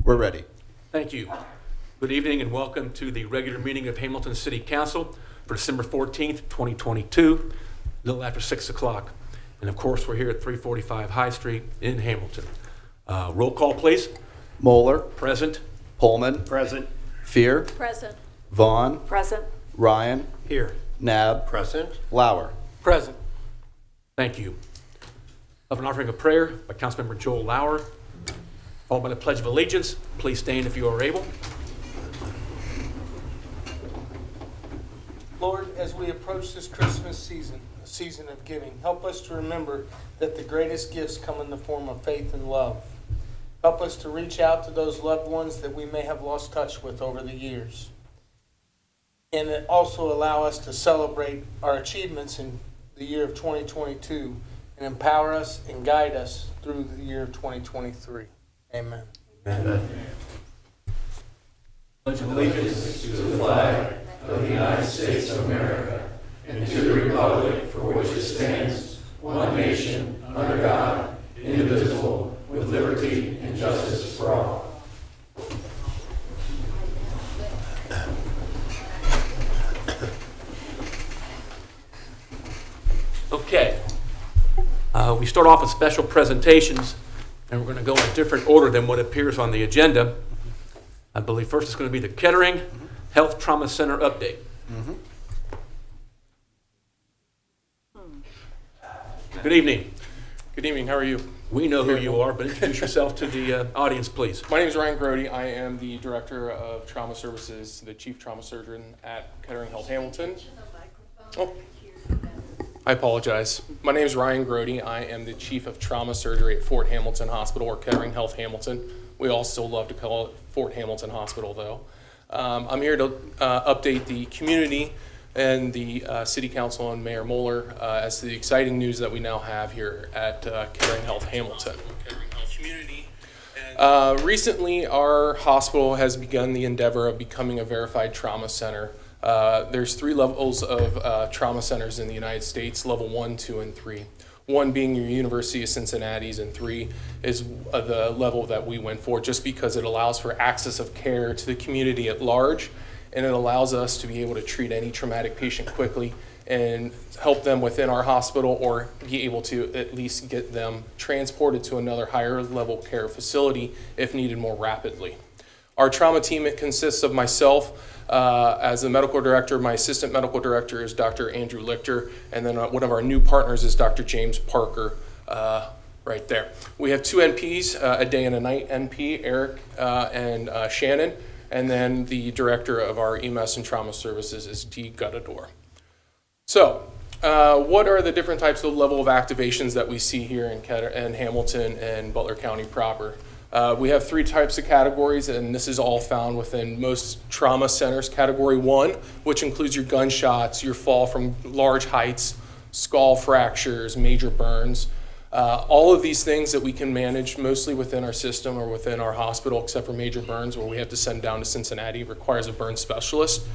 We're ready. Thank you. Good evening and welcome to the regular meeting of Hamilton City Council for December 14th, 2022, a little after 6 o'clock. And of course, we're here at 345 High Street in Hamilton. Roll call, please. Moeller. Present. Pullman. Present. Fear. Present. Vaughn. Present. Ryan. Here. Nab. Present. Lauer. Present. Thank you. Of an offering of prayer by Councilmember Joel Lauer, followed by the Pledge of Allegiance. Please stand if you are able. Lord, as we approach this Christmas season, a season of giving, help us to remember that the greatest gifts come in the form of faith and love. Help us to reach out to those loved ones that we may have lost touch with over the years. And also allow us to celebrate our achievements in the year of 2022 and empower us and guide us through the year of 2023. Amen. Amen. Pledge of Allegiance. To the flag of the United States of America and to the republic for which it stands, one nation, under God, indivisible, with liberty and justice for all. Okay. We start off with special presentations, and we're going to go in a different order than what appears on the agenda. I believe first it's going to be the Kettering Health Trauma Center update. Good evening. Good evening, how are you? We know who you are, but introduce yourself to the audience, please. My name is Ryan Grody. I am the Director of Trauma Services, the Chief Trauma Surgeon at Kettering Health Hamilton. Oh, I apologize. My name is Ryan Grody. I am the Chief of Trauma Surgery at Fort Hamilton Hospital, or Kettering Health Hamilton. We all still love to call it Fort Hamilton Hospital, though. I'm here to update the community and the City Council and Mayor Moeller as to the exciting news that we now have here at Kettering Health Hamilton. Recently, our hospital has begun the endeavor of becoming a verified trauma center. There's 3 levels of trauma centers in the United States, level 1, 2, and 3. 1 being your University of Cincinnati's, and 3 is the level that we went for, just because it allows for access of care to the community at large, and it allows us to be able to treat any traumatic patient quickly and help them within our hospital, or be able to at least get them transported to another higher level care facility if needed more rapidly. Our trauma team, it consists of myself as the medical director. My assistant medical director is Dr. Andrew Lichter, and then one of our new partners is Dr. James Parker, right there. We have 2 NPs, a day and a night NP, Eric and Shannon, and then the director of our EMS and trauma services is Dee Guttador. So, what are the different types of level of activations that we see here in Hamilton and Butler County proper? We have 3 types of categories, and this is all found within most trauma centers. Category 1, which includes your gunshots, your fall from large heights, skull fractures, major burns. All of these things that we can manage mostly within our system or within our hospital, except for major burns where we have to send down to Cincinnati, requires a burn specialist.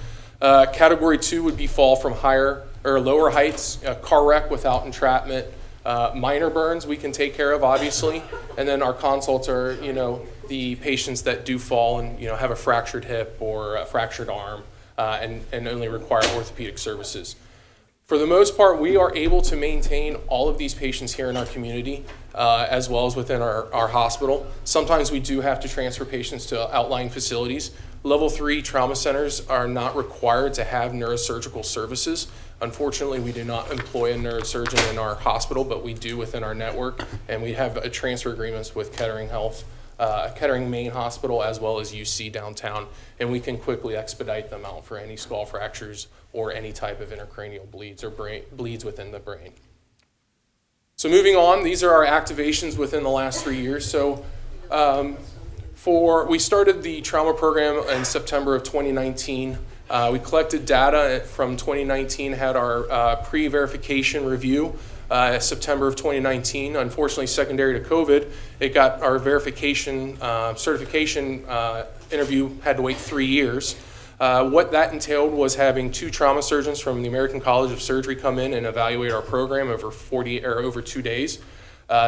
Category 2 would be fall from higher or lower heights, car wreck without entrapment. Minor burns we can take care of, obviously, and then our consults are, the patients that do fall and, have a fractured hip or a fractured arm and only require orthopedic services. For the most part, we are able to maintain all of these patients here in our community as well as within our hospital. Sometimes we do have to transfer patients to outlying facilities. Level 3 trauma centers are not required to have neurosurgical services. Unfortunately, we do not employ a neurosurgeon in our hospital, but we do within our network, and we have transfer agreements with Kettering Health, Kettering Main Hospital, as well as UC downtown, and we can quickly expedite them out for any skull fractures or any type of intracranial bleeds or bleeds within the brain. So moving on, these are our activations within the last 3 years. So we started the trauma program in September of 2019. We collected data from 2019, had our pre-verification review September of 2019. Unfortunately, secondary to COVID, it got our verification certification interview had to wait 3 years. What that entailed was having 2 trauma surgeons from the American College of Surgery come in and evaluate our program over 2 days.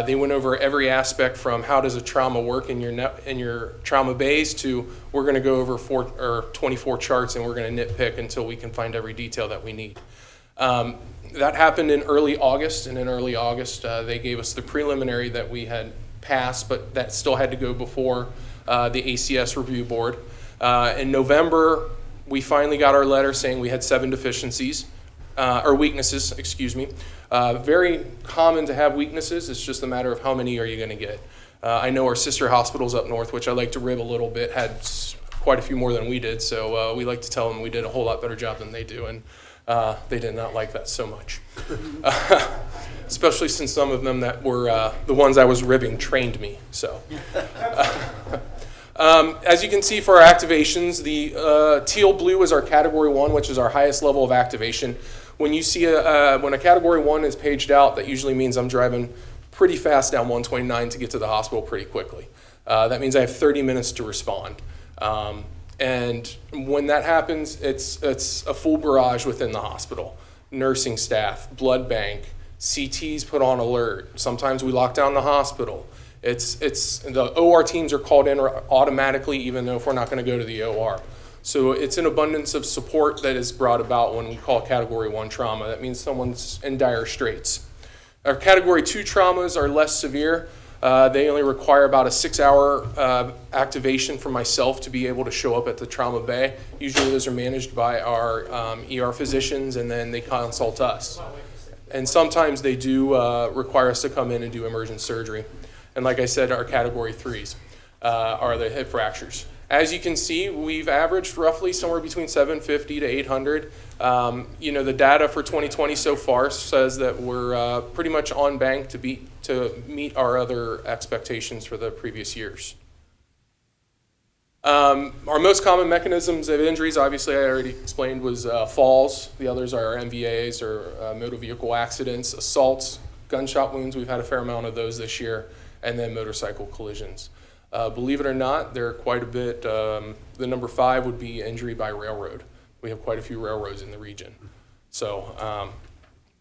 They went over every aspect from how does a trauma work in your trauma bays to we're going to go over 24 charts and we're going to nitpick until we can find every detail that we need. That happened in early August, and in early August they gave us the preliminary that we had passed, but that still had to go before the ACS review board. In November, we finally got our letter saying we had 7 deficiencies, or weaknesses, excuse me. Very common to have weaknesses. It's just a matter of how many are you going to get. I know our sister hospitals up north, which I like to rib a little bit, had quite a few more than we did. So we like to tell them we did a whole lot better job than they do, and they did not like that so much. Especially since some of them that were the ones I was ribbing trained me. So. As you can see for our activations, the teal blue is our category 1, which is our highest level of activation. When you see when a category 1 is paged out, that usually means I'm driving pretty fast down 129 to get to the hospital pretty quickly. That means I have 30 minutes to respond. And when that happens, it's a full barrage within the hospital. Nursing staff, blood bank, CTs put on alert. Sometimes we lock down the hospital. It's the OR teams are called in automatically, even though if we're not going to go to the OR. So it's an abundance of support that is brought about when we call Category 1 trauma. That means someone's in dire straits. Our Category 2 traumas are less severe. They only require about a 6-hour activation for myself to be able to show up at the trauma bay. Usually those are managed by our ER physicians, and then they consult us. And sometimes they do require us to come in and do emergent surgery. And like I said, our Category 3s are the hip fractures. As you can see, we've averaged roughly somewhere between 750 to 800. The data for 2020 so far says that we're pretty much on bank to meet our other expectations for the previous years. Our most common mechanisms of injuries, obviously I already explained, was falls. The others are MVAs, or motor vehicle accidents, assaults, gunshot wounds. We've had a fair amount of those this year, and then motorcycle collisions. Believe it or not, there are quite a bit. The number 5 would be injury by railroad. We have quite a few railroads in the region. So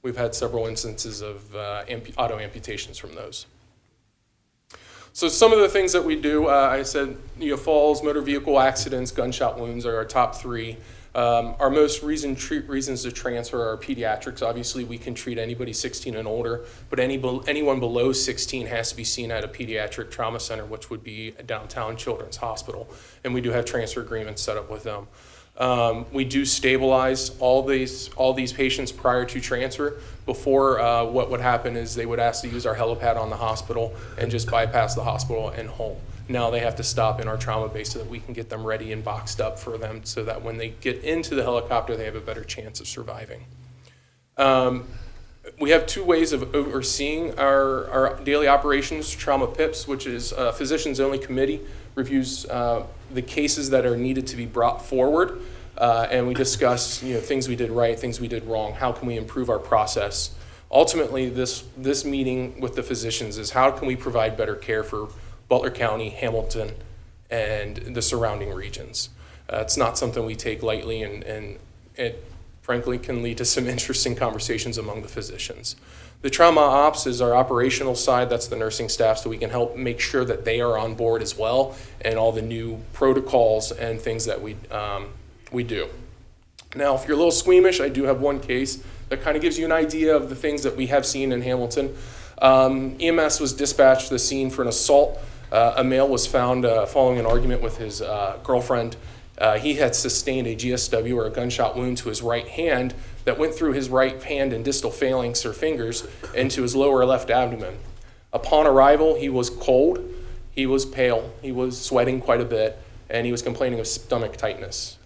we've had several instances of auto amputations from those. So some of the things that we do, I said, falls, motor vehicle accidents, gunshot wounds are our top 3. Our most reasons to transfer are pediatrics. Obviously, we can treat anybody 16 and older, but anyone below 16 has to be seen at a pediatric trauma center, which would be a downtown children's hospital, and we do have transfer agreements set up with them. We do stabilize all these patients prior to transfer. Before, what would happen is they would ask to use our helipad on the hospital and just bypass the hospital and home. Now they have to stop in our trauma base so that we can get them ready and boxed up for them so that when they get into the helicopter, they have a better chance of surviving. We have 2 ways of overseeing our daily operations. Trauma PIPS, which is a physicians-only committee, reviews the cases that are needed to be brought forward, and we discuss things we did right, things we did wrong, how can we improve our process. Ultimately, this meeting with the physicians is how can we provide better care for Butler County, Hamilton, and the surrounding regions. It's not something we take lightly, and it frankly can lead to some interesting conversations among the physicians. The trauma ops is our operational side. That's the nursing staff, so we can help make sure that they are on board as well, and all the new protocols and things that we do. Now, if you're a little squeamish, I do have one case that kind of gives you an idea of the things that we have seen in Hamilton. EMS was dispatched to the scene for an assault. A male was found following an argument with his girlfriend. He had sustained a GSW, or a gunshot wound, to his right hand that went through his right hand and distal phalanx or fingers into his lower left abdomen. Upon arrival, he was cold, he was pale, he was sweating quite a bit, and he was complaining of stomach tightness.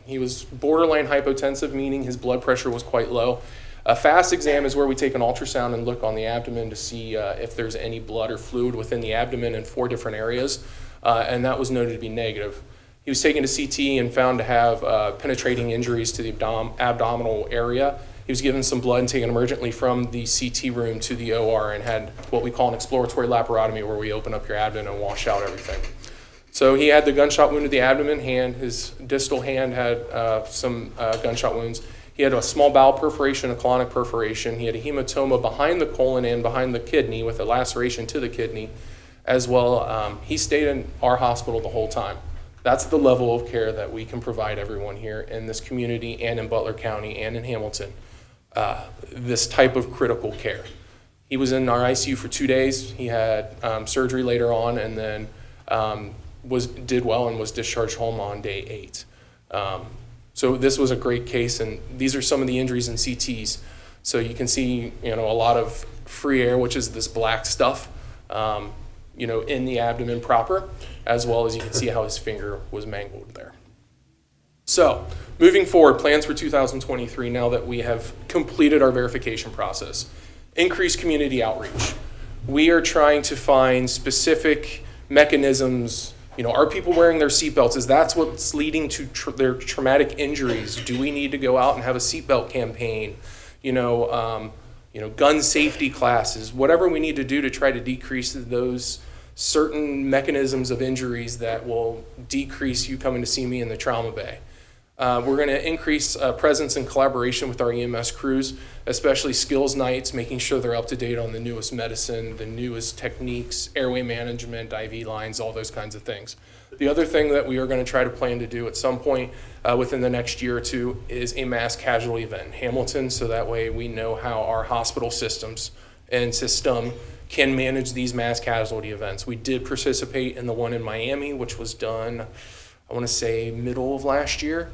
He was borderline hypotensive, meaning his blood pressure was quite low. A fast exam is where we take an ultrasound and look on the abdomen to see if there's any blood or fluid within the abdomen in 4 different areas, and that was noted to be negative. He was taken to CT and found to have penetrating injuries to the abdominal area. He was given some blood and taken emergently from the CT room to the OR and had what we call an exploratory laparotomy, where we open up your abdomen and wash out everything. So he had the gunshot wound to the abdomen, his distal hand had some gunshot wounds. He had a small bowel perforation, a colonic perforation. He had a hematoma behind the colon and behind the kidney with a laceration to the kidney as well. He stayed in our hospital the whole time. That's the level of care that we can provide everyone here in this community and in Butler County and in Hamilton, this type of critical care. He was in our ICU for 2 days. He had surgery later on and then did well and was discharged home on day 8. So this was a great case, and these are some of the injuries and CTs. So you can see, a lot of free air, which is this black stuff, in the abdomen proper, as well as you can see how his finger was mangled there. So moving forward, plans for 2023 now that we have completed our verification process. Increased community outreach. We are trying to find specific mechanisms. Are people wearing their seatbelts? Is that what's leading to their traumatic injuries? Do we need to go out and have a seatbelt campaign? Gun safety classes, whatever we need to do to try to decrease those certain mechanisms of injuries that will decrease you coming to see me in the trauma bay. We're going to increase presence and collaboration with our EMS crews, especially skills nights, making sure they're up to date on the newest medicine, the newest techniques, airway management, IV lines, all those kinds of things. The other thing that we are going to try to plan to do at some point within the next year or two is a mass casualty event in Hamilton, so that way we know how our hospital systems and system can manage these mass casualty events. We did participate in the one in Miami, which was done, I want to say, middle of last year.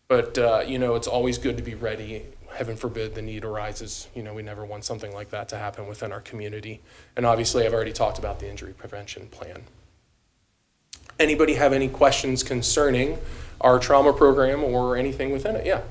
It's always good to be ready. Heaven forbid the need arises. We never want something like that to happen within our community. And obviously, I've already talked about the injury prevention plan. Anybody have any questions concerning our trauma program or anything within it? Yeah.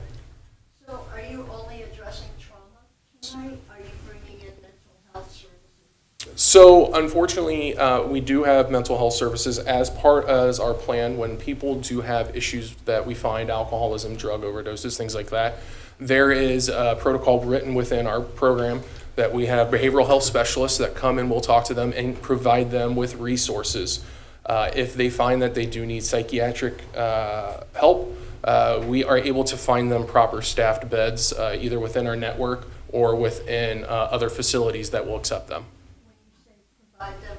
So are you only addressing trauma tonight? Are you bringing in mental health services? So unfortunately, we do have mental health services as part as our plan when people do have issues that we find, alcoholism, drug overdoses, things like that. There is a protocol written within our program that we have behavioral health specialists that come and we'll talk to them and provide them with resources. If they find that they do need psychiatric help, we are able to find them proper staffed beds either within our network or within other facilities that will accept them. Provide them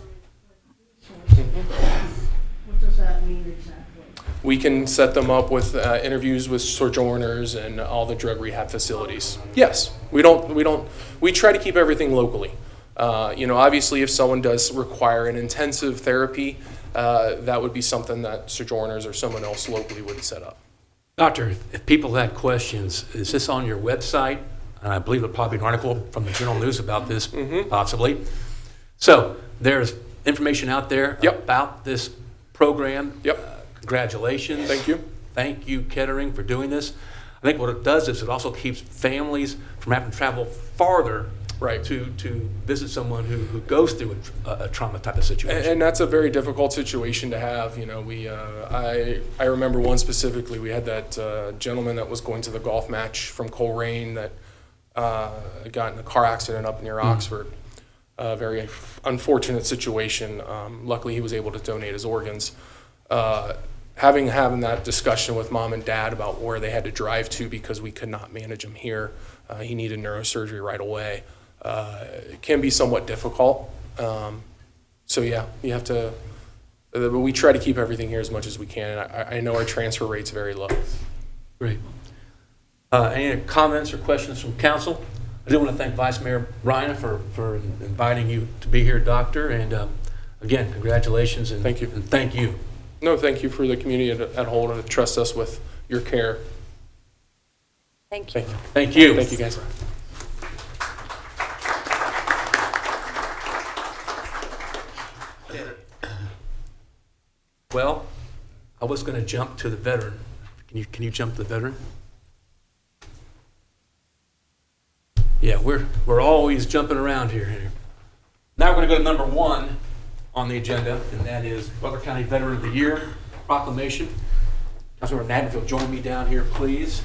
with resources. What does that mean exactly? We can set them up with interviews with sojourners and all the drug rehab facilities. Yes, we try to keep everything locally. Obviously if someone does require an intensive therapy, that would be something that sojourners or someone else locally would set up. Doctor, if people had questions, is this on your website? And I believe it'll probably be an article from the Journal News about this, possibly. So there's information out there about this program. Yep. Congratulations. Thank you. Thank you, Kettering, for doing this. I think what it does is it also keeps families from having to travel farther to visit someone who goes through a trauma type of situation. And that's a very difficult situation to have. I remember one specifically. We had that gentleman that was going to the golf match from Coleraine that got in a car accident up near Oxford. A very unfortunate situation. Luckily, he was able to donate his organs. Having that discussion with mom and dad about where they had to drive to because we could not manage him here. He needed neurosurgery right away. It can be somewhat difficult. You have to, but we try to keep everything here as much as we can. I know our transfer rate's very low. Great. Any comments or questions from council? I do want to thank Vice Mayor Ryan for inviting you to be here, Doctor. And again, congratulations and thank you. And thank you. No, thank you for the community at whole to trust us with your care. Thank you. Thank you. Thank you, guys. Well, I was going to jump to the veteran. Can you jump to the veteran? Yeah, we're always jumping around here. Now we're going to go to number 1 on the agenda, and that is Butler County Veteran of the Year proclamation. Councilmember Nattenfield, join me down here, please.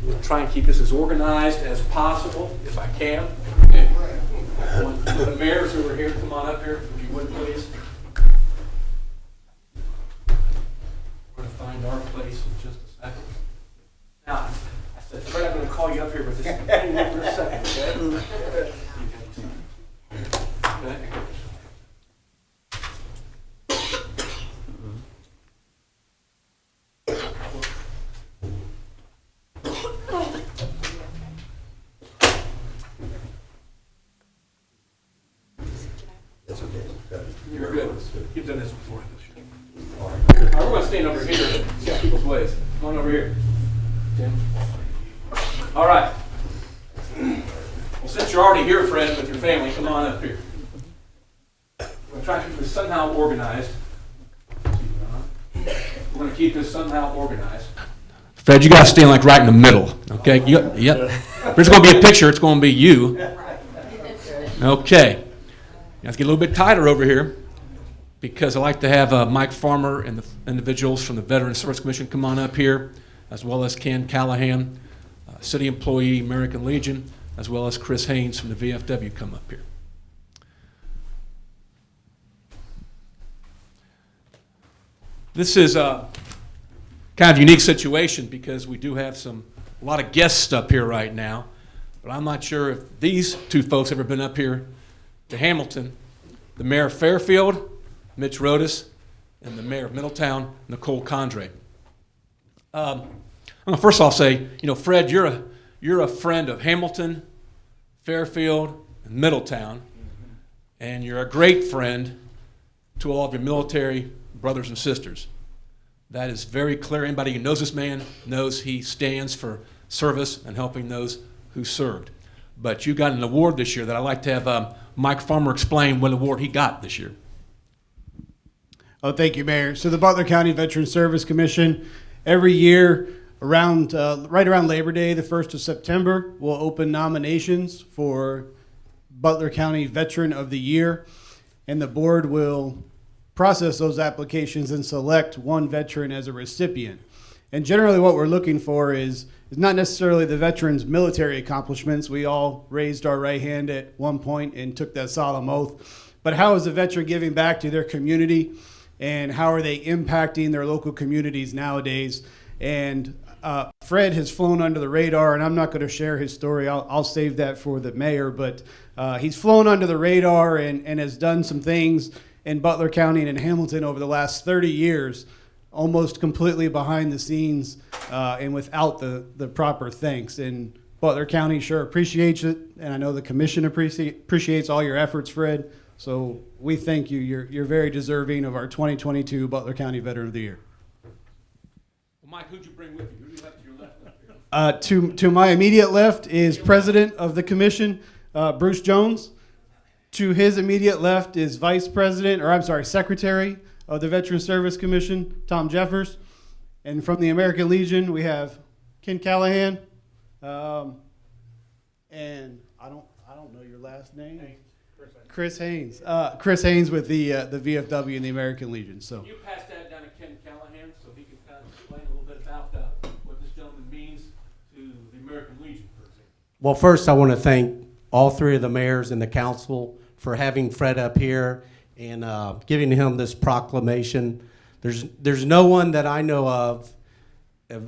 We'll try and keep this as organized as possible, if I can. The mayors who are here, come on up here, if you would, please. We're going to find our place in just a second. up here, but just hang there for a second, okay? Okay. You're good. You've done this before. All right, we're going to stand over here and see how people's ways. Come on over here. Tim. All right. Well, since you're already here, Fred, with your family, come on up here. We're going to try to keep this somehow organized. We're going to keep this somehow organized. Fred, you got to stand like right in the middle, okay? Yep. If there's going to be a picture, it's going to be you. Okay. You have to get a little bit tighter over here because I like to have Mike Farmer and the individuals from the Veteran Service Commission come on up here, as well as Ken Callahan, city employee, American Legion, as well as Chris Haynes from the VFW come up here. This is a kind of unique situation because we do have a lot of guests up here right now, but I'm not sure if these two folks have ever been up here to Hamilton. The Mayor of Fairfield, Mitch Rodas, and the Mayor of Middletown, Nicole Condrey. I'm going to first off say, Fred, you're a friend of Hamilton, Fairfield, and Middletown, and you're a great friend to all of your military brothers and sisters. That is very clear. Anybody who knows this man knows he stands for service and helping those who served. But you got an award this year that I'd like to have Mike Farmer explain what award he got this year. Oh, thank you, Mayor. So the Butler County Veteran Service Commission, every year right around Labor Day, the 1st of September, will open nominations for Butler County Veteran of the Year, and the board will process those applications and select one veteran as a recipient. And generally what we're looking for is not necessarily the veteran's military accomplishments. We all raised our right hand at one point and took that solemn oath. But how is the veteran giving back to their community, and how are they impacting their local communities nowadays? And Fred has flown under the radar, and I'm not going to share his story. I'll save that for the mayor. But he's flown under the radar and has done some things in Butler County and in Hamilton over the last 30 years, almost completely behind the scenes and without the proper thanks. And Butler County sure appreciates it, and I know the commission appreciates all your efforts, Fred. So we thank you. You're very deserving of our 2022 Butler County Veteran of the Year. Well, Mike, who'd you bring with you? Who do you have to your left up here? To my immediate left is President of the Commission, Bruce Jones. To his immediate left is Secretary of the Veteran Service Commission, Tom Jeffers. And from the American Legion, we have Ken Callahan. And I don't know your last name. Chris Haynes. Chris Haynes with the VFW and the American Legion. So You pass that down to Ken Callahan so he can kind of explain a little bit about what this gentleman means to the American Legion, for example. Well, first I want to thank all three of the mayors and the council for having Fred up here and giving him this proclamation. There's no one that I know of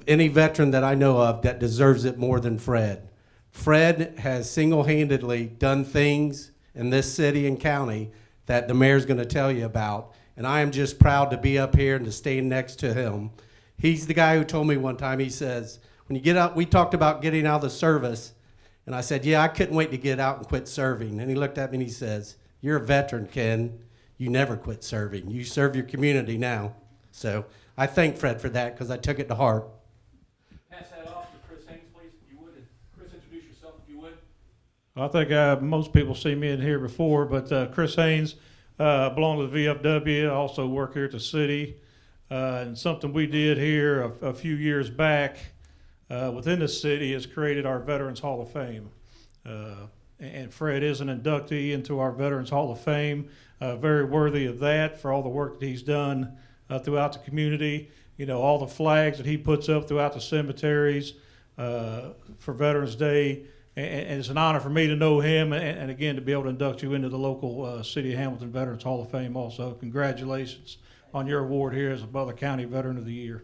any veteran that I know of that deserves it more than Fred. Fred has single-handedly done things in this city and county that the mayor's going to tell you about, and I am just proud to be up here and to stand next to him. He's the guy who told me one time, he says, when you get out, we talked about getting out of the service, and I said, yeah, I couldn't wait to get out and quit serving. And he looked at me and he says, you're a veteran, Ken. You never quit serving. You serve your community now. So I thank Fred for that because I took it to heart. Pass that off to Chris Haynes, please, if you would. And Chris, introduce yourself, if you would. I think most people see me in here before, but Chris Haynes, belong to the VFW. I also work here at the city. And something we did here a few years back within the city has created our Veterans Hall of Fame. And Fred is an inductee into our Veterans Hall of Fame, very worthy of that for all the work that he's done throughout the community. You know, all the flags that he puts up throughout the cemeteries for Veterans Day. And it's an honor for me to know him and again, to be able to induct you into the local City of Hamilton Veterans Hall of Fame also. Congratulations on your award here as a Butler County Veteran of the Year.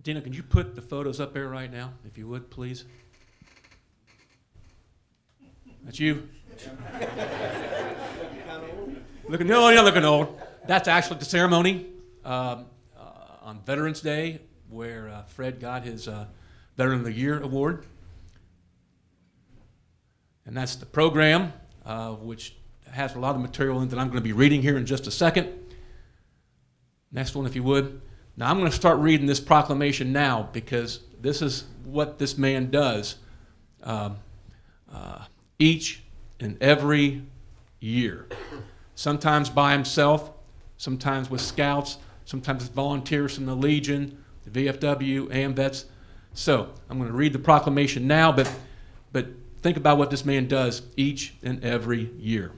Dina, can you put the photos up there right now, if you would, please? That's you? No, you're not looking old. That's actually the ceremony on Veterans Day, where Fred got his Veteran of the Year award. And that's the program, which has a lot of material in it that I'm going to be reading here in just a second. Next one, if you would. Now, I'm going to start reading this proclamation now because this is what this man does each and every year. Sometimes by himself, sometimes with scouts, sometimes with volunteers from the Legion, the VFW, AMVETS. So I'm going to read the proclamation now, but think about what this man does each and every year.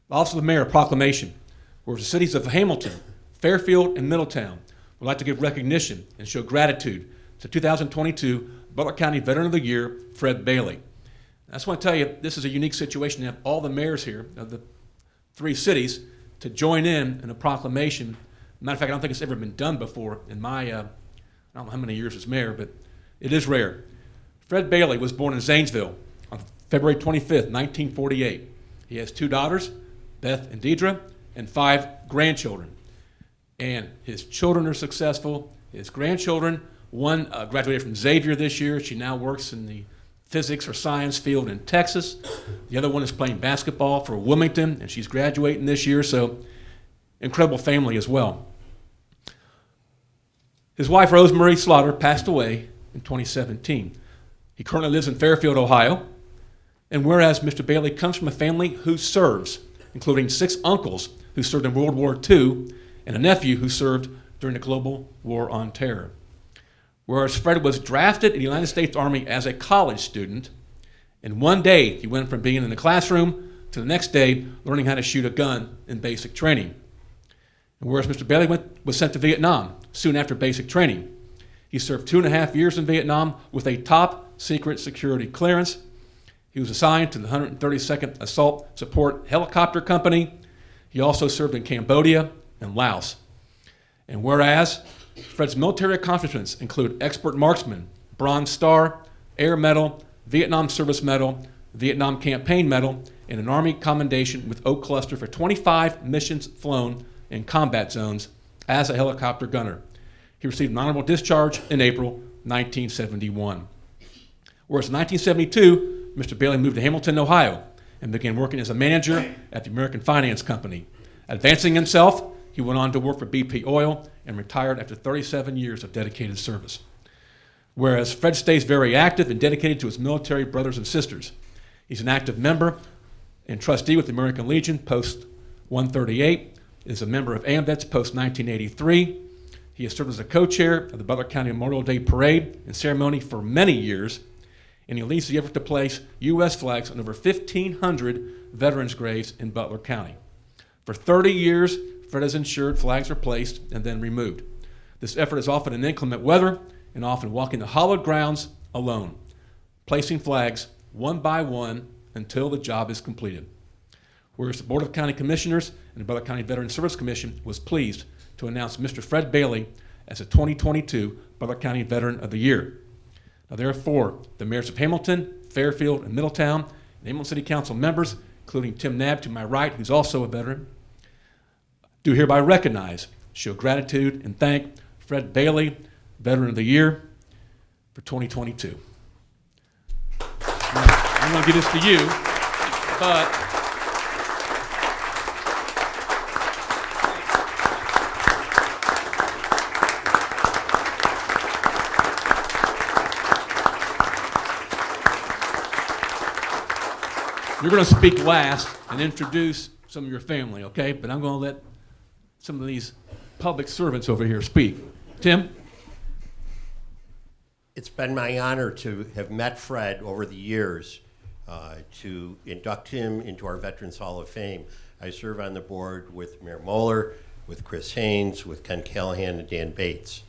Office of the Mayor proclamation. Whereas the cities of Hamilton, Fairfield, and Middletown would like to give recognition and show gratitude to 2022 Butler County Veteran of the Year, Fred Bailey. I just want to tell you, this is a unique situation to have all the mayors here of the 3 cities to join in a proclamation. Matter of fact, I don't think it's ever been done before in my, I don't know how many years as mayor, but it is rare. Fred Bailey was born in Zanesville on February 25th, 1948. He has 2 daughters, Beth and Deidre, and 5 grandchildren. And his children are successful. His grandchildren, one graduated from Xavier this year. She now works in the physics or science field in Texas. The other one is playing basketball for Wilmington, and she's graduating this year, so incredible family as well. His wife, Rosemary Slaughter, passed away in 2017. He currently lives in Fairfield, Ohio, and whereas Mr. Bailey comes from a family who serves, including 6 uncles who served in World War II and a nephew who served during the global war on terror. Whereas Fred was drafted in the United States Army as a college student, and one day he went from being in the classroom to the next day learning how to shoot a gun in basic training. And whereas Mr. Bailey was sent to Vietnam soon after basic training, he served 2.5 years in Vietnam with a top secret security clearance. He was assigned to the 132nd Assault Support Helicopter Company. He also served in Cambodia and Laos. And whereas Fred's military accomplishments include Expert Marksman, Bronze Star, Air Medal, Vietnam Service Medal, Vietnam Campaign Medal, and an Army Commendation with Oak Cluster for 25 missions flown in combat zones as a helicopter gunner. He received an honorable discharge in April 1971. Whereas in 1972, Mr. Bailey moved to Hamilton, Ohio, and began working as a manager at the American Finance Company. Advancing himself, he went on to work for BP Oil and retired after 37 years of dedicated service. Whereas Fred stays very active and dedicated to his military brothers and sisters. He's an active member and trustee with the American Legion, Post 138, is a member of AMVETS, Post 1983. He has served as a co-chair of the Butler County Memorial Day Parade and Ceremony for many years, and he leads the effort to place U.S. flags on over 1,500 veterans' graves in Butler County. For 30 years, Fred has ensured flags are placed and then removed. This effort is often in inclement weather and often walking the hallowed grounds alone, placing flags one by one until the job is completed. Whereas the Board of County Commissioners and the Butler County Veteran Service Commission was pleased to announce Mr. Fred Bailey as a 2022 Butler County Veteran of the Year. Now, therefore, the mayors of Hamilton, Fairfield, and Middletown, and Hamilton City Council members, including Tim Knabb to my right, who's also a veteran, do hereby recognize, show gratitude, and thank Fred Bailey, Veteran of the Year for 2022. I'm going to give this to you, but you're going to speak last and introduce some of your family, okay? But I'm going to let some of these public servants over here speak. Tim? It's been my honor to have met Fred over the years, to induct him into our Veterans Hall of Fame. I serve on the board with Mayor Moeller, with Chris Haynes, with Ken Callahan, and Dan Bates.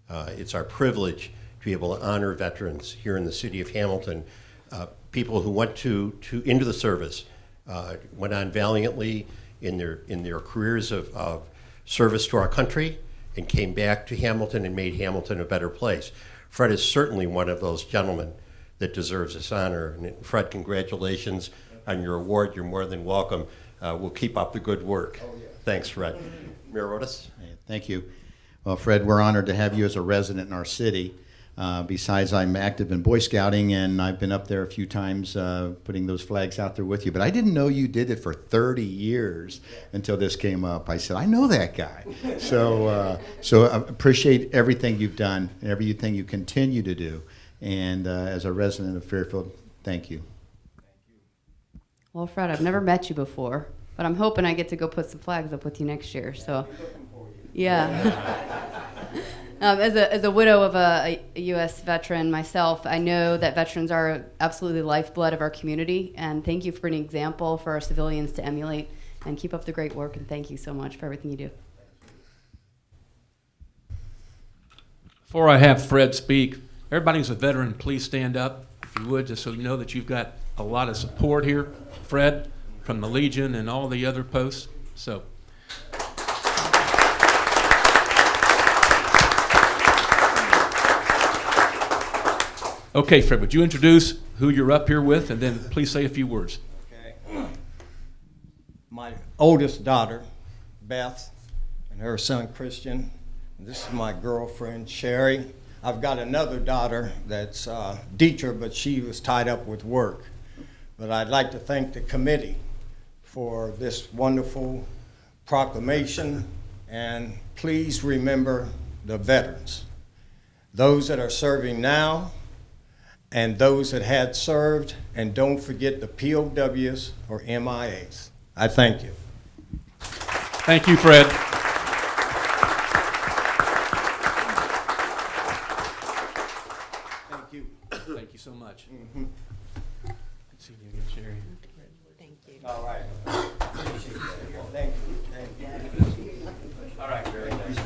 It's our privilege to be able to honor veterans here in the city of Hamilton, people who went into the service, went on valiantly in their careers of service to our country, and came back to Hamilton and made Hamilton a better place. Fred is certainly one of those gentlemen that deserves this honor. And Fred, congratulations on your award. You're more than welcome. We'll keep up the good work. Thanks, Fred. Mayor Otis? Thank you. Well, Fred, we're honored to have you as a resident in our city. Besides, I'm active in Boy Scouting, and I've been up there a few times putting those flags out there with you. But I didn't know you did it for 30 years until this came up. I said, I know that guy. So I appreciate everything you've done and everything you continue to do. And as a resident of Fairfield, thank you. Well, Fred, I've never met you before, but I'm hoping I get to go put some flags up with you next year. So, yeah. As a widow of a U.S. veteran myself, I know that veterans are absolutely the lifeblood of our community, and thank you for being an example for our civilians to emulate, and keep up the great work, and thank you so much for everything you do. Before I have Fred speak, everybody who's a veteran, please stand up, if you would, just so you know that you've got a lot of support here, Fred, from the Legion and all the other posts. So. Okay, Fred, would you introduce who you're up here with, and then please say a few words. Okay. My oldest daughter, Beth, and her son, Christian. This is my girlfriend, Sherry. I've got another daughter that's Dietrich, but she was tied up with work. But I'd like to thank the committee for this wonderful proclamation, and please remember the veterans, those that are serving now, and those that had served, and don't forget the POWs or MIAs. I thank you. Thank you, Fred. Thank you. Thank you so much. Mm-hmm. Good seeing you again, Sherry. Thank you. All right. Appreciate that. Thank you. Thank you. All right. Very nice.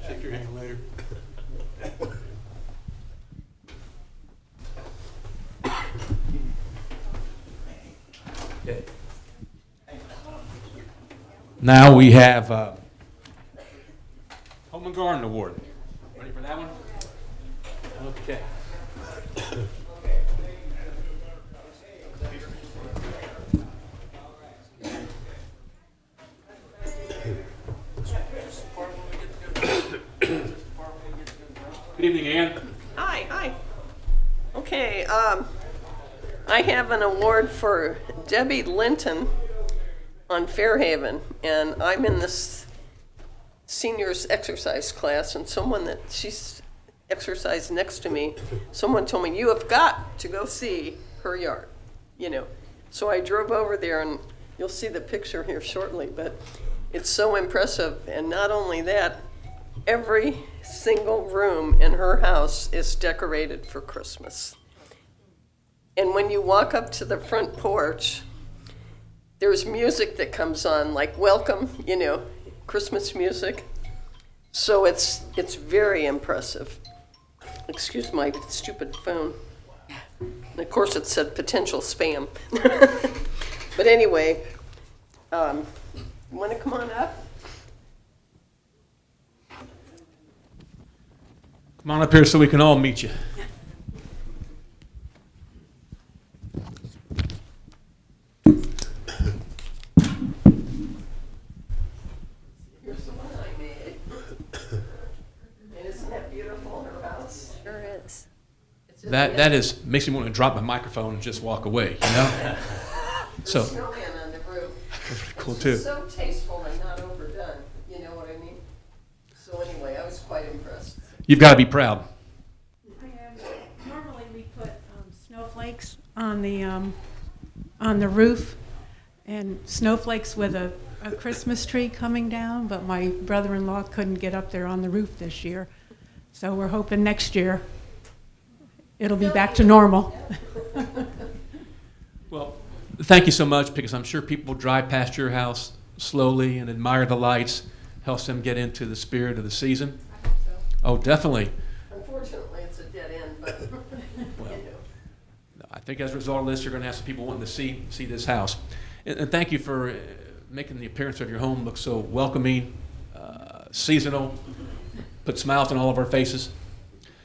Shake your hand later. Okay. Now we have Home and Garden Award. Ready for that one? Okay. Good evening, Ann. Hi. Okay, I have an award for Debbie Linton on Fairhaven, and I'm in this seniors exercise class, and someone that she's exercised next to me, someone told me, you have got to go see her yard, you know. So I drove over there, and you'll see the picture here shortly, but it's so impressive. And not only that, every single room in her house is decorated for Christmas. And when you walk up to the front porch, there's music that comes on, like welcome, you know, Christmas music. So it's very impressive. Excuse my stupid phone. And of course it said potential spam. But anyway, you want to come on up? Come on up here so we can all meet you. Here's the one I made. And isn't that beautiful, her house? Sure is. That is makes me want to drop my microphone and just walk away, you know? So Snowman on the roof. pretty cool too. So tasteful and not overdone, you know what I mean? So anyway, I was quite impressed. You've got to be proud. Normally we put snowflakes on the roof, and snowflakes with a Christmas tree coming down, but my brother-in-law couldn't get up there on the roof this year. So we're hoping next year it'll be back to normal. Well, thank you so much, because I'm sure people drive past your house slowly and admire the lights. Helps them get into the spirit of the season. I hope so. Oh, definitely. Unfortunately, it's a dead end, but Well, you know. I think as a result of this, you're going to have some people wanting to see this house. And thank you for making the appearance of your home look so welcoming, seasonal, put smiles on all of our faces.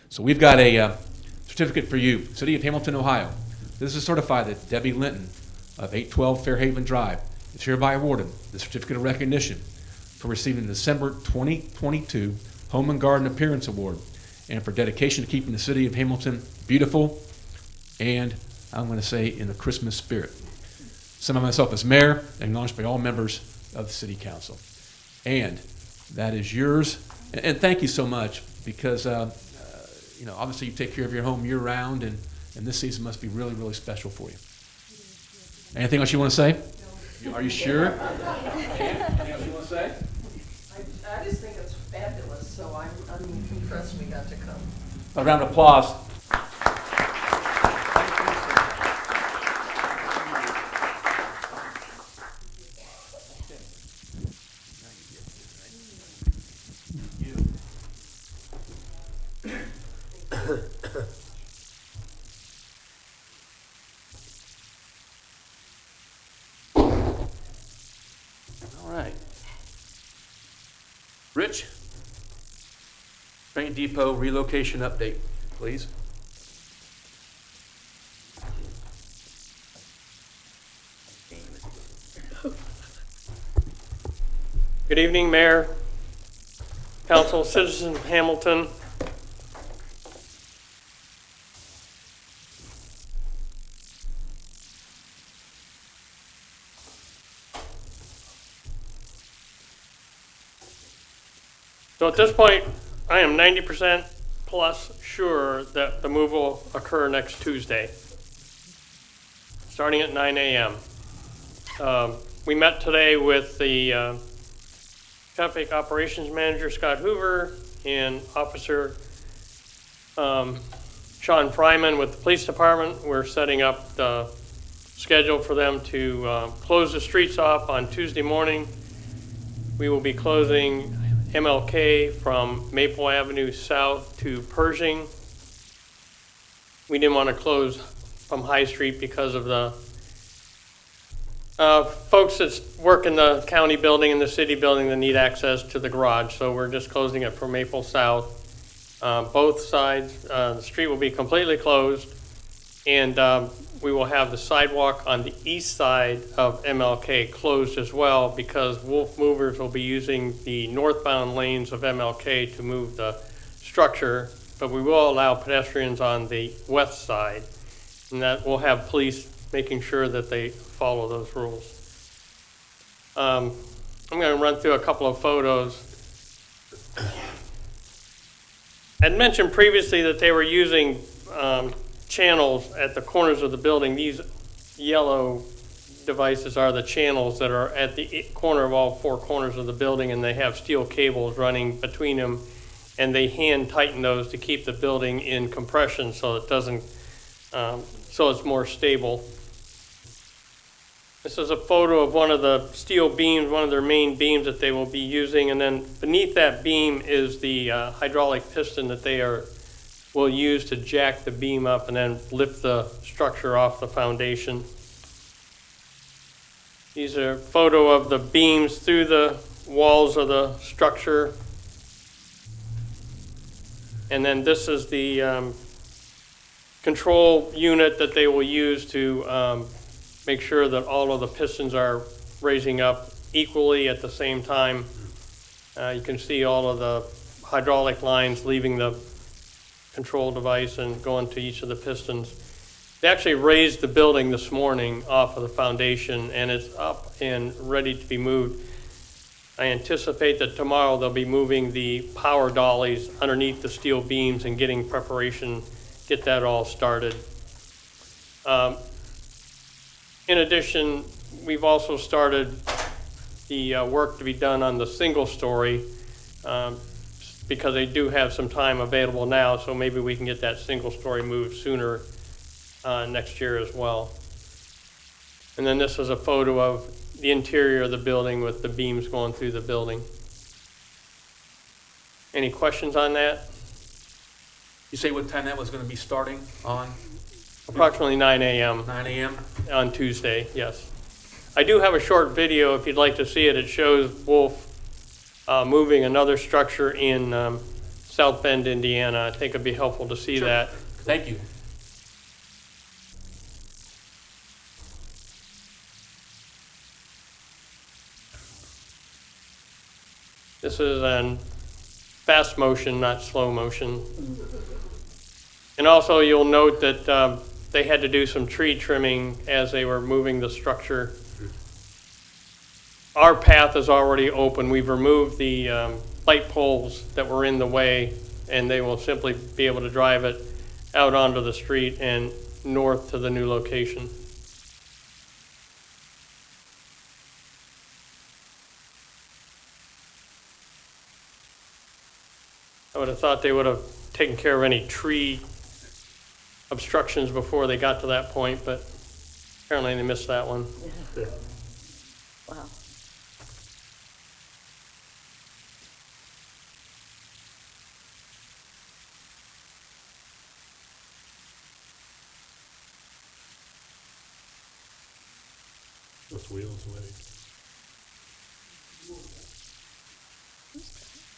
So we've got a certificate for you, City of Hamilton, Ohio. This is certified that Debbie Linton of 812 Fairhaven Drive is hereby awarded the certificate of recognition for receiving the December 2022 Home and Garden Appearance Award, and for dedication to keeping the City of Hamilton beautiful and, I'm going to say, in the Christmas spirit. Sent by myself as mayor, acknowledged by all members of the City Council. And that is yours. And thank you so much, because obviously you take care of your home year-round, and this season must be really, really special for you. Anything else you want to say? Are you sure? Anything else you want to say? I just think it's fabulous, so I'm impressed we got to come. A round of applause. Rich, Train Depot relocation update, please. Good evening, Mayor, Council, citizens of Hamilton. So at this point, I am 90% plus sure that the move will occur next Tuesday, starting at 9 a.m. We met today with the Traffic Operations Manager, Scott Hoover, and Officer Sean Fryman with the Police Department. We're setting up the schedule for them to close the streets off on Tuesday morning. We will be closing MLK from Maple Avenue south to Pershing. We didn't want to close from High Street because of the folks that work in the county building and the city building that need access to the garage. So we're just closing it from Maple South. Both sides, the street will be completely closed, and we will have the sidewalk on the east side of MLK closed as well, because Wolf Movers will be using the northbound lanes of MLK to move the structure, but we will allow pedestrians on the west side, and that we'll have police making sure that they follow those rules. I'm going to run through a couple of photos. I'd mentioned previously that they were using channels at the corners of the building. These yellow devices are the channels that are at the corner of all four corners of the building, and they have steel cables running between them, and they hand tighten those to keep the building in compression so it doesn't, so it's more stable. This is a photo of one of the steel beams, one of their main beams that they will be using, and then beneath that beam is the hydraulic piston that they will use to jack the beam up and then lift the structure off the foundation. These are a photo of the beams through the walls of the structure. And then this is the control unit that they will use to make sure that all of the pistons are raising up equally at the same time. You can see all of the hydraulic lines leaving the control device and going to each of the pistons. They actually raised the building this morning off of the foundation, and it's up and ready to be moved. I anticipate that tomorrow they'll be moving the power dollies underneath the steel beams and getting preparation, get that all started. In addition, we've also started the work to be done on the single story. because they do have some time available now, so maybe we can get that single-story moved sooner next year as well. And then this is a photo of the interior of the building with the beams going through the building. Any questions on that? You say what time that was going to be starting on? Approximately 9 a.m. 9 a.m.? On Tuesday, yes. I do have a short video if you'd like to see it. It shows Wolf moving another structure in South Bend, Indiana. I think it'd be helpful to see that. Thank you. This is in fast motion, not slow motion. And also you'll note that they had to do some tree trimming as they were moving the structure. Our path is already open. We've removed the light poles that were in the way, and they will simply be able to drive it out onto the street and north to the new location. I would have thought they would have taken care of any tree obstructions before they got to that point, but apparently they missed that one. Yeah. Wow. Those wheels away.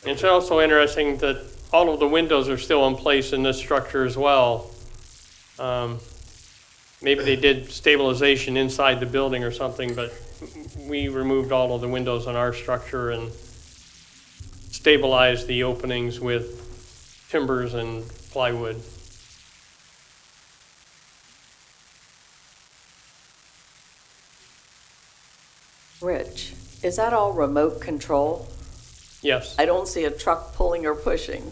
It's also interesting that all of the windows are still in place in this structure as well. Maybe they did stabilization inside the building or something, but we removed all of the windows on our structure and stabilized the openings with timbers and plywood. Rich, is that all remote control? Yes. I don't see a truck pulling or pushing.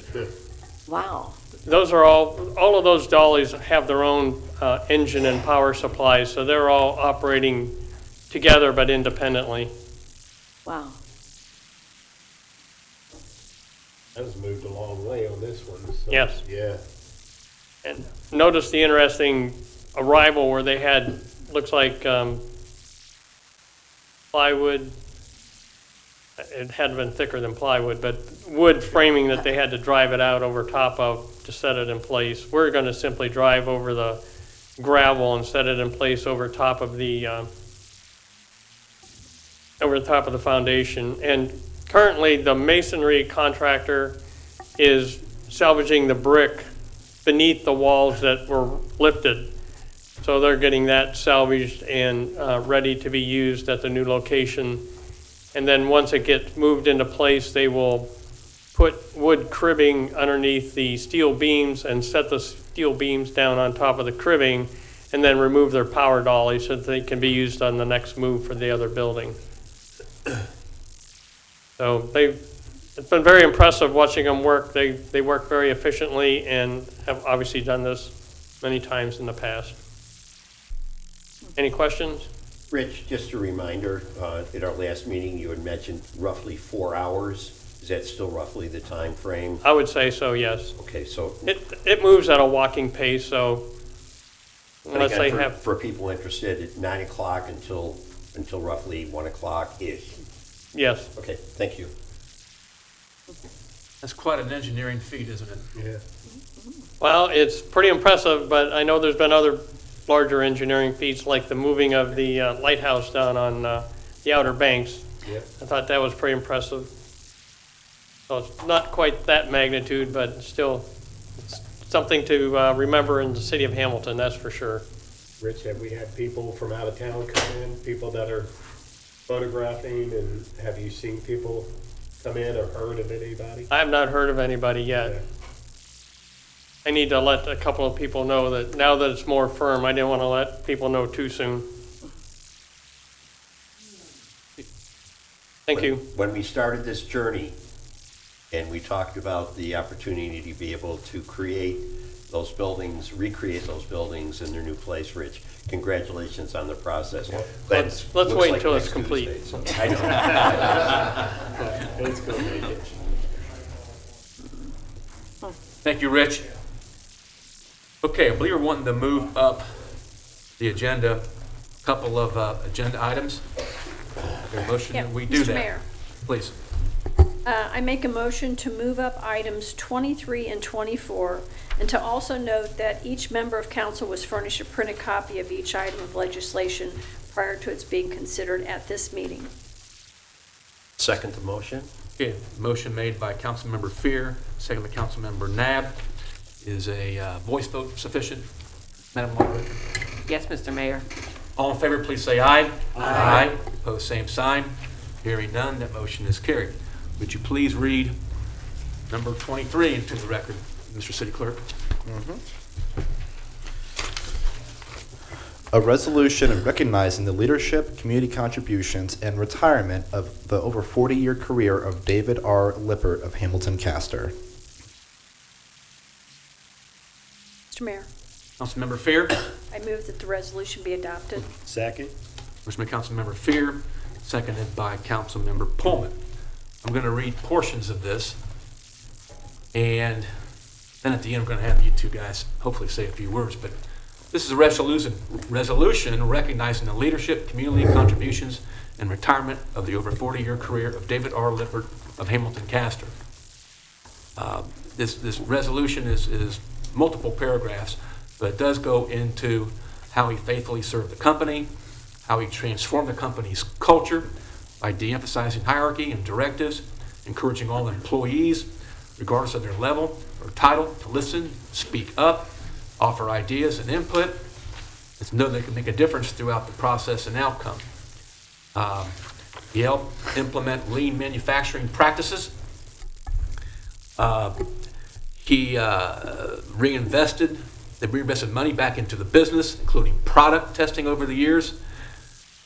Wow. Those are all of those dollies have their own engine and power supplies, so they're all operating together but independently. Wow. That was moved a long way on this one. So, Yes. Yeah. And notice the interesting arrival where they had, looks like plywood. It had been thicker than plywood, but wood framing that they had to drive it out over top of to set it in place. We're going to simply drive over the gravel and set it in place over top of the foundation. And currently, the masonry contractor is salvaging the brick beneath the walls that were lifted. So they're getting that salvaged and ready to be used at the new location. And then once it gets moved into place, they will put wood cribbing underneath the steel beams and set the steel beams down on top of the cribbing, and then remove their power dolly so that they can be used on the next move for the other building. So it's been very impressive watching them work. They work very efficiently and have obviously done this many times in the past. Any questions? Rich, just a reminder, at our last meeting, you had mentioned roughly 4 hours. Is that still roughly the time frame? I would say so, yes. Okay, so It moves at a walking pace, so unless again, they for, have, for people interested, at 9 o'clock until roughly 1 o'clock-ish. yes. Okay, thank you. That's quite an engineering feat, isn't it? Yeah. Well, it's pretty impressive, but I know there's been other larger engineering feats like the moving of the lighthouse down on the Outer Banks. Yeah. I thought that was pretty impressive. So it's not quite that magnitude, but still it's something to remember in the city of Hamilton, that's for sure. Rich, have we had people from out of town come in, people that are photographing, and have you seen people come in or heard of anybody? I have not heard of anybody yet. Yeah. I need to let a couple of people know that now that it's more firm, I didn't want to let people know too soon. Thank you. When we started this journey, and we talked about the opportunity to be able to create those buildings, recreate those buildings in their new place, Rich, congratulations on the process. Let's Looks wait like until it's next complete. Tuesday, so I know. Let's go make it. Thank you, Rich. Okay, I believe we're wanting to move up the agenda, a couple of agenda items. Is there a motion that we do Mr. that? Mayor. Please. I make a motion to move up items 23 and 24, and to also note that each member of council was furnished a printed copy of each item of legislation prior to its being considered at this meeting. Second the motion. Okay, motion made by Councilmember Fear, second by Councilmember Nab. Is a voice vote sufficient, Madam Moderator? Yes, Mr. Mayor. All in favor, please say aye. Aye. Opposed, same sign. Hearing none, that motion is carried. Would you please read number 23 into the record, Mr. City Clerk? A resolution recognizing the leadership, community contributions, and retirement of the over 40-year career of David R. Lippert of Hamilton Castor. Mr. Mayor, Councilmember Fear. I move that the resolution be adopted. Second. Motion by Councilmember Fear, seconded by Councilmember Pullman. I'm going to read portions of this, and then at the end, we're going to have you two guys hopefully say a few words. But this is a resolution recognizing the leadership, community contributions, and retirement of the over 40-year career of David R. Lippert of Hamilton Castor. This resolution is multiple paragraphs, but it does go into how he faithfully served the company, how he transformed the company's culture by de-emphasizing hierarchy and directives, encouraging all employees, regardless of their level or title, to listen, speak up, offer ideas and input, and to know they can make a difference throughout the process and outcome. He helped implement lean manufacturing practices. He reinvested money back into the business, including product testing over the years.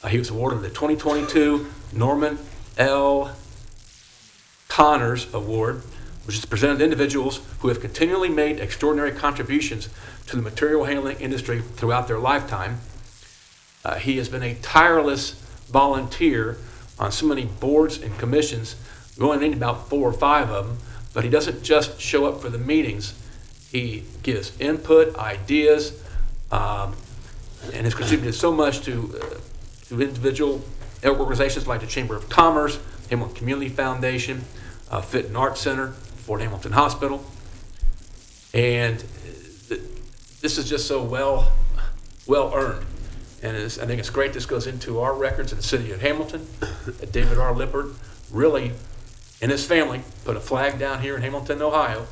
He was awarded the 2022 Norman L. Connors Award, which is presented to individuals who have continually made extraordinary contributions to the material handling industry throughout their lifetime. He has been a tireless volunteer on so many boards and commissions. We only need about 4 or 5 of them, but he doesn't just show up for the meetings. He gives input, ideas, and has contributed so much to individual organizations like the Chamber of Commerce, Hamilton Community Foundation, Fit and Art Center, Fort Hamilton Hospital. And this is just so well earned. And I think it's great this goes into our records in the city of Hamilton, that David R. Lippert really, and his family, put a flag down here in Hamilton, Ohio,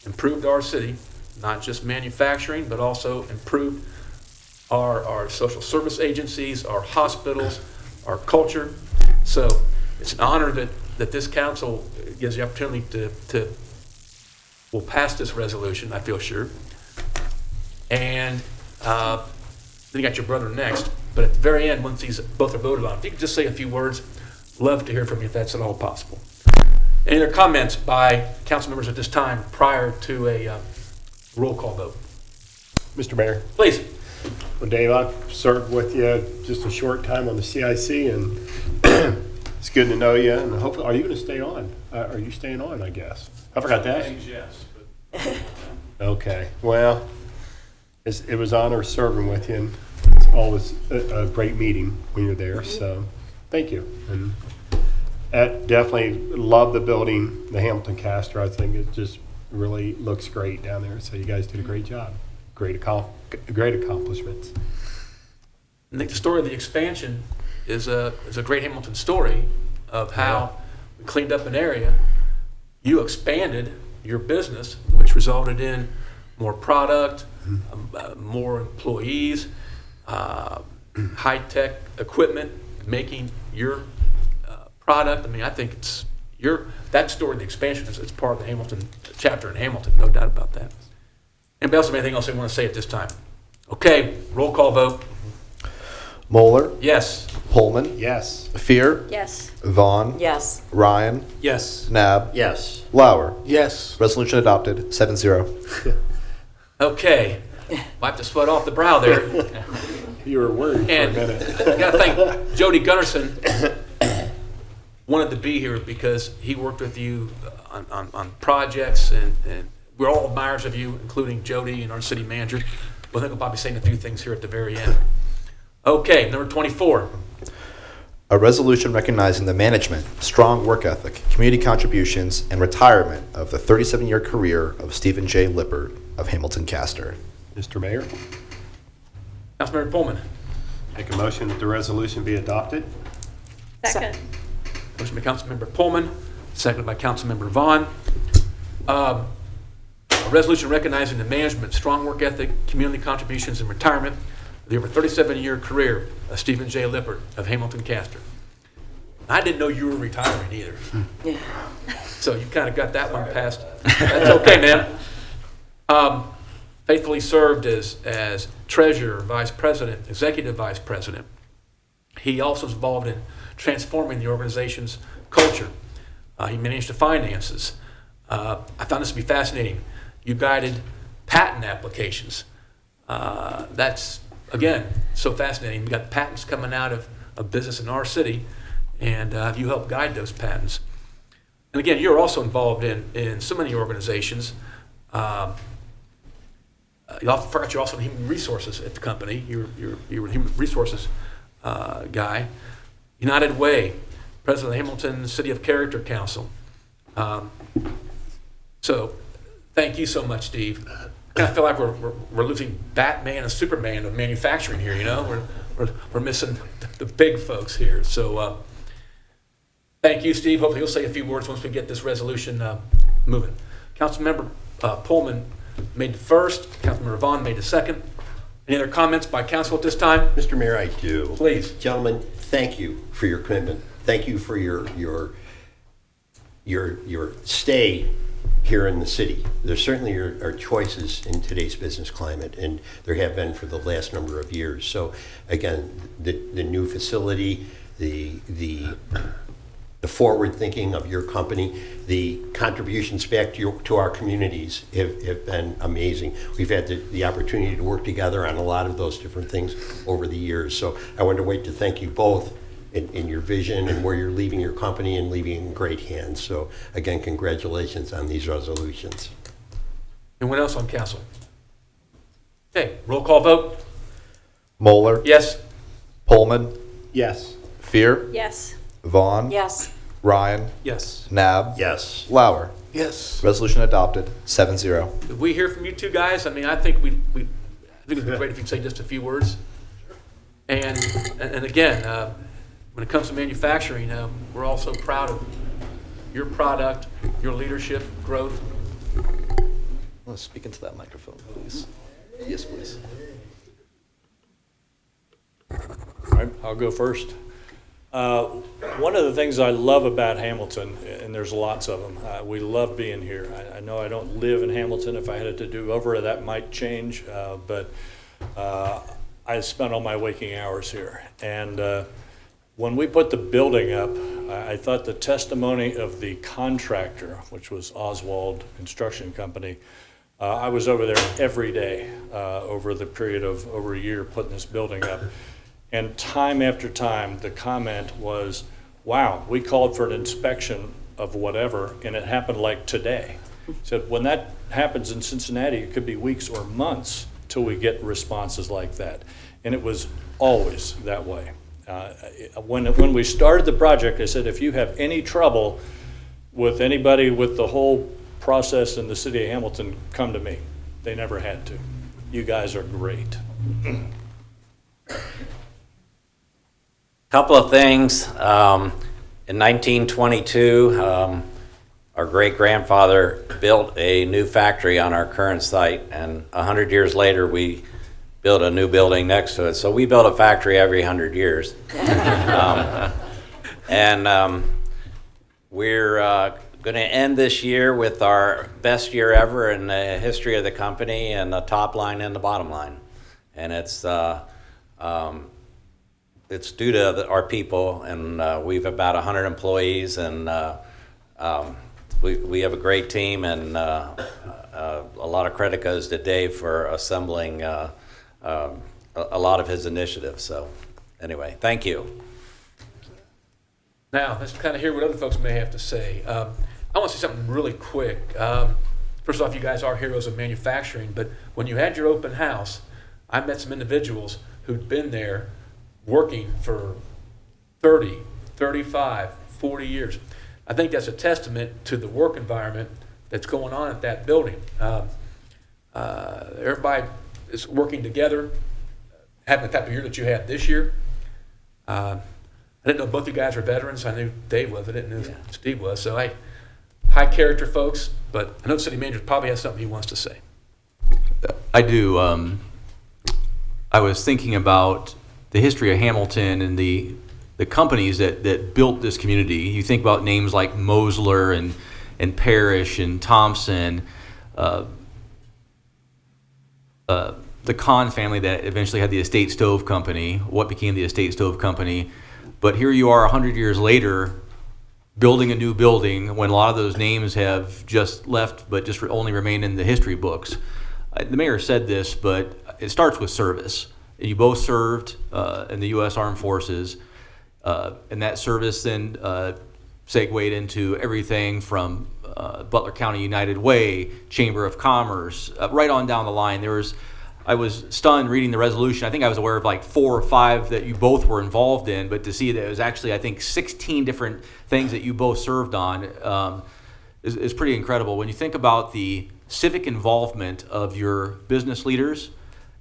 improved our city, not just manufacturing, but also improved our social service agencies, our hospitals, our culture. So it's an honor that this council gives the opportunity to will pass this resolution, I feel sure. And then you got your brother next. But at the very end, once these both are voted on, if you could just say a few words, love to hear from you if that's at all possible. Any other comments by council members at this time prior to a roll call vote? Mr. Mayor. Please. Well, Dave, I've served with you just a short time on the CIC, and it's good to know you. And hopefully, are you going to stay on? Are you staying on, I guess? I forgot to ask. Yes. Okay. Well, it was an honor serving with you, and it's always a great meeting when you're there. So thank you. And I definitely love the building, the Hamilton Castor. I think it just really looks great down there. So you guys did a great job. Great accomplishments. I think the story of the expansion is a great Hamilton story of how we cleaned up an area. You expanded your business, which resulted in more product, more employees, high-tech equipment, making your product. I mean, I think it's that story of the expansion is part of the Hamilton chapter in Hamilton, no doubt about that. Anybody else have anything else they want to say at this time? Okay, roll call vote. Moeller. Yes. Pullman. Yes. Fear. Yes. Vaughn. Yes. Ryan. Yes. Nab. Yes. Lauer. Yes. Resolution adopted, 7-0. Okay, wipe the sweat off the brow there. You were worried for a And minute. I got to thank Jody Gunnarsson. Wanted to be here because he worked with you on projects and we're all admirers of you, including Jody and our city manager. But I think we'll probably say a few things here at the very end. Okay, number 24. A resolution recognizing the management, strong work ethic, community contributions, and retirement of the 37-year career of Stephen J. Lippert of Hamilton Castor. Mr. Mayor, Councilmember Pullman. make a motion that the resolution be adopted. Second. Motion by Councilmember Pullman, seconded by Councilmember Vaughn. A resolution recognizing the management, strong work ethic, community contributions, and retirement of the over 37-year career of Stephen J. Lippert of Hamilton Castor. I didn't know you were retiring either. Yeah. So you kind of got that one passed. That's okay, man. Faithfully served as treasurer, vice president, executive vice president. He also is involved in transforming the organization's culture. He managed the finances. I found this to be fascinating. You guided patent applications. That's, again, so fascinating. We got patents coming out of business in our city, and you helped guide those patents. And again, you're also involved in so many organizations. I forgot you're also in human resources at the company. You're a human resources guy. United Way, president of the Hamilton City of Character Council. So thank you so much, Steve. I feel like we're losing Batman and Superman of manufacturing here, you know? We're missing the big folks here. So thank you, Steve. Hopefully you'll say a few words once we get this resolution moving. Councilmember Pullman made the first. Councilmember Vaughn made the second. Any other comments by council at this time? Mr. Mayor, I do. Please. Gentlemen, thank you for your commitment. Thank you for your stay here in the city. There certainly are choices in today's business climate, and there have been for the last number of years. So again, the new facility, the forward thinking of your company, the contributions back to our communities have been amazing. We've had the opportunity to work together on a lot of those different things over the years. So I wanted to wait to thank you both in your vision and where you're leaving your company and leaving in great hands. So again, congratulations on these resolutions. Anyone else on council? Okay, roll call vote. Moeller. Yes. Pullman. Yes. Fear. Yes. Vaughn. Yes. Ryan. Yes. Nab. Yes. Lauer. Yes. Resolution adopted, 7-0. Did we hear from you two guys? I mean, I think I think it'd be great if you'd say just a few words. And again, when it comes to manufacturing, we're also proud of your product, your leadership, growth. Let's speak into that microphone, please. Yes, please. All right, I'll go first. One of the things I love about Hamilton, and there's lots of them, we love being here. I know I don't live in Hamilton. If I had it to do over, that might change, but I spent all my waking hours here. And when we put the building up, I thought the testimony of the contractor, which was Oswald Construction Company, I was over there every day over the period of over a year putting this building up. And time after time, the comment was, wow, we called for an inspection of whatever, and it happened like today. So when that happens in Cincinnati, it could be weeks or months till we get responses like that. And it was always that way. When we started the project, I said, if you have any trouble with anybody with the whole process in the city of Hamilton, come to me. They never had to. You guys are great. Couple of things. In 1922, our great-grandfather built a new factory on our current site, and 100 years later, we built a new building next to it. So we built a factory every 100 years. We're going to end this year with our best year ever in the history of the company, and the top line and the bottom line. And it's due to our people, and we've about 100 employees, and we have a great team, and a lot of credit goes to Dave for assembling a lot of his initiatives. So anyway, thank you. Now, let's kind of hear what other folks may have to say. I want to say something really quick. first off, you guys are heroes of manufacturing, but when you had your open house, I met some individuals who'd been there working for 30, 35, 40 years. I think that's a testament to the work environment that's going on at that building. Everybody is working together, having the type of year that you had this year. I didn't know both you guys were veterans. I knew Dave was. I didn't know Steve was. So high character folks, but I know the city manager probably has something he wants to say. I do. I was thinking about the history of Hamilton and the companies that built this community. You think about names like Mosler and Parrish and Thompson, the Kahn family that eventually had the Estate Stove Company, what became the Estate Stove Company. But here you are 100 years later, building a new building when a lot of those names have just left but just only remain in the history books. The mayor said this, but it starts with service. You both served in the U.S. Armed Forces, and that service then segued into everything from Butler County United Way, Chamber of Commerce, right on down the line. I was stunned reading the resolution. I think I was aware of like 4 or 5 that you both were involved in, but to see that it was actually, I think, 16 different things that you both served on is pretty incredible. When you think about the civic involvement of your business leaders,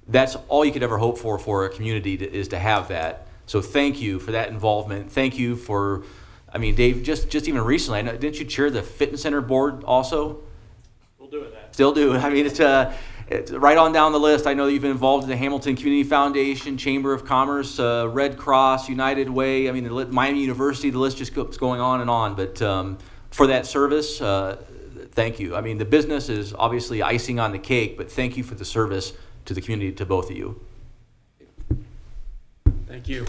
that's all you could ever hope for a community is to have that. So thank you for that involvement. Thank you for, I mean, Dave, just even recently, I know, didn't you chair the fitness center board also? Still doing that. Still do. I mean, it's right on down the list. I know that you've been involved in the Hamilton Community Foundation, Chamber of Commerce, Red Cross, United Way. I mean, Miami University, the list just keeps going on and on. But for that service, thank you. I mean, the business is obviously icing on the cake, but thank you for the service to the community, to both of you. Thank you.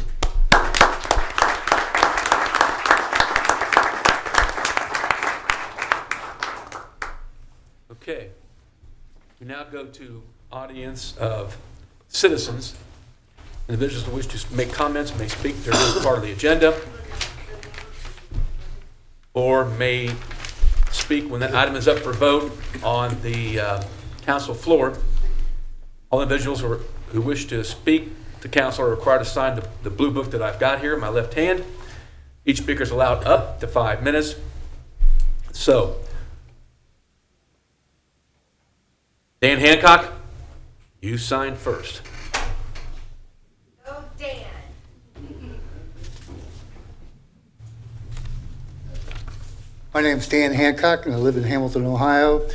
Okay. We now go to audience of citizens. Individuals who wish to make comments may speak. They're really part of the agenda, or may speak when that item is up for vote on the council floor. All individuals who wish to speak to council are required to sign the blue book that I've got here in my left hand. Each speaker is allowed up to 5 minutes. So, Dan Hancock, you sign first. Go, Dan. My name's Dan Hancock, and I live in Hamilton, Ohio.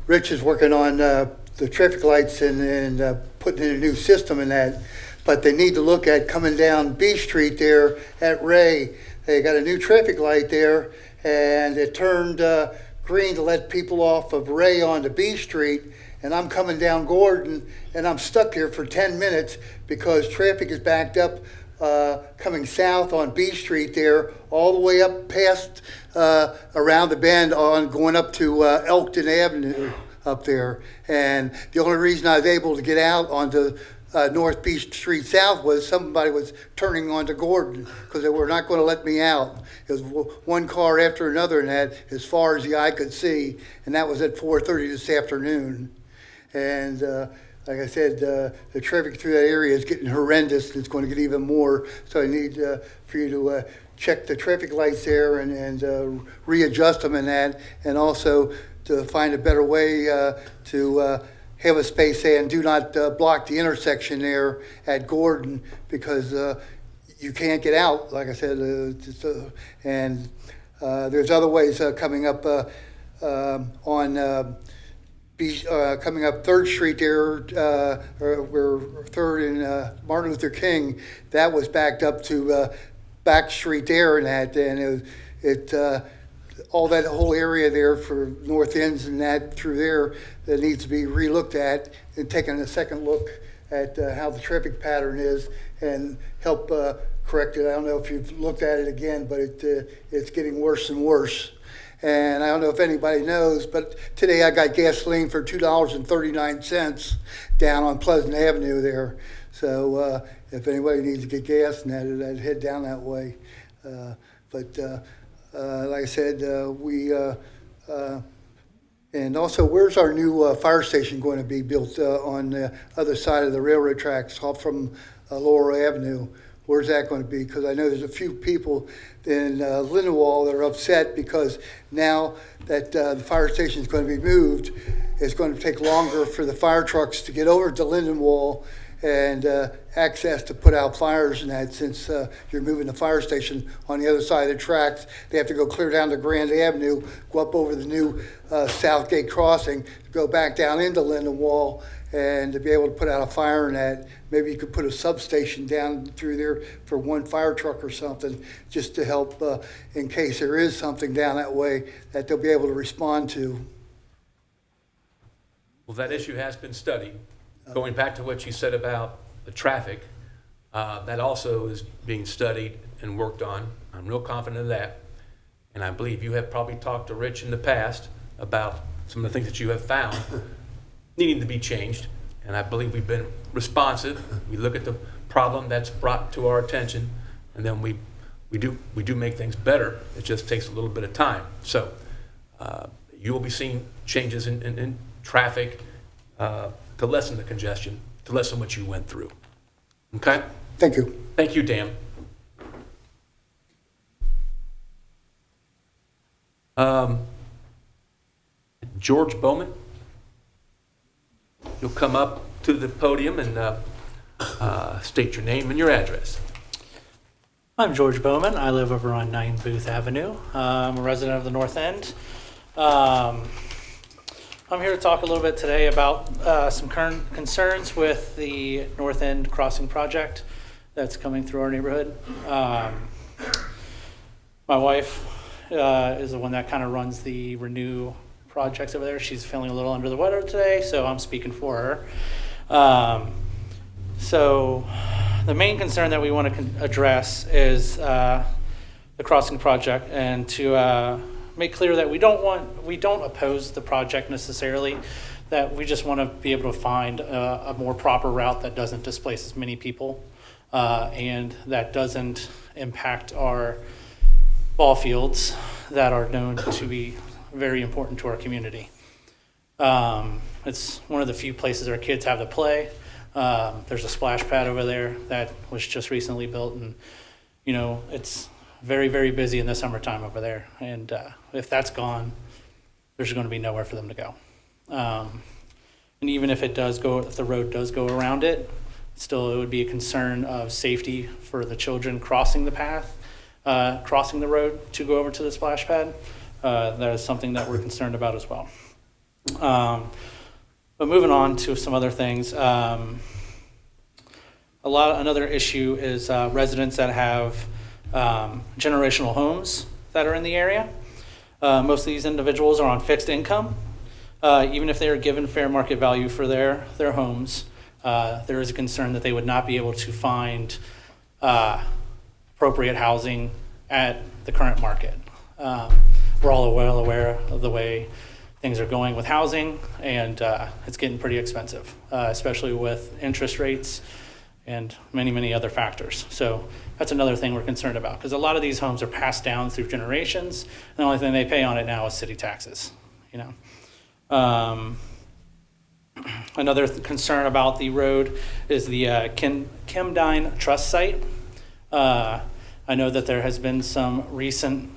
Rich is working on the traffic lights and putting in a new system in that, but they need to look at coming down B Street there at Ray. They got a new traffic light there, and it turned green to let people off of Ray onto B Street, and I'm coming down Gordon, and I'm stuck here for 10 minutes because traffic is backed up coming south on B Street there, all the way up past around the bend on going up to Elkton Avenue up there. And the only reason I was able to get out onto North Beach Street South was somebody was turning onto Gordon because they were not going to let me out. It was one car after another and that as far as the eye could see, and that was at 4:30 this afternoon. And like I said, the traffic through that area is getting horrendous, and it's going to get even more. So I need for you to check the traffic lights there and readjust them in that, and also to find a better way to have a space there and do not block the intersection there at Gordon because you can't get out, like I said. And there's other ways coming up on coming up 3rd Street there, where 3rd and Martin Luther King, that was backed up to Back Street there and that, and it all that whole area there for North Ends and that through there that needs to be relooked at and taking a second look at how the traffic pattern is and help correct it. I don't know if you've looked at it again, but it's getting worse and worse. And I don't know if anybody knows, but today I got gasoline for $2.39 down on Pleasant Avenue there. So if anybody needs to get gas, I'd head down that way. But like I said, we And also, where's our new fire station going to be built on the other side of the railroad tracks off from Laurel Avenue? Where's that going to be? Because I know there's a few people in Lindenwold that are upset because now that the fire station is going to be moved, it's going to take longer for the fire trucks to get over to Lindenwold and access to put out fires and that, since you're moving the fire station on the other side of the tracks. They have to go clear down to Grand Avenue, go up over the new Southgate crossing, go back down into Lindenwold, and to be able to put out a fire in that. Maybe you could put a substation down through there for one fire truck or something, just to help in case there is something down that way that they'll be able to respond to. Well, that issue has been studied. Going back to what you said about the traffic, that also is being studied and worked on. I'm real confident of that. And I believe you have probably talked to Rich in the past about some of the things that you have found needing to be changed. And I believe we've been responsive. We look at the problem that's brought to our attention, and then we do make things better. It just takes a little bit of time. So you will be seeing changes in traffic to lessen the congestion, to lessen what you went through. Okay? Thank you. Thank you, Dan. George Bowman, you'll come up to the podium and state your name and your address. I'm George Bowman. I live over on 9 Booth Avenue. I'm a resident of the North End. I'm here to talk a little bit today about some current concerns with the North End Crossing project that's coming through our neighborhood. My wife is the one that kind of runs the Renew projects over there. She's feeling a little under the weather today, so I'm speaking for her. So the main concern that we want to address is the crossing project, and to make clear that we don't oppose the project necessarily, that we just want to be able to find a more proper route that doesn't displace as many people and that doesn't impact our ball fields that are known to be very important to our community. It's one of the few places our kids have to play. There's a splash pad over there that was just recently built, and you know, it's very, very busy in the summertime over there. And if that's gone, there's going to be nowhere for them to go. And even if the road does go around it, still it would be a concern of safety for the children crossing the path, crossing the road to go over to the splash pad. That is something that we're concerned about as well. But moving on to some other things, another issue is residents that have generational homes that are in the area. Most of these individuals are on fixed income. Even if they are given fair market value for their homes, there is a concern that they would not be able to find appropriate housing at the current market. We're all well aware of the way things are going with housing, and it's getting pretty expensive, especially with interest rates and many, many other factors. So that's another thing we're concerned about, because a lot of these homes are passed down through generations, and the only thing they pay on it now is city taxes. You know, another concern about the road is the Kimdine Trust site. I know that there has been some recent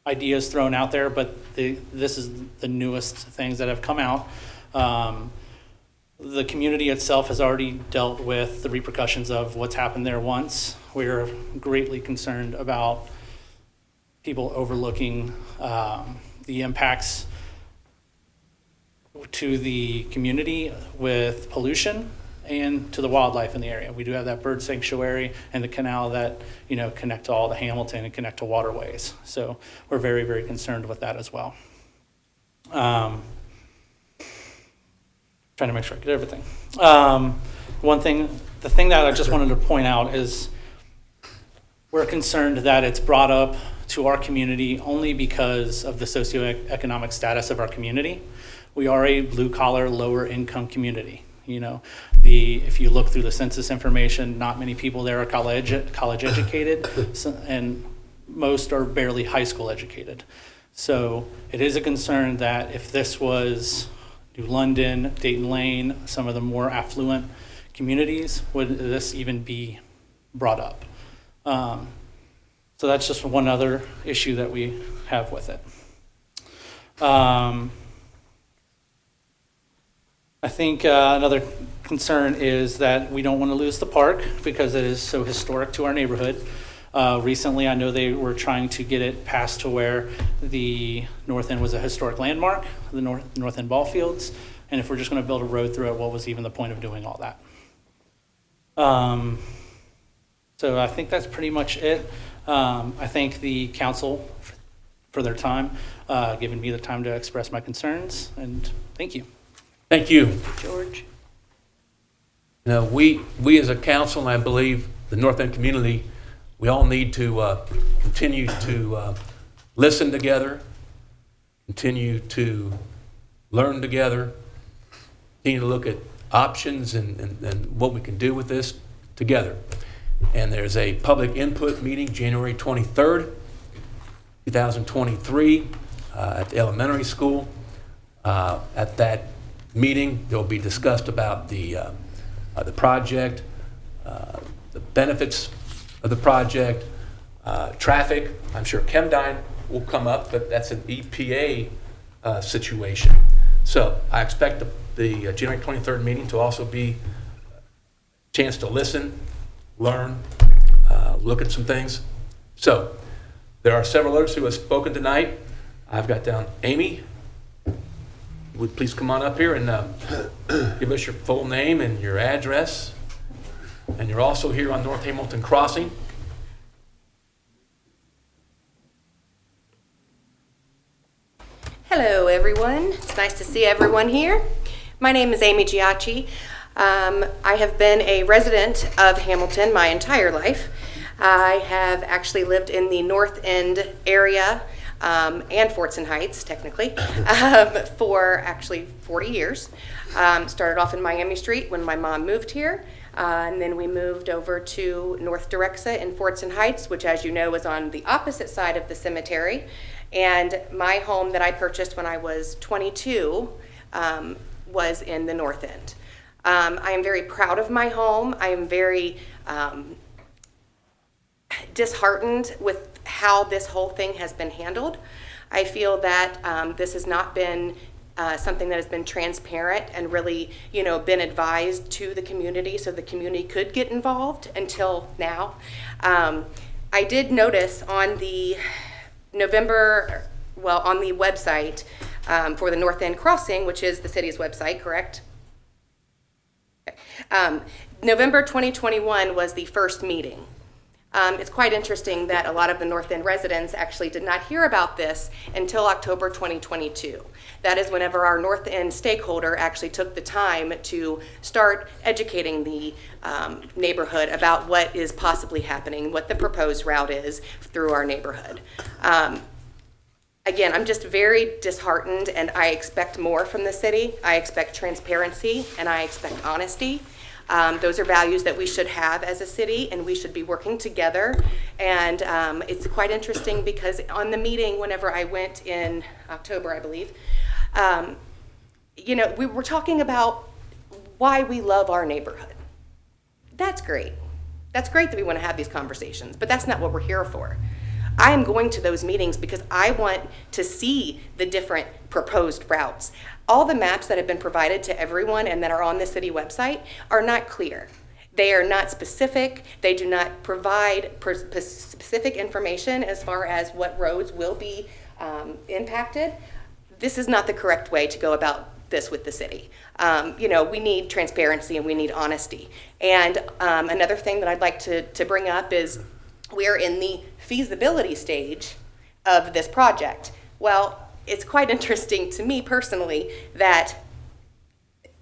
ideas thrown out there, but this is the newest things that have come out. The community itself has already dealt with the repercussions of what's happened there once. We're greatly concerned about people overlooking the impacts to the community with pollution and to the wildlife in the area. We do have that bird sanctuary and the canal that, you know, connect to all the Hamilton and connect to waterways. So we're very, very concerned with that as well. Trying to make sure I get everything. The thing that I just wanted to point out is we're concerned that it's brought up to our community only because of the socioeconomic status of our community. We are a blue-collar, lower-income community. You know, if you look through the census information, not many people there are college educated, and most are barely high school educated. So it is a concern that if this was New London, Dayton Lane, some of the more affluent communities, would this even be brought up? So that's just one other issue that we have with it. I think another concern is that we don't want to lose the park because it is so historic to our neighborhood. Recently, I know they were trying to get it passed to where the North End was a historic landmark, the North End ball fields. And if we're just going to build a road through it, what was even the point of doing all that? So I think that's pretty much it. I thank the council for their time, giving me the time to express my concerns, and thank you. Thank you. George? Now, we as a council, and I believe the North End community, we all need to continue to listen together, continue to learn together, continue to look at options and what we can do with this together. And there's a public input meeting January 23rd, 2023 at the elementary school. At that meeting, there will be discussed about the project, the benefits of the project, traffic. I'm sure ChemDyn will come up, but that's an EPA situation. So I expect the January 23rd meeting to also be a chance to listen, learn, look at some things. So there are several others who have spoken tonight. I've got down Amy. Would please come on up here and give us your full name and your address. And you're also here on North Hamilton Crossing. Hello, everyone. It's nice to see everyone here. My name is Amy Giacchi. I have been a resident of Hamilton my entire life. I have actually lived in the North End area and Fortson Heights, technically, for actually 40 years. Started off in Miami Street when my mom moved here, and then we moved over to North Direxa in Fortson Heights, which, as you know, is on the opposite side of the cemetery. And my home that I purchased when I was 22 was in the North End. I am very proud of my home. I am very disheartened with how this whole thing has been handled. I feel that this has not been something that has been transparent and really, been advised to the community so the community could get involved until now. I did notice on the on the website for the North End Crossing, which is the city's website, correct? November 2021 was the first meeting. It's quite interesting that a lot of the North End residents actually did not hear about this until October 2022. That is whenever our North End stakeholder actually took the time to start educating the neighborhood about what is possibly happening, what the proposed route is through our neighborhood. Again, I'm just very disheartened, and I expect more from the city. I expect transparency, and I expect honesty. Those are values that we should have as a city, and we should be working together. And it's quite interesting because on the meeting, whenever I went in October, I believe, we were talking about why we love our neighborhood. That's great. That's great that we want to have these conversations, but that's not what we're here for. I am going to those meetings because I want to see the different proposed routes. All the maps that have been provided to everyone and that are on the city website are not clear. They are not specific. They do not provide specific information as far as what roads will be impacted. This is not the correct way to go about this with the city. We need transparency and we need honesty. And another thing that I'd like to bring up is we're in the feasibility stage of this project. Well, it's quite interesting to me personally that,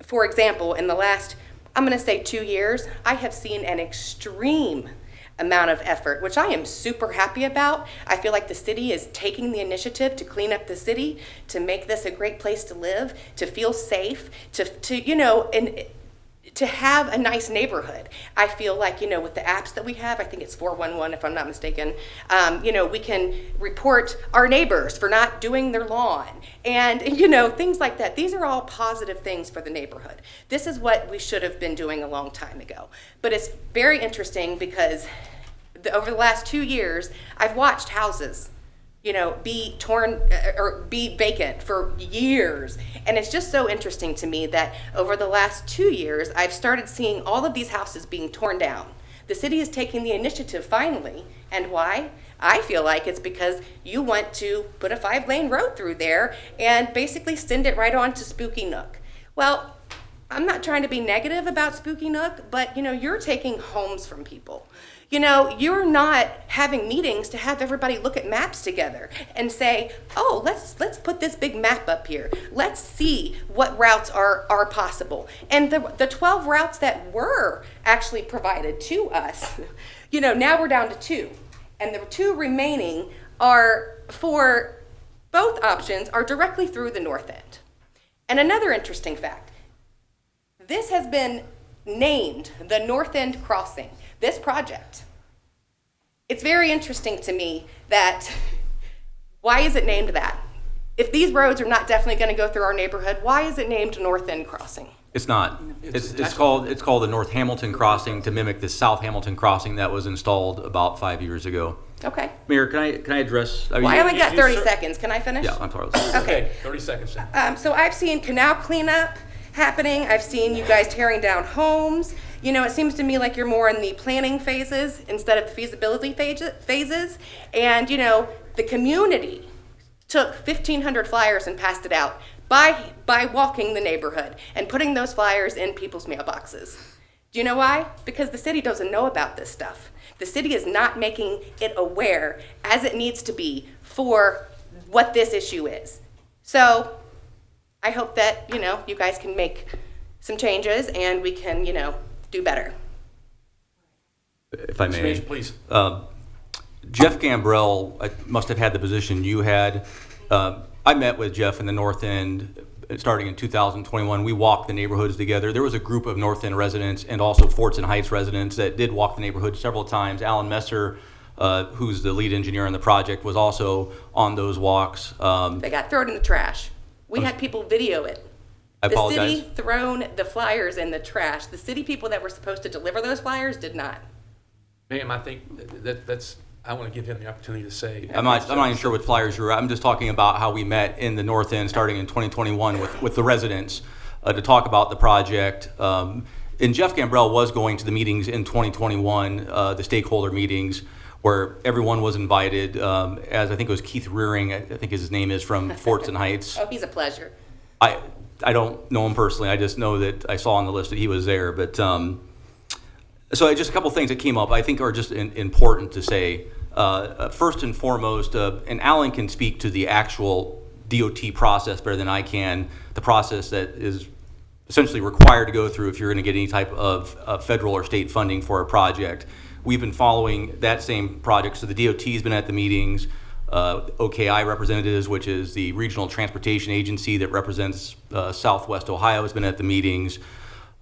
for example, in the last, I'm going to say 2 years, I have seen an extreme amount of effort, which I am super happy about. I feel like the city is taking the initiative to clean up the city, to make this a great place to live, to feel safe, and to have a nice neighborhood. I feel like, you know, with the apps that we have, I think it's 411 if I'm not mistaken, you know, we can report our neighbors for not doing their lawn and, you know, things like that. These are all positive things for the neighborhood. This is what we should have been doing a long time ago. But it's very interesting because over the last 2 years, I've watched houses, you know, be torn or be vacant for years. And it's just so interesting to me that over the last 2 years, I've started seeing all of these houses being torn down. The city is taking the initiative finally. And why? I feel like it's because you want to put a 5-lane road through there and basically send it right on to Spooky Nook. Well, I'm not trying to be negative about Spooky Nook, but, you know, you're taking homes from people. You know, you're not having meetings to have everybody look at maps together and say, oh, let's put this big map up here. Let's see what routes are possible. And the 12 routes that were actually provided to us, you know, now we're down to 2. And the 2 remaining are for both options are directly through the north end. And another interesting fact, this has been named the North End Crossing. This project. It's very interesting to me that, why is it named that? If these roads are not definitely going to go through our neighborhood, why is it named North End Crossing? It's not. It's called the North Hamilton Crossing to mimic the South Hamilton Crossing that was installed about 5 years ago. Okay. Mayor, can I address? Well, I only got 30 seconds. Can I finish? Yeah, I'm sorry. Okay. 30 seconds. So I've seen canal cleanup happening. I've seen you guys tearing down homes. You know, it seems to me like you're more in the planning phases instead of the feasibility phases. And, you know, the community took 1,500 flyers and passed it out by walking the neighborhood and putting those flyers in people's mailboxes. Do you know why? Because the city doesn't know about this stuff. The city is not making it aware as it needs to be for what this issue is. So I hope that, you know, you guys can make some changes and we can, you know, do better. If I may. Mr. Please. Jeff Gambrell must have had the position you had. I met with Jeff in the North End starting in 2021. We walked the neighborhoods together. There was a group of North End residents and also Fortson Heights residents that did walk the neighborhood several times. Alan Messer, who's the lead engineer on the project, was also on those walks. They got thrown in the trash. We had people video it. I apologize. The city thrown the flyers in the trash. The city people that were supposed to deliver those flyers did not. Ma'am, I think that's, I want to give him the opportunity to say. I'm not even sure what flyers you're. I'm just talking about how we met in the North End starting in 2021 with the residents to talk about the project. And Jeff Gambrell was going to the meetings in 2021, the stakeholder meetings, where everyone was invited, as I think it was Keith Rearing, I think his name is, from Fortson Heights. Oh, he's a pleasure. I don't know him personally. I just know that I saw on the list that he was there. But so just a couple things that came up I think are just important to say. First and foremost, and Alan can speak to the actual DOT process better than I can, the process that is essentially required to go through if you're going to get any type of federal or state funding for a project. We've been following that same project. So the DOT's been at the meetings. OKI representatives, which is the regional transportation agency that represents Southwest Ohio, has been at the meetings.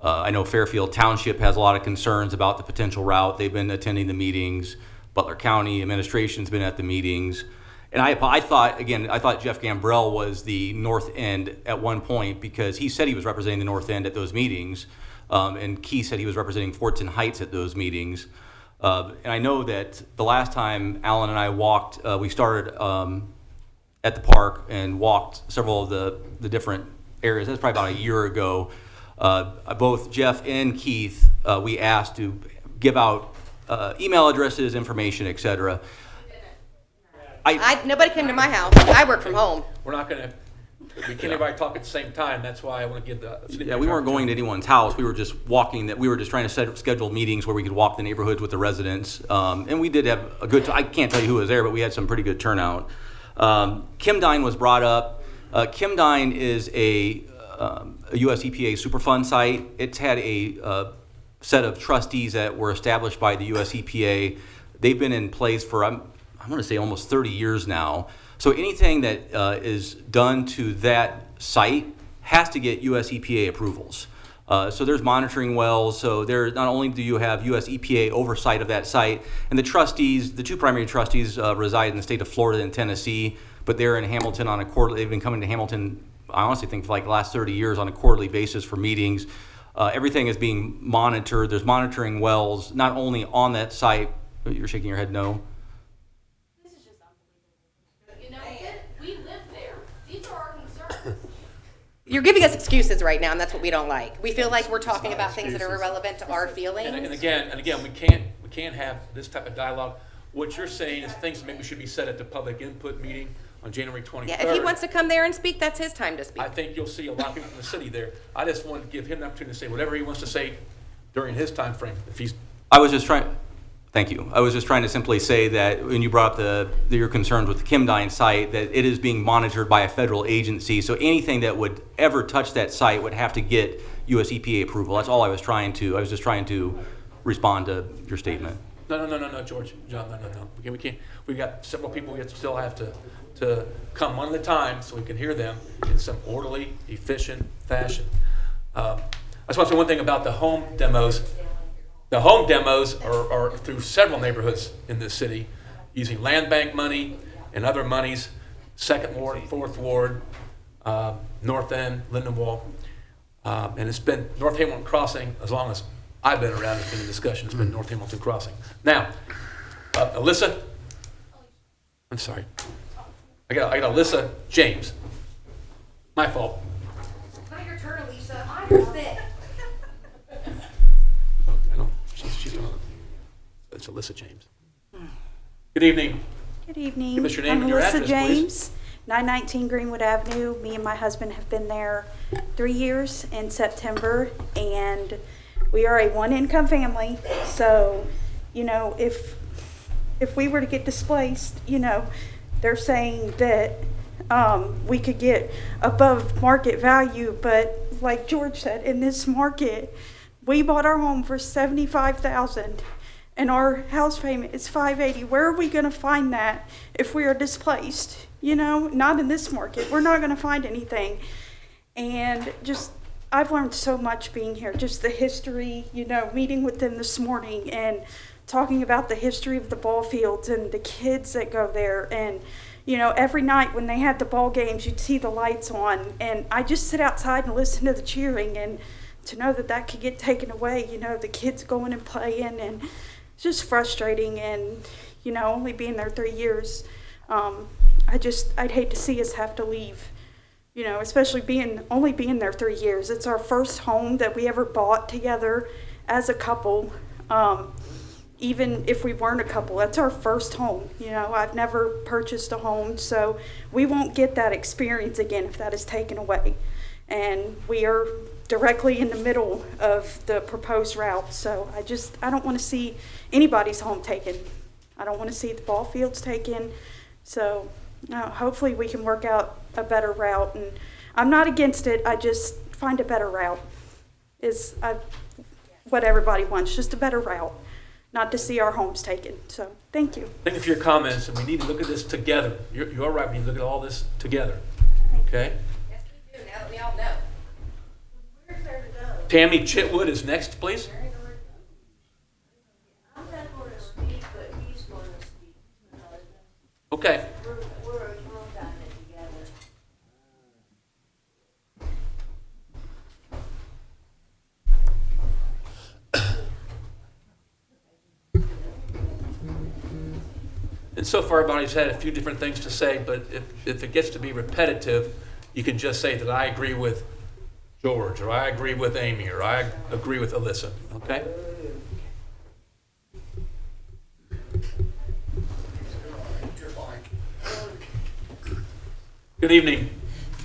I know Fairfield Township has a lot of concerns about the potential route. They've been attending the meetings. Butler County administration's been at the meetings. And I thought Jeff Gambrell was the North End at one point because he said he was representing the North End at those meetings. And Keith said he was representing Fortson Heights at those meetings. And I know that the last time Alan and I walked, we started at the park and walked several of the different areas. That's probably about a year ago. Both Jeff and Keith, we asked to give out email addresses, information, etc. Nobody came to my house. I work from home. We're not going to, we can't everybody talk at the same time. That's why I want to give the city. Yeah, we weren't going to anyone's house. We were just walking. We were just trying to schedule meetings where we could walk the neighborhoods with the residents. And we did have a good, I can't tell you who was there, but we had some pretty good turnout. Kimdine was brought up. Kimdine is a US EPA Superfund site. It's had a set of trustees that were established by the US EPA. They've been in place for, I'm going to say, almost 30 years now. So anything that is done to that site has to get US EPA approvals. So there's monitoring wells. So there, not only do you have U.S. EPA oversight of that site, and the trustees, the two primary trustees reside in the state of Florida and Tennessee, but they're in Hamilton on a quarterly. They've been coming to Hamilton, I honestly think, for like the last 30 years on a quarterly basis for meetings. Everything is being monitored. There's monitoring wells, not only on that site. You're shaking your head no. You're giving us excuses right now, and that's what we don't like. We feel like we're talking about things that are irrelevant to our feelings. And again, we can't have this type of dialogue. What you're saying is things maybe should be said at the public input meeting on January 23rd. Yeah, if he wants to come there and speak, that's his time to speak. I think you'll see a lot of people from the city there. I just want to give him the opportunity to say whatever he wants to say during his time frame. If he's, Thank you. I was just trying to simply say that when you brought up your concerns with the Kimdine site, that it is being monitored by a federal agency. So anything that would ever touch that site would have to get U.S. EPA approval. That's all I was just trying to respond to your statement. No, George, John, no. We can't. We got several people we still have to come one at a time so we can hear them in some orderly, efficient fashion. I just want to say one thing about the home demos. The home demos are through several neighborhoods in this city, using land bank money and other monies, 2nd Ward, 4th Ward, North End, Lindenwold. And it's been North Hamilton Crossing as long as I've been around. It's been a discussion. It's been North Hamilton Crossing. Now, Alyssa, I'm sorry. I got Alyssa James. My fault. Not your turn, Alicia. I'm your fit. She's on. It's Alyssa James. Good evening. Good evening. Give us your name I'm and your Alyssa address, James, 919 Greenwood Avenue. Me and my husband have been there 3 years in September, and we are a one-income family. So, if we were to get displaced, they're saying that we could get above market value, but like George said, in this market, we bought our home for $75,000 and our house payment is $580. Where are we going to find that if we are displaced? Not in this market. We're not going to find anything. And I've learned so much being here. Just the history, meeting with them this morning and talking about the history of the ball fields and the kids that go there. And, every night when they had the ball games, you'd see the lights on. And I just sit outside and listen to the cheering, and to know that could get taken away, the kids going and playing, and it's just frustrating. And, only being there 3 years, I'd hate to see us have to leave, especially only being there 3 years. It's our first home that we ever bought together as a couple. Even if we weren't a couple, that's our first home. I've never purchased a home, so we won't get that experience again if that is taken away. And we are directly in the middle of the proposed route, so I don't want to see anybody's home taken. I don't want to see the ball fields taken. So hopefully we can work out a better route. And I'm not against it. I just find a better route is what everybody wants, just a better route, not to see our homes taken. So thank you. Thank you for your comments, and we need to look at this together. You're right. We need to look at all this together. Okay. Now that we all know. Tammy Chitwood is next, please. I'm not going to speak, but he's going to speak. Okay. We're on it together. And so far, everybody's had a few different things to say, but if it gets to be repetitive, you can just say that I agree with George, or I agree with Amy, or I agree with Alyssa, okay? Good evening.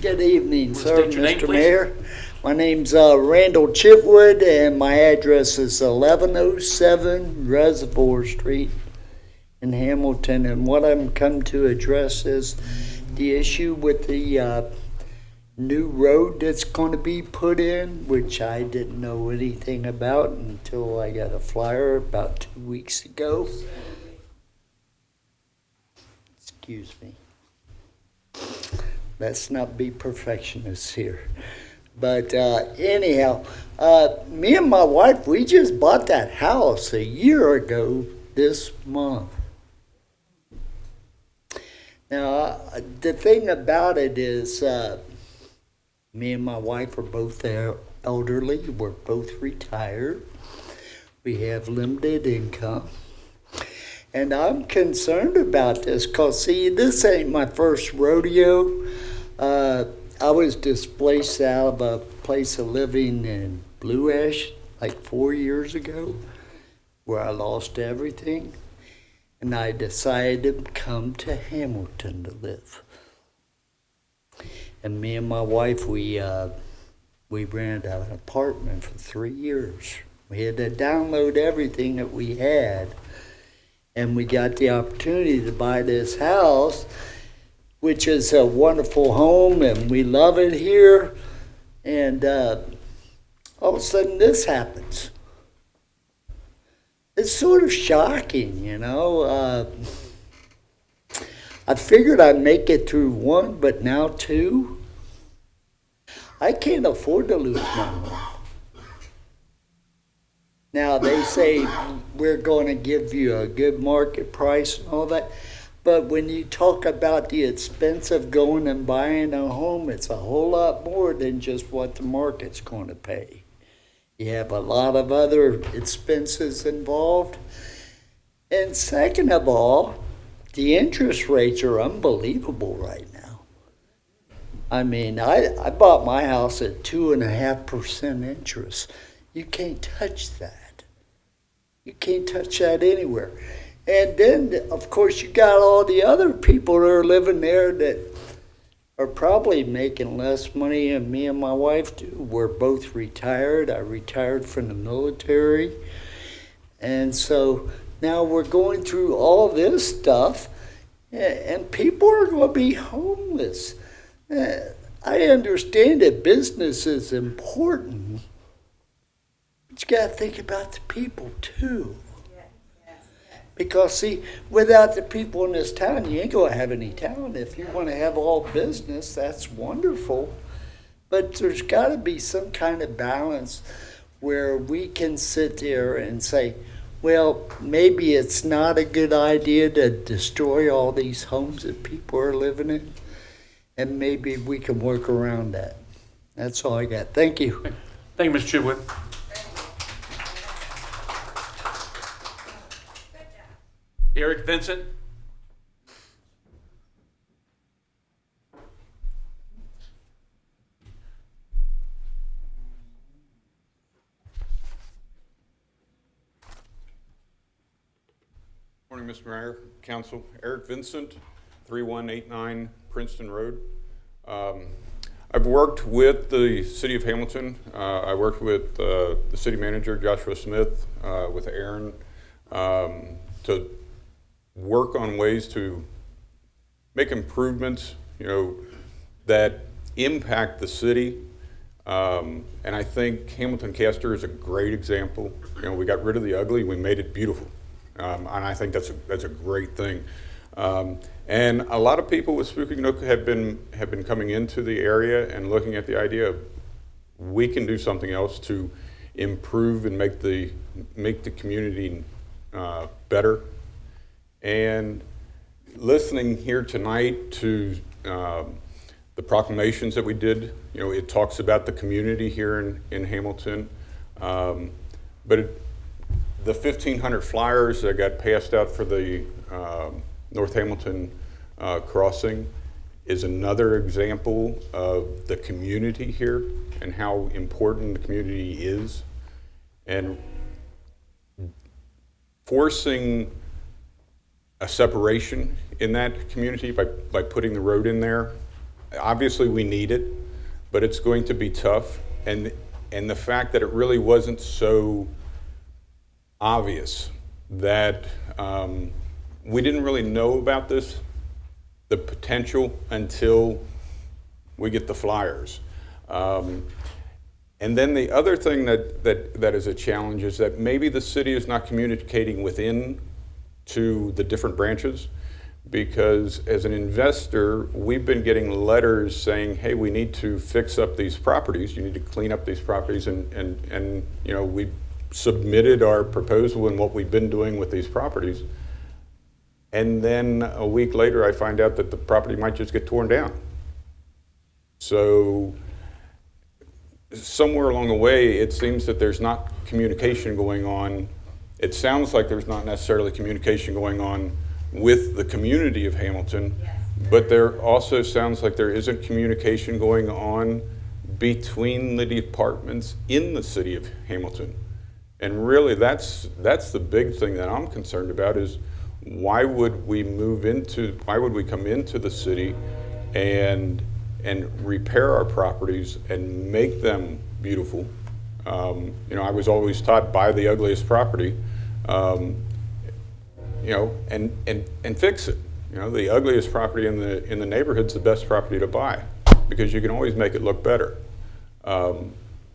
Good evening, Will you sir, state your name, Mr. please? Mayor. My name's Randall Chitwood, and my address is 1107 Reservoir Street in Hamilton. And what I'm come to address is the issue with the new road that's going to be put in, which I didn't know anything about until I got a flyer about 2 weeks ago. Excuse me. Let's not be perfectionists here. But anyhow, me and my wife, we just bought that house a year ago this month. Now, the thing about it is, me and my wife are both elderly. We're both retired. We have limited income. And I'm concerned about this because, see, this ain't my first rodeo. I was displaced out of a place of living in Blue Ash like 4 years ago where I lost everything. And I decided to come to Hamilton to live. And me and my wife, we rented an apartment for 3 years. We had to download everything that we had. And we got the opportunity to buy this house, which is a wonderful home, and we love it here. And all of a sudden, this happens. It's sort of shocking, you know. I figured I'd make it through one, but now two. I can't afford to lose my home. Now, they say we're going to give you a good market price and all that. But when you talk about the expense of going and buying a home, it's a whole lot more than just what the market's going to pay. You have a lot of other expenses involved. And second of all, the interest rates are unbelievable right now. I mean, I bought my house at 2.5% interest. You can't touch that. You can't touch that anywhere. And then, of course, you got all the other people that are living there that are probably making less money than me and my wife do. We're both retired. I retired from the military. And so now we're going through all this stuff, and people are going to be homeless. I understand that business is important, but you got to think about the people too. Because, see, without the people in this town, you ain't going to have any town. If you want to have all business, that's wonderful. But there's got to be some kind of balance where we can sit there and say, well, maybe it's not a good idea to destroy all these homes that people are living in, and maybe we can work around that. That's all I got. Thank you. Thank you, Mr. Chitwood. Eric Vincent. Morning, Mr. Mayor, Council. Eric Vincent, 3189 Princeton Road. I've worked with the City of Hamilton. I worked with the City Manager, Joshua Smith, with Aaron, to work on ways to make improvements, you know, that impact the city. And I think Hamilton Castor is a great example. You know, we got rid of the ugly, we made it beautiful. And I think that's a great thing. And a lot of people with Spooky Nook have been coming into the area and looking at the idea of we can do something else to improve and make the community better. And listening here tonight to the proclamations that we did, you know, it talks about the community here in Hamilton. But the 1,500 flyers that got passed out for the North Hamilton crossing is another example of the community here and how important the community is. And forcing a separation in that community by putting the road in there, obviously we need it, but it's going to be tough. And the fact that it really wasn't so obvious that we didn't really know about the potential until we get the flyers. And then the other thing that is a challenge is that maybe the city is not communicating within to the different branches, because as an investor, we've been getting letters saying, hey, we need to fix up these properties. You need to clean up these properties. And you know, we submitted our proposal and what we've been doing with these properties. And then a week later, I find out that the property might just get torn down. So somewhere along the way, it seems that there's not communication going on. It sounds like there's not necessarily communication going on with the community of Hamilton, but there also sounds like there isn't communication going on between the departments in the city of Hamilton. And really, that's the big thing that I'm concerned about is why would we come into the city and repair our properties and make them beautiful? You know, I was always taught buy the ugliest property, you know, and fix it. You know, the ugliest property in the neighborhood's the best property to buy because you can always make it look better.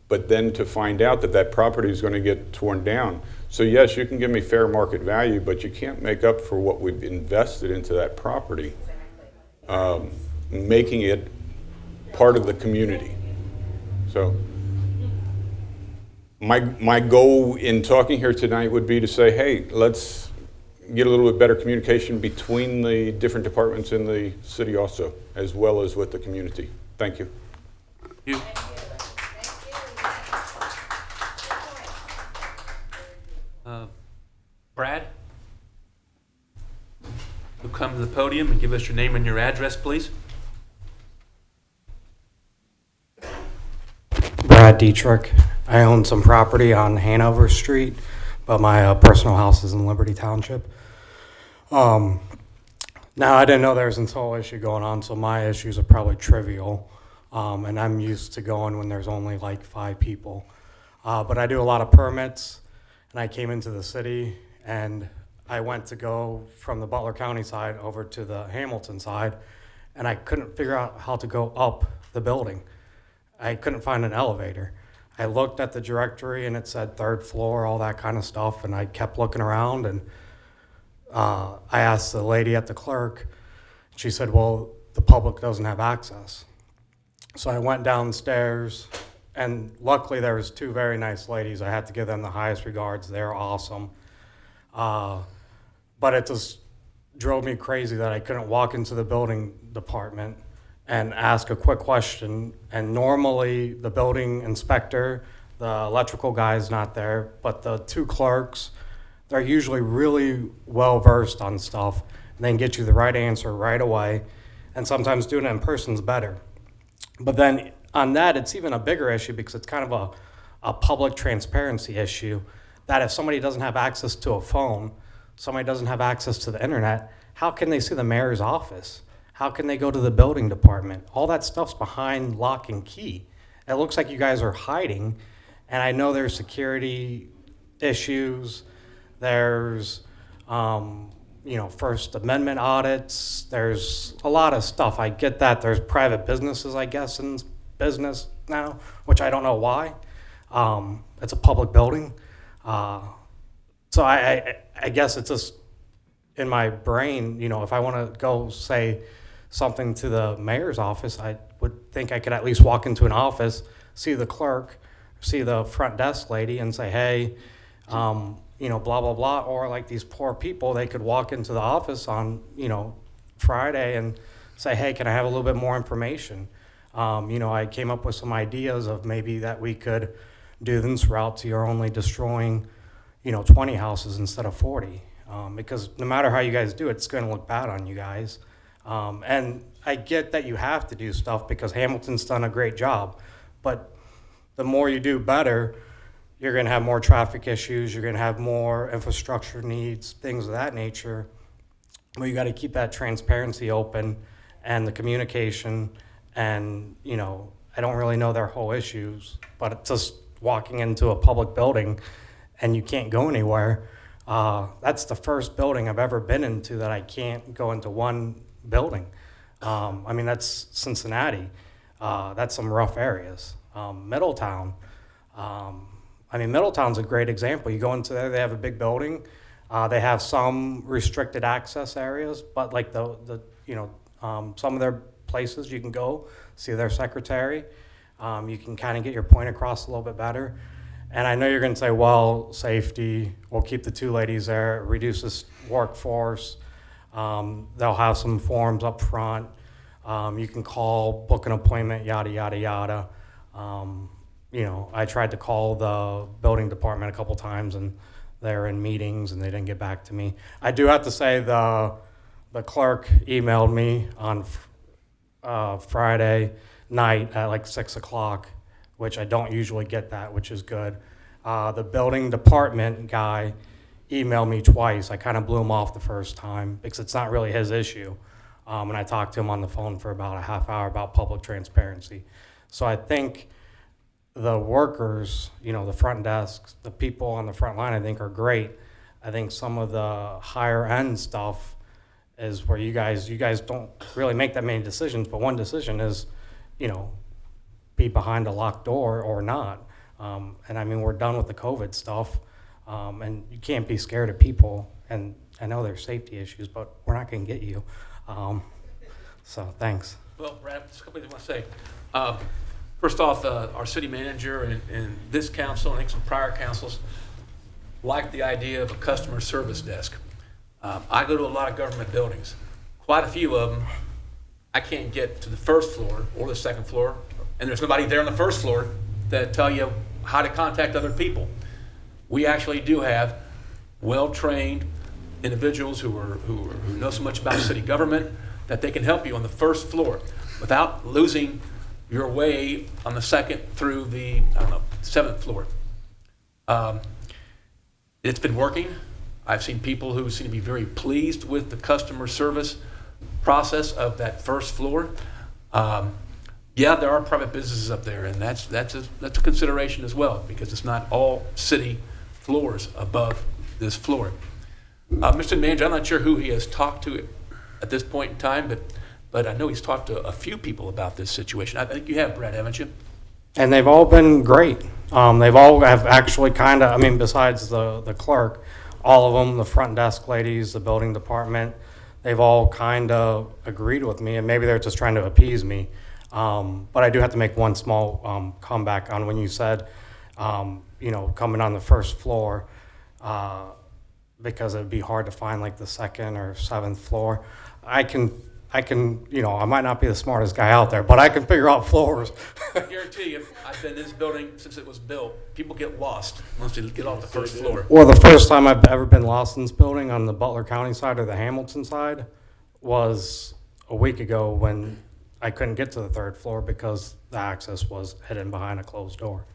But then to find out that that property is going to get torn down. So yes, you can give me fair market value, but you can't make up for what we've invested into that property, making it part of the community. So my goal in talking here tonight would be to say, hey, let's get a little bit better communication between the different departments in the city also, as well as with the community. Thank you. You. Brad, you'll come to the podium and give us your name and your address, please. Brad Dietrich. I own some property on Hanover Street, but my personal house is in Liberty Township. Now, I didn't know there was a toll issue going on, so my issues are probably trivial. And I'm used to going when there's only like 5 people. But I do a lot of permits, and I came into the city, and I went to go from the Butler County side over to the Hamilton side, and I couldn't figure out how to go up the building. I couldn't find an elevator. I looked at the directory, and it said 3rd floor, all that kind of stuff, and I kept looking around, and I asked the lady at the clerk. She said, well, the public doesn't have access. So I went downstairs, and luckily there was 2 very nice ladies. I had to give them the highest regards. They're awesome. But it just drove me crazy that I couldn't walk into the building department and ask a quick question. And normally the building inspector, the electrical guy is not there, but the 2 clerks, they're usually really well versed on stuff and they can get you the right answer right away. And sometimes doing it in person is better. But then on that, it's even a bigger issue because it's kind of a public transparency issue that if somebody doesn't have access to a phone, somebody doesn't have access to the internet, how can they see the mayor's office? How can they go to the building department? All that stuff's behind lock and key. It looks like you guys are hiding, and I know there's security issues. There's, First Amendment audits. There's a lot of stuff. I get that. There's private businesses, I guess, in business now, which I don't know why. It's a public building. So I guess it's just in my brain, if I want to go say something to the mayor's office, I would think I could at least walk into an office, see the clerk, see the front desk lady and say, hey, blah, blah, blah. Or like these poor people, they could walk into the office on, Friday and say, hey, can I have a little bit more information? I came up with some ideas of maybe that we could do this route so you're only destroying, 20 houses instead of 40. Because no matter how you guys do it, it's going to look bad on you guys. And I get that you have to do stuff because Hamilton's done a great job. But the more you do better, you're going to have more traffic issues. You're going to have more infrastructure needs, things of that nature. But you got to keep that transparency open and the communication. And, I don't really know their whole issues, but it's just walking into a public building and you can't go anywhere. That's the first building I've ever been into that I can't go into one building. That's Cincinnati. That's some rough areas. Middletown. Middletown's a great example. You go into there, they have a big building. They have some restricted access areas, but like some of their places you can go see their secretary. You can kind of get your point across a little bit better. And I know you're going to say, well, safety, we'll keep the 2 ladies there, it reduces workforce. They'll have some forms up front. You can call, book an appointment, yada, yada, yada. I tried to call the building department a couple times and they're in meetings and they didn't get back to me. I do have to say the clerk emailed me on Friday night at like 6 o'clock, which I don't usually get that, which is good. The building department guy emailed me twice. I kind of blew him off the first time because it's not really his issue. And I talked to him on the phone for about a half hour about public transparency. So I think the workers, the front desks, the people on the front line, I think are great. I think some of the higher end stuff is where you guys don't really make that many decisions, but one decision is, be behind a locked door or not. And I mean, we're done with the COVID stuff, and you can't be scared of people. And I know there's safety issues, but we're not going to get you. So thanks. Well, Brad, just a couple things I want to say. First off, our city manager and this council, and I think some prior councils, like the idea of a customer service desk. I go to a lot of government buildings. Quite a few of them, I can't get to the first floor or the second floor, and there's nobody there on the first floor that tell you how to contact other people. We actually do have well-trained individuals who know so much about city government that they can help you on the first floor without losing your way on the second through the, seventh floor. It's been working. I've seen people who seem to be very pleased with the customer service process of that first floor. Yeah, there are private businesses up there, and that's a consideration as well, because it's not all city floors above this floor. Mr. Manager, I'm not sure who he has talked to at this point in time, but I know he's talked to a few people about this situation. I think you have, Brad, haven't you? And they've all been great. They've all have actually kind of, besides the clerk, all of them, the front desk ladies, the building department, they've all kind of agreed with me, and maybe they're just trying to appease me. But I do have to make one small comeback on when you said, coming on the first floor, because it'd be hard to find like the second or seventh floor. I can, I might not be the smartest guy out there, but I can figure out floors. I guarantee you, I've been in this building since it was built. People get lost once they get off the first floor. Well, the first time I've ever been lost in this building on the Butler County side or the Hamilton side was a week ago when I couldn't get to the third floor because the access was hidden behind a closed door.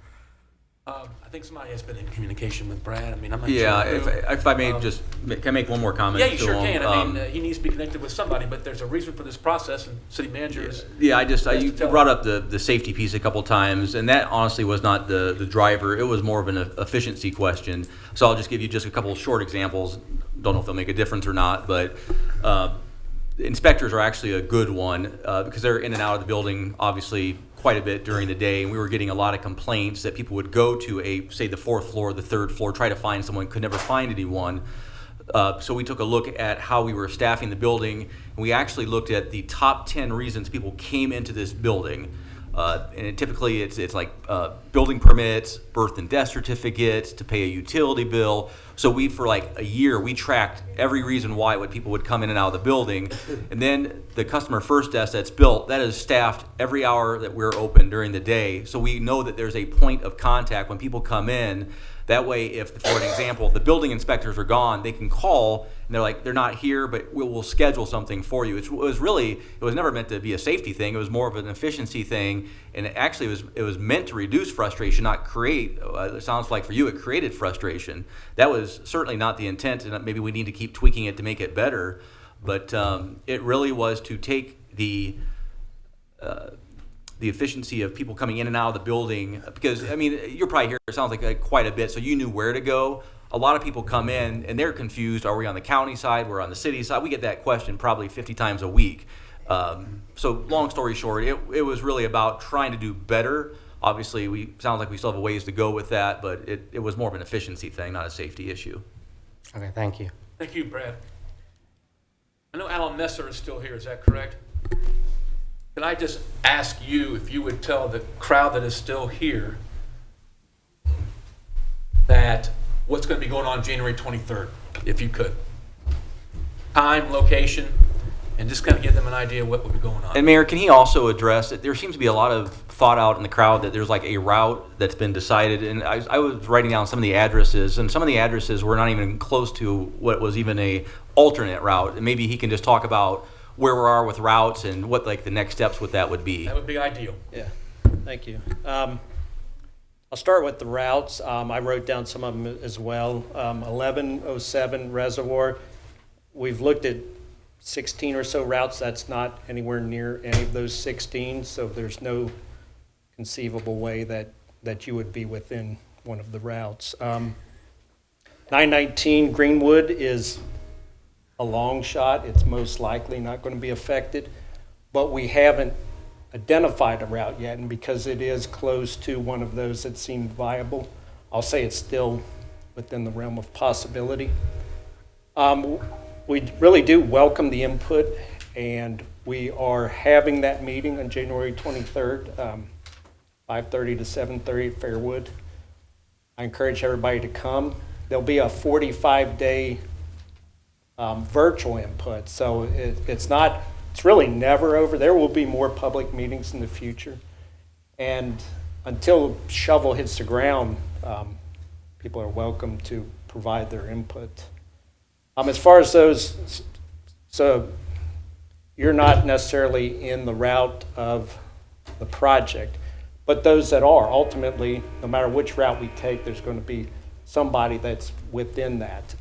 I think somebody has been in communication with Brad. I'm not Yeah, sure. if I may can I make one more comment? Yeah, you sure to him? can. He needs to be connected with somebody, but there's a reason for this process, and city manager is. Yeah, you brought up the safety piece a couple times, and that honestly was not the driver. It was more of an efficiency question. So I'll just give you just a couple short examples. Don't know if they'll make a difference or not, but inspectors are actually a good one because they're in and out of the building, obviously, quite a bit during the day, and we were getting a lot of complaints that people would go to say the fourth floor, the third floor, try to find someone, could never find anyone. So we took a look at how we were staffing the building, and we actually looked at the top 10 reasons people came into this building. And typically it's like building permits, birth and death certificates, to pay a utility bill. So for like a year, we tracked every reason why people would come in and out of the building. And then the customer first desk that's built, that is staffed every hour that we're open during the day. So we know that there's a point of contact when people come in. That way, if, for an example, the building inspectors are gone, they can call and they're like, they're not here, but we'll schedule something for you. It was never meant to be a safety thing. It was more of an efficiency thing, and actually it was meant to reduce frustration, not create. It sounds like for you, it created frustration. That was certainly not the intent, and maybe we need to keep tweaking it to make it better. But it really was to take the efficiency of people coming in and out of the building, because you're probably here, it sounds like quite a bit, so you knew where to go. A lot of people come in and they're confused. Are we on the county side? We're on the city side. We get that question probably 50 times a week. So long story short, it was really about trying to do better. Obviously, sounds like we still have a ways to go with that, but it was more of an efficiency thing, not a safety issue. Okay, thank you. Thank you, Brad. I know Alan Messer is still here, is that correct? Can I just ask you if you would tell the crowd that is still here that what's going to be going on January 23rd, if you could? Time, location, and just kind of give them an idea of what will be going on. And Mayor, can he also address that there seems to be a lot of thought out in the crowd that there's like a route that's been decided, and I was writing down some of the addresses, and some of the addresses were not even close to what was even a alternate route. And maybe he can just talk about where we are with routes and what like the next steps with that would be. That would be ideal. Yeah, thank you. I'll start with the routes. I wrote down some of them as well. 1107 Reservoir. We've looked at 16 or so routes. That's not anywhere near any of those 16, so there's no conceivable way that you would be within one of the routes. 919 Greenwood is a long shot. It's most likely not going to be affected, but we haven't identified a route yet, and because it is close to one of those that seemed viable, I'll say it's still within the realm of possibility. We really do welcome the input, and we are having that meeting on January 23rd, 5:30 to 7:30 at Fairwood. I encourage everybody to come. There'll be a 45-day virtual input, so it's really never over. There will be more public meetings in the future, and until shovel hits the ground, people are welcome to provide their input. As far as those, so you're not necessarily in the route of the project, but those that are, ultimately, no matter which route we take, there's going to be somebody that's within that.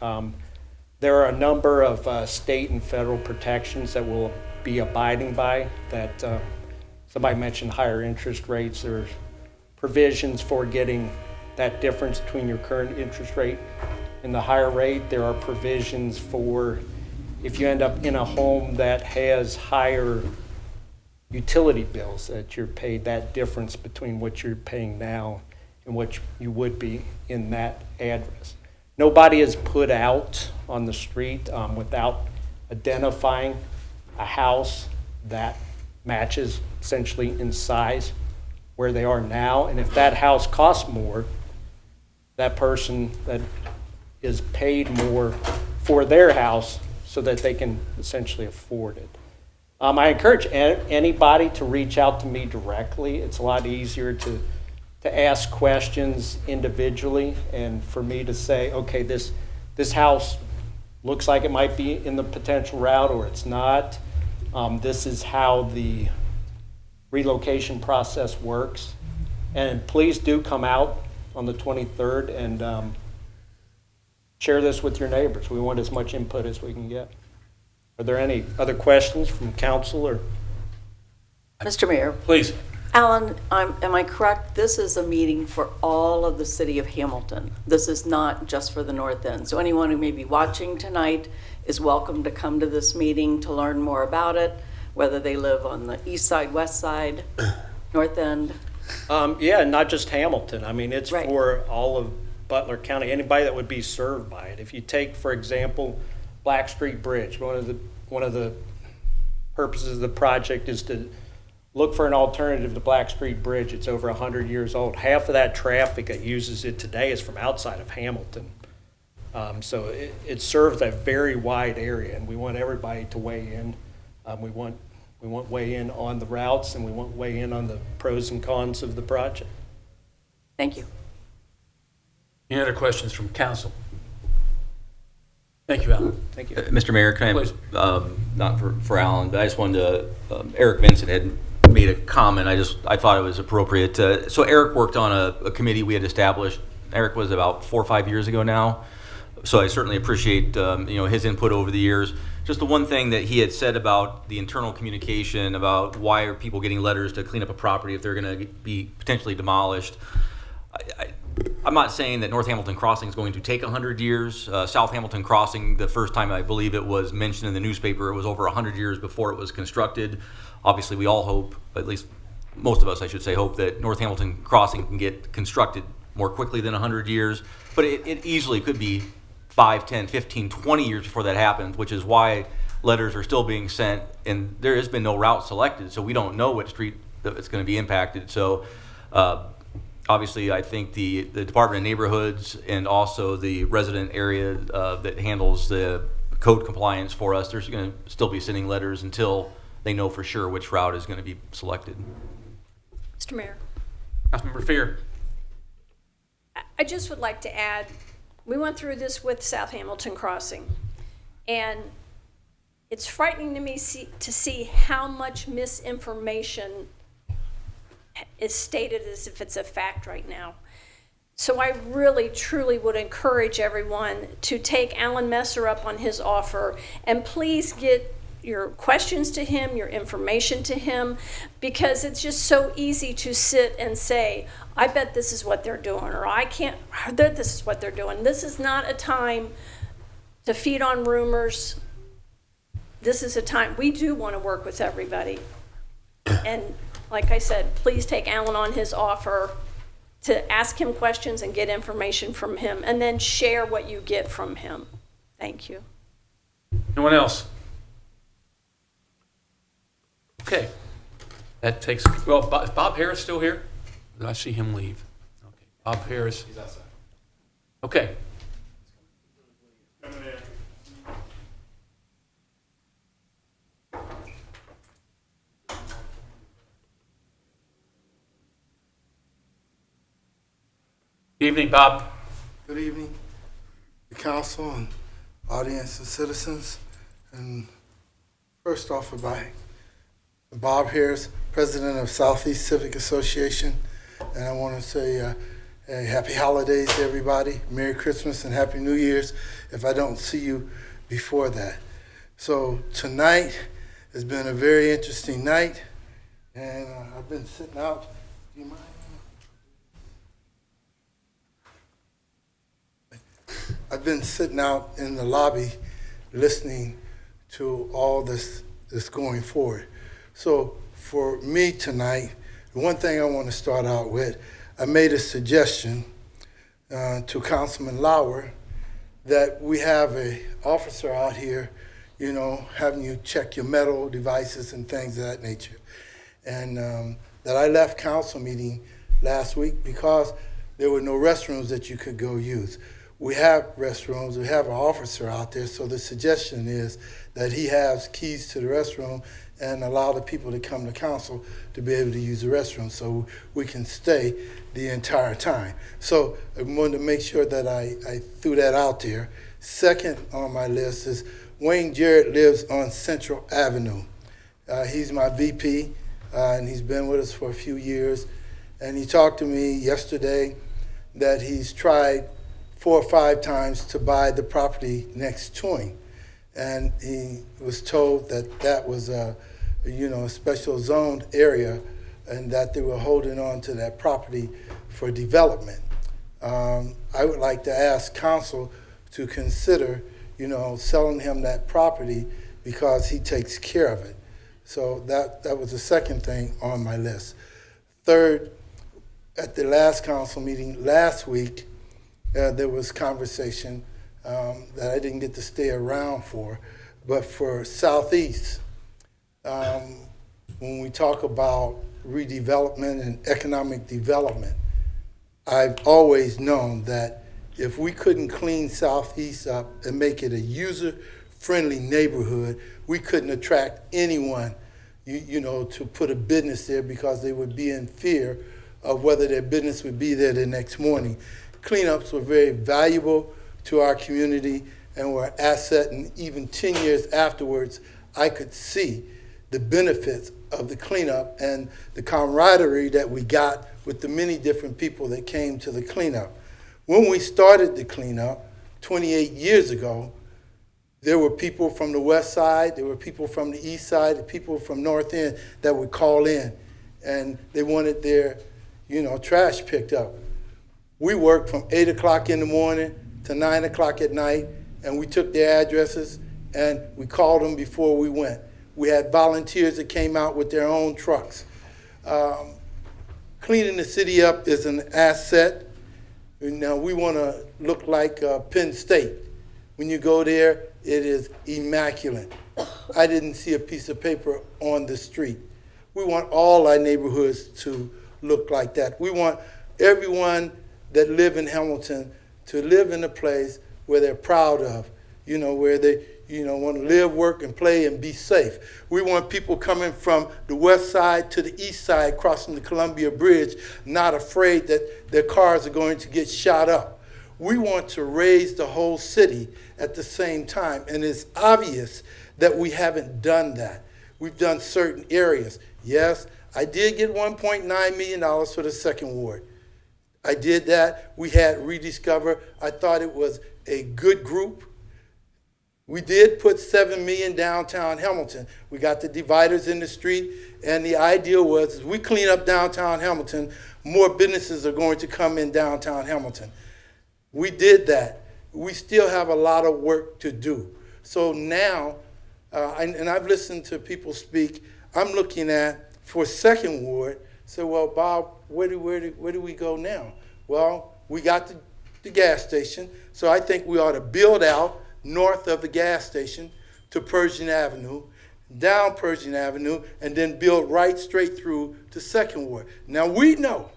There are a number of state and federal protections that we'll be abiding by. That somebody mentioned higher interest rates. There's provisions for getting that difference between your current interest rate and the higher rate. There are provisions for if you end up in a home that has higher utility bills, that you're paid that difference between what you're paying now and what you would be in that address. Nobody is put out on the street without identifying a house that matches essentially in size where they are now. And if that house costs more, that person that is paid more for their house so that they can essentially afford it. I encourage anybody to reach out to me directly. It's a lot easier to ask questions individually and for me to say, okay, this house looks like it might be in the potential route or it's not. This is how the relocation process works. And please do come out on the 23rd and share this with your neighbors. We want as much input as we can get. Are there any other questions from council or? Mr. Mayor. Please. Alan, am I correct? This is a meeting for all of the city of Hamilton. This is not just for the North End. So anyone who may be watching tonight is welcome to come to this meeting to learn more about it, whether they live on the east side, west side, North End. Yeah, not just Hamilton. I mean, it's Right. for all of Butler County, anybody that would be served by it. If you take, for example, Black Street Bridge, one of the purposes of the project is to look for an alternative to Black Street Bridge. It's over 100 years old. Half of that traffic that uses it today is from outside of Hamilton. So it serves a very wide area, and we want everybody to weigh in. We want weigh in on the routes, and we want weigh in on the pros and cons of the project. Thank you. Any other questions from council? Thank you, Alan. Thank you. Mr. Mayor, can Please. I, not for Alan, but I just wanted to, Eric Vincent had made a comment. I thought it was appropriate. So Eric worked on a committee we had established. Eric was about 4 or 5 years ago now. So I certainly appreciate, his input over the years. Just the one thing that he had said about the internal communication, about why are people getting letters to clean up a property if they're going to be potentially demolished. I'm not saying that North Hamilton Crossing is going to take 100 years. South Hamilton Crossing, the first time I believe it was mentioned in the newspaper, it was over 100 years before it was constructed. Obviously, we all hope, at least most of us, I should say, hope that North Hamilton Crossing can get constructed more quickly than 100 years. But it easily could be 5, 10, 15, 20 years before that happens, which is why letters are still being sent, and there has been no route selected, so we don't know what street that it's going to be impacted. So obviously, I think the Department of Neighborhoods and also the resident area that handles the code compliance for us, they're going to still be sending letters until they know for sure which route is going to be selected. Mr. Mayor. Councilmember Fear. I just would like to add, we went through this with South Hamilton Crossing, and it's frightening to me to see how much misinformation is stated as if it's a fact right now. So I really, truly would encourage everyone to take Alan Messer up on his offer, and please get your questions to him, your information to him, because it's just so easy to sit and say, I bet this is what they're doing, or I bet this is what they're doing. This is not a time to feed on rumors. This is a time, we do want to work with everybody. And like I said, please take Alan on his offer to ask him questions and get information from him, and then share what you get from him. Thank you. Anyone else? Okay. That takes, well, is Bob Harris still here? Did I see him leave? Okay. Bob Harris. He's outside. Okay. Good evening, Bob. Good evening, the council and audience and citizens. And first off, Bob Harris, president of Southeast Civic Association. And I want to say happy holidays to everybody, Merry Christmas and Happy New Year's if I don't see you before that. So tonight has been a very interesting night, and I've been sitting out. Do you mind? I've been sitting out in the lobby listening to all this going forward. So for me tonight, the one thing I want to start out with, I made a suggestion to Councilman Lauer that we have an officer out here, you know, having you check your metal devices and things of that nature. And that I left council meeting last week because there were no restrooms that you could go use. We have restrooms, we have an officer out there, so the suggestion is that he has keys to the restroom and allow the people that come to council to be able to use the restroom so we can stay the entire time. So I wanted to make sure that I threw that out there. Second on my list is Wayne Jarrett lives on Central Avenue. He's my VP, and he's been with us for a few years. And he talked to me yesterday that he's tried 4 or 5 times to buy the property next to him. And he was told that that was a special zoned area and that they were holding on to that property for development. I would like to ask council to consider, selling him that property because he takes care of it. So that was the second thing on my list. Third, at the last council meeting last week, there was conversation that I didn't get to stay around for, but for Southeast, when we talk about redevelopment and economic development, I've always known that if we couldn't clean Southeast up and make it a user-friendly neighborhood, we couldn't attract anyone, to put a business there because they would be in fear of whether their business would be there the next morning. Cleanups were very valuable to our community and were an asset, and even 10 years afterwards, I could see the benefits of the cleanup and the camaraderie that we got with the many different people that came to the cleanup. When we started the cleanup 28 years ago, there were people from the west side, there were people from the east side, people from North End that would call in, and they wanted their, trash picked up. We worked from 8 o'clock in the morning to 9 o'clock at night, and we took their addresses and we called them before we went. We had volunteers that came out with their own trucks. Cleaning the city up is an asset. Now we want to look like Penn State, When you go there, it is immaculate. I didn't see a piece of paper on the street. We want all our neighborhoods to look like that. We want everyone that live in Hamilton to live in a place where they're proud of, where they, want to live, work, and play and be safe. We want people coming from the west side to the east side crossing the Columbia Bridge not afraid that their cars are going to get shot up. We want to raise the whole city at the same time, and it's obvious that we haven't done that. We've done certain areas. Yes, I did get $1.9 million for the second ward. I did that. We had Rediscover. I thought it was a good group. We did put $7 million downtown Hamilton. We got the dividers in the street, and the idea was as we clean up downtown Hamilton, more businesses are going to come in downtown Hamilton. We did that. We still have a lot of work to do. So now, and I've listened to people speak, I'm looking at, for second ward, so, well, Bob, where do we go now? Well, we got the gas station, so I think we ought to build out north of the gas station to Pershing Avenue, down Pershing Avenue, and then build right straight through to second ward. Now, we know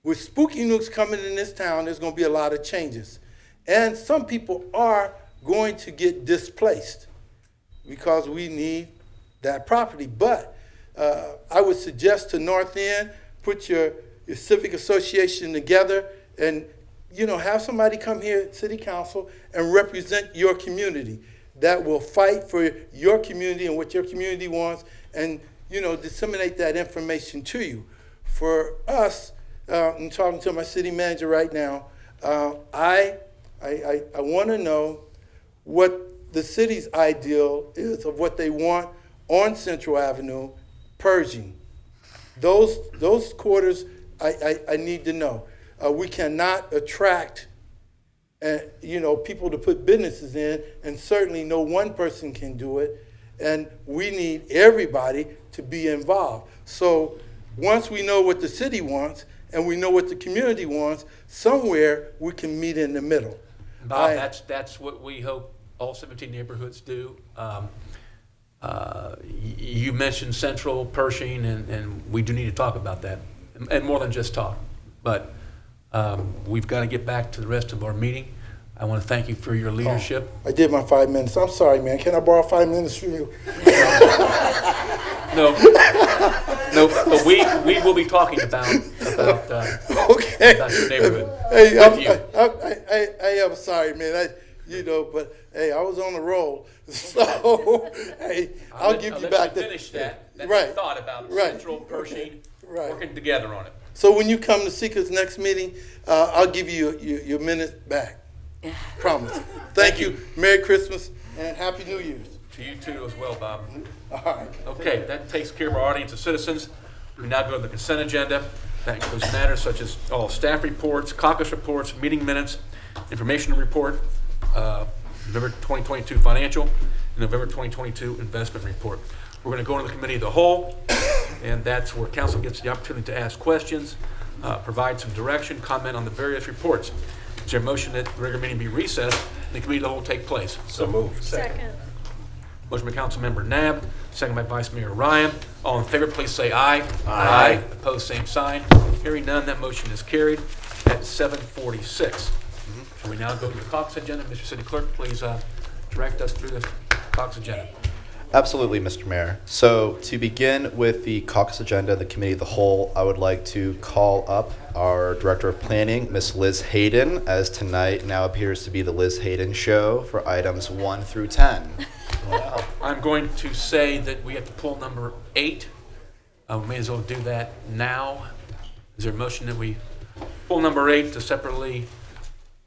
with Spooky Nooks coming in this town, there's going to be a lot of changes. And some people are going to get displaced because we need that property. But I would suggest to North End, put your civic association together and, have somebody come here at City Council and represent your community that will fight for your community and what your community wants and, disseminate that information to you. For us, I'm talking to my city manager right now, I want to know what the city's ideal is of what they want on Central Avenue, Pershing. Those quarters, I need to know. We cannot attract, people to put businesses in, and certainly no one person can do it. And we need everybody to be involved. So once we know what the city wants and we know what the community wants, somewhere we can meet in the middle. Bob, that's what we hope all 17 neighborhoods do. You mentioned Central, Pershing, and we do need to talk about that, and more than just talk. But we've got to get back to the rest of our meeting. I want to thank you for your leadership. I did my 5 minutes. I'm sorry, man. Can I borrow 5 minutes from you? No, but we will be talking about okay. About your neighborhood. Hey, I'm sorry, man. But hey, I was on the roll, so hey, I'll give you back the finish that right. You thought about Right. Central, Pershing, Right. working together on it. So when you come to Seeker's next meeting, I'll give you your minutes back. Promise. Thank you. Merry Christmas and Happy New Year's. To you too as well, Bob. All right. Okay, that takes care of our audience of citizens. We now go to the consent agenda. That includes matters such as all staff reports, caucus reports, meeting minutes, information report, November 2022 financial, and November 2022 investment report. We're going to go into the committee of the whole, and that's where council gets the opportunity to ask questions, provide some direction, comment on the various reports. Is there a motion that the regular meeting be recessed and the committee of the whole take place? So moved. Second. Motion by Councilmember Nab, second by Vice Mayor Ryan. All in favor, please say aye. Aye. Opposed, same sign. Hearing none, that motion is carried at 7:46. Shall we now go to the caucus agenda? Mr. City Clerk, please direct us through the caucus agenda. Absolutely, Mr. Mayor. So to begin with the caucus agenda, the committee of the whole, I would like to call up our Director of Planning, Ms. Liz Hayden, as tonight now appears to be the Liz Hayden Show for items 1 through 10. Wow. I'm going to say that we have to pull number 8. We may as well do that now. Is there a motion that we pull number 8 to separately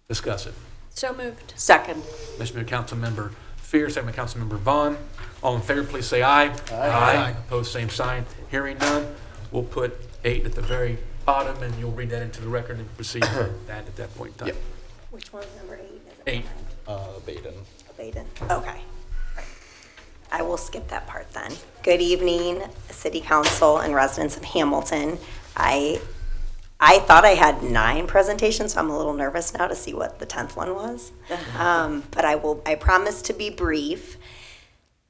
discuss it? So moved. Second. Motion by Councilmember Fear, second by Councilmember Vaughn. All in favor, please say aye. Aye. Opposed, same sign. Hearing none, we'll put 8 at the very bottom, and you'll read that into the record and proceed with that at that point in time. Yep. Which one's number 8? 8. Baden. Baden. Okay. I will skip that part then. Good evening, City Council and residents of Hamilton. I I thought I had 9 presentations, so I'm a little nervous now to see what the 10th one was. But I promise to be brief.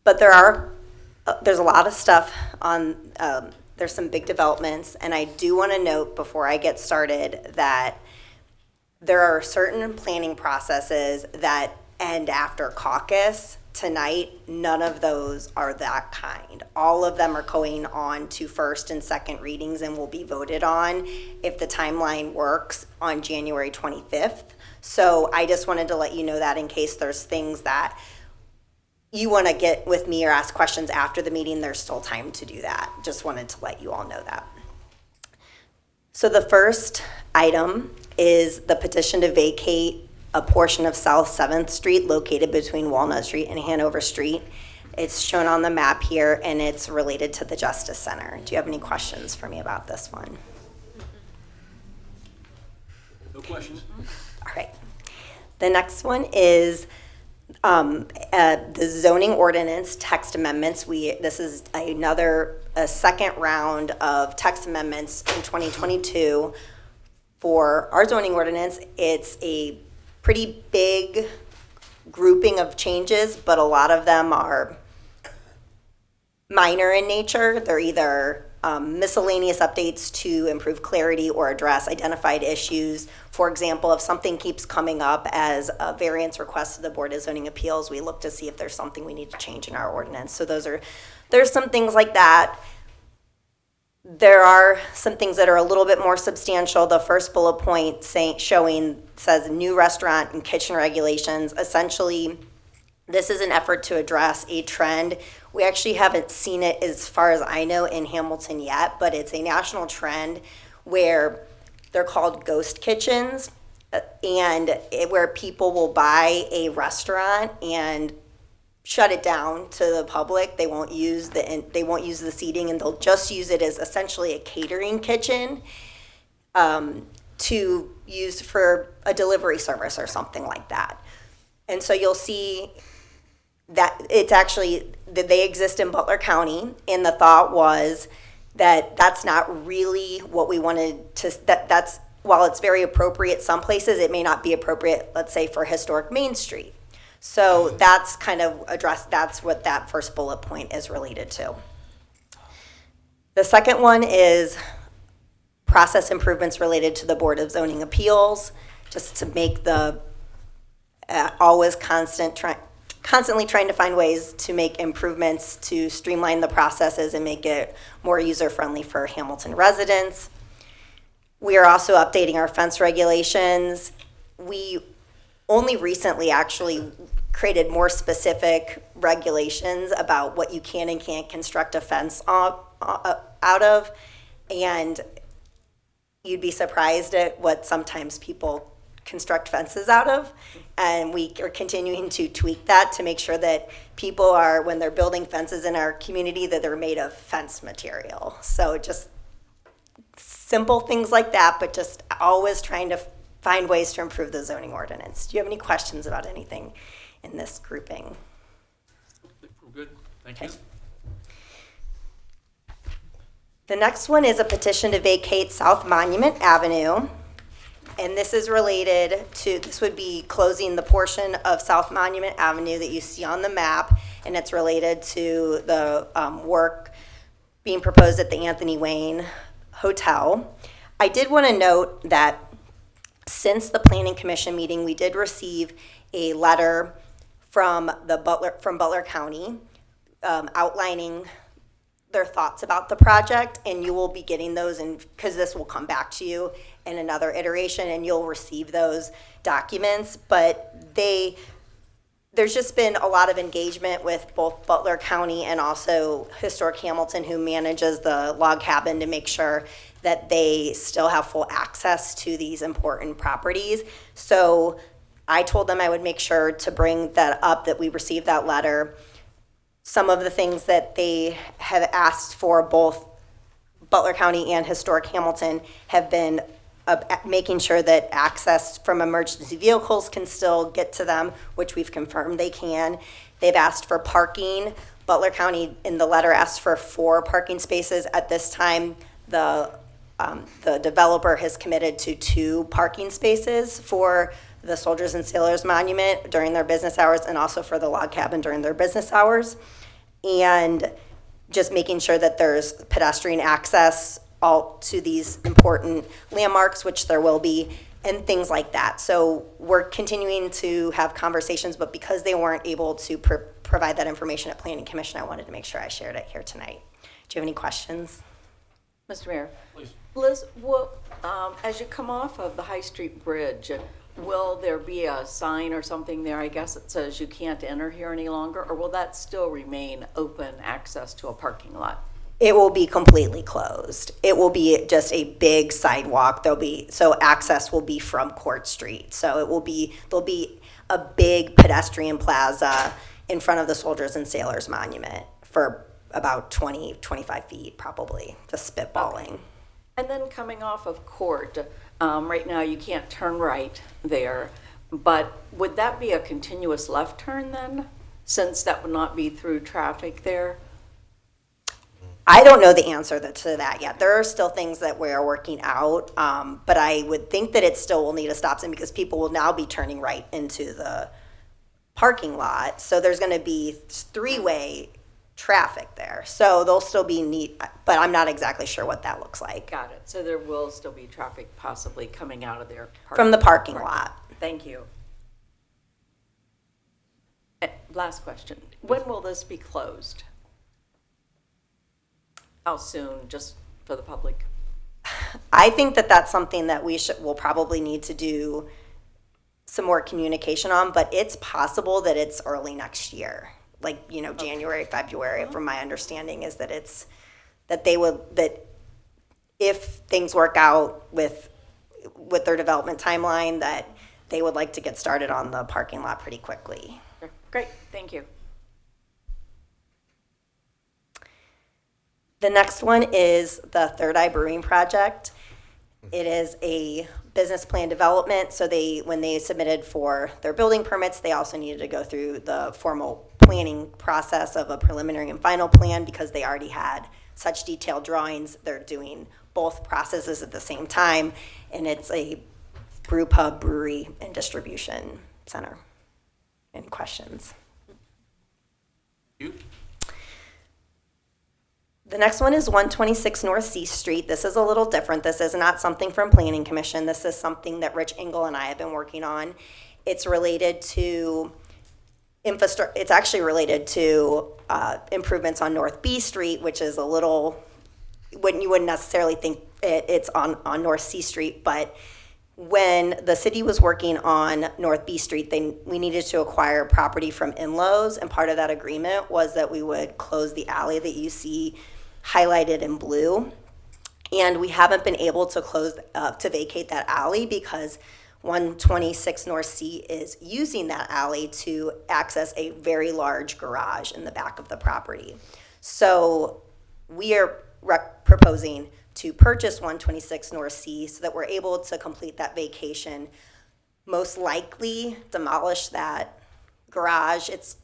But there's a lot of stuff on, there's some big developments, and I do want to note before I get started that there are certain planning processes that end after caucus. Tonight, none of those are that kind. All of them are going on to first and second readings and will be voted on if the timeline works on January 25th. So I just wanted to let you know that in case there's things that you want to get with me or ask questions after the meeting, there's still time to do that. Just wanted to let you all know that. So the first item is the petition to vacate a portion of South 7th Street located between Walnut Street and Hanover Street. It's shown on the map here, and it's related to the Justice Center. Do you have any questions for me about this one? No questions? All right. The next one is the zoning ordinance text amendments. This is a second round of text amendments in 2022 for our zoning ordinance. It's a pretty big grouping of changes, but a lot of them are minor in nature. They're either miscellaneous updates to improve clarity or address identified issues. For example, if something keeps coming up as a variance request to the Board of Zoning Appeals, we look to see if there's something we need to change in our ordinance. So there's some things like that. There are some things that are a little bit more substantial. The first bullet point says new restaurant and kitchen regulations. Essentially, this is an effort to address a trend. We actually haven't seen it, as far as I know, in Hamilton yet, but it's a national trend where they're called ghost kitchens, where people will buy a restaurant and shut it down to the public. They won't use the seating, and they'll just use it as essentially a catering kitchen to use for a delivery service or something like that. And so you'll see that that they exist in Butler County, and the thought was that that's not really what we wanted to, that's, while it's very appropriate some places, it may not be appropriate, let's say, for historic Main Street. So that's kind of that's what that first bullet point is related to. The second one is process improvements related to the Board of Zoning Appeals, just to make the constantly trying to find ways to make improvements to streamline the processes and make it more user-friendly for Hamilton residents. We are also updating our fence regulations. We only recently actually created more specific regulations about what you can and can't construct a fence out of, and you'd be surprised at what sometimes people construct fences out of, and we are continuing to tweak that to make sure that people are, when they're building fences in our community, that they're made of fence material. So just simple things like that, but just always trying to find ways to improve the zoning ordinance. Do you have any questions about anything in this grouping? We're good. Thank you. The next one is a petition to vacate South Monument Avenue. And this is related to, this would be closing the portion of South Monument Avenue that you see on the map, and it's related to the work being proposed at the Anthony Wayne Hotel. I did want to note that since the Planning Commission meeting, we did receive a letter from Butler County outlining their thoughts about the project, and you will be getting those, because this will come back to you in another iteration, and you'll receive those documents. But there's just been a lot of engagement with both Butler County and also Historic Hamilton, who manages the log cabin, to make sure that they still have full access to these important properties. So I told them I would make sure to bring that up, that we received that letter. Some of the things that they have asked for, both Butler County and Historic Hamilton, have been making sure that access from emergency vehicles can still get to them, which we've confirmed they can. They've asked for parking. Butler County, in the letter, asked for 4 parking spaces. At this time, the The developer has committed to 2 parking spaces for the Soldiers and Sailors Monument during their business hours and also for the log cabin during their business hours. And just making sure that there's pedestrian access all to these important landmarks, which there will be, and things like that. So we're continuing to have conversations, but because they weren't able to provide that information at Planning Commission, I wanted to make sure I shared it here tonight. Do you have any questions? Mr. Mayor? Please. Liz, as you come off of the High Street Bridge, will there be a sign or something there, I guess, that says you can't enter here any longer, or will that still remain open access to a parking lot? It will be completely closed. It will be just a big sidewalk. So access will be from Court Street. So there'll be a big pedestrian plaza in front of the Soldiers and Sailors Monument for about 25 feet, probably, just spitballing. Okay. And then coming off of Court, right now you can't turn right there, but would that be a continuous left turn then, since that would not be through traffic there? I don't know the answer to that yet. There are still things that we are working out, but I would think that it still will need a stop sign because people will now be turning right into the parking lot. So there's going to be 3-way traffic there. So there'll still be neat, but I'm not exactly sure what that looks like. Got it. So there will still be traffic possibly coming out of there. From the parking lot. Thank you. Last question. When will this be closed? How soon, just for the public? I think that that's something that we'll probably need to do some more communication on, but it's possible that it's early next year. Like, January, February, from my understanding is that that if things work out with their development timeline, that they would like to get started on the parking lot pretty quickly. Great, thank you. The next one is the Third Eye Brewing Project. It is a business plan development, so when they submitted for their building permits, they also needed to go through the formal planning process of a preliminary and final plan because they already had such detailed drawings. They're doing both processes at the same time, and it's a brew pub, brewery, and distribution center. Any questions? You? The next one is 126 North C Street. This is a little different. This is not something from Planning Commission. This is something that Rich Engel and I have been working on. It's related to infrastructure. It's actually related to improvements on North B Street, which is a little, you wouldn't necessarily think it's on North C Street, but when the city was working on North B Street, we needed to acquire property from Inlows, and part of that agreement was that we would close the alley that you see highlighted in blue. And we haven't been able to vacate that alley because 126 North C is using that alley to access a very large garage in the back of the property. So we are proposing to purchase 126 North C so that we're able to complete that vacation, most likely demolish that garage. It's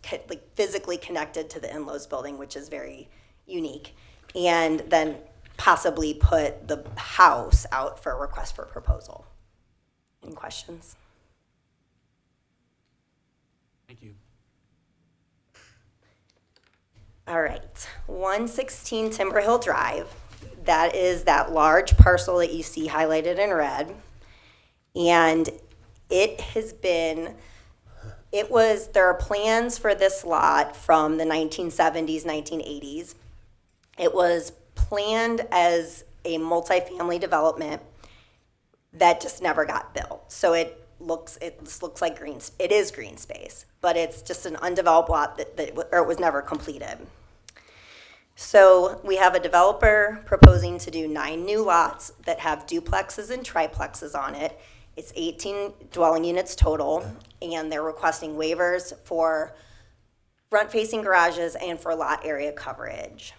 physically connected to the Inlows building, which is very unique, and then possibly put the house out for a request for proposal. Any questions? Thank you. All right, 116 Timber Hill Drive. That is that large parcel that you see highlighted in red. And there are plans for this lot from the 1970s, 1980s. It was planned as a multifamily development that just never got built. So it looks like it is green space, but it's just an undeveloped lot it was never completed. So we have a developer proposing to do 9 new lots that have duplexes and triplexes on it. It's 18 dwelling units total, and they're requesting waivers for front-facing garages and for lot area coverage.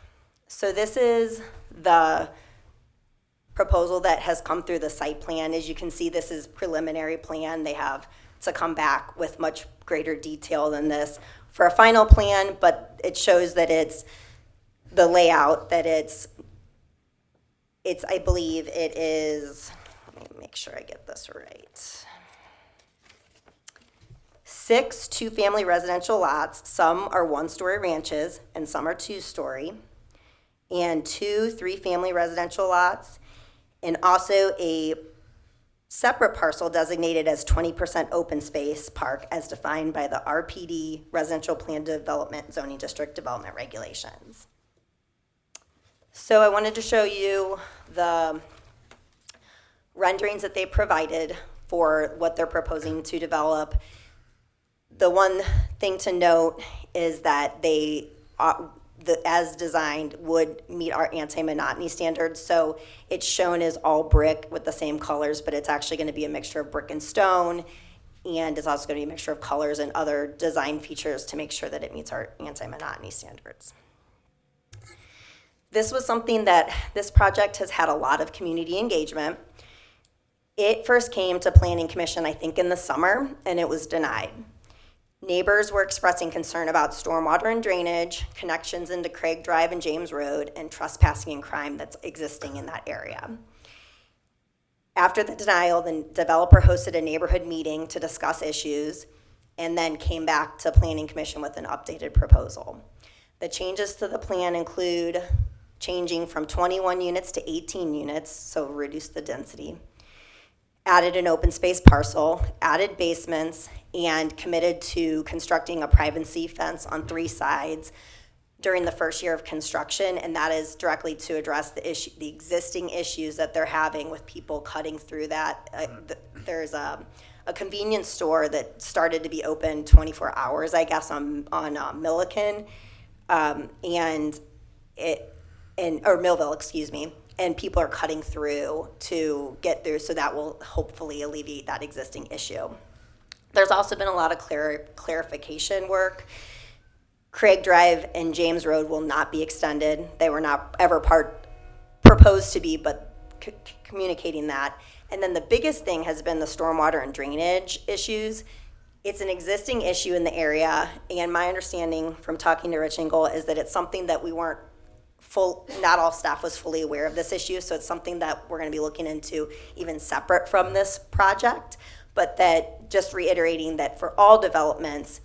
So this is the proposal that has come through the site plan. As you can see, this is preliminary plan. They have to come back with much greater detail than this for a final plan, but it shows that it's the layout, that it's I believe it is, let me make sure I get this right. 6 two-family residential lots. Some are one-story ranches and some are two-story. And 2 three-family residential lots. And also a separate parcel designated as 20% open space park as defined by the RPD Residential Plan Development Zoning District Development Regulations. So I wanted to show you the renderings that they provided for what they're proposing to develop. The one thing to note is that they, as designed, would meet our anti-monotony standards. So it's shown as all brick with the same colors, but it's actually going to be a mixture of brick and stone. And it's also going to be a mixture of colors and other design features to make sure that it meets our anti-monotony standards. This was something that this project has had a lot of community engagement. It first came to Planning Commission, I think, in the summer, and it was denied. Neighbors were expressing concern about stormwater and drainage, connections into Craig Drive and James Road, and trespassing and crime that's existing in that area. After the denial, the developer hosted a neighborhood meeting to discuss issues and then came back to Planning Commission with an updated proposal. The changes to the plan include changing from 21 units to 18 units, so reduce the density, added an open space parcel, added basements, and committed to constructing a privacy fence on 3 sides during the first year of construction, and that is directly to address the existing issues that they're having with people cutting through that. There's a convenience store that started to be open 24 hours, I guess, on Milliken, or Millville, excuse me. And people are cutting through to get through, so that will hopefully alleviate that existing issue. There's also been a lot of clarification work. Craig Drive and James Road will not be extended. They were not ever proposed to be, but communicating that. And then the biggest thing has been the stormwater and drainage issues. It's an existing issue in the area, and my understanding from talking to Rich Engel is that it's something that we weren't not all staff was fully aware of this issue, so it's something that we're going to be looking into even separate from this project, but that just reiterating that for all developments,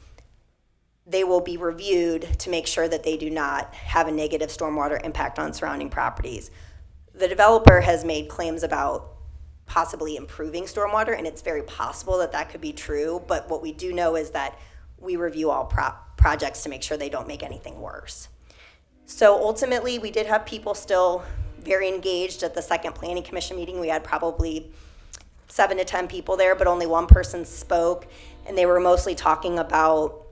they will be reviewed to make sure that they do not have a negative stormwater impact on surrounding properties. The developer has made claims about possibly improving stormwater, and it's very possible that that could be true, but what we do know is that we review all projects to make sure they don't make anything worse. So ultimately, we did have people still very engaged at the second Planning Commission meeting. We had probably 7 to 10 people there, but only one person spoke, and they were mostly talking about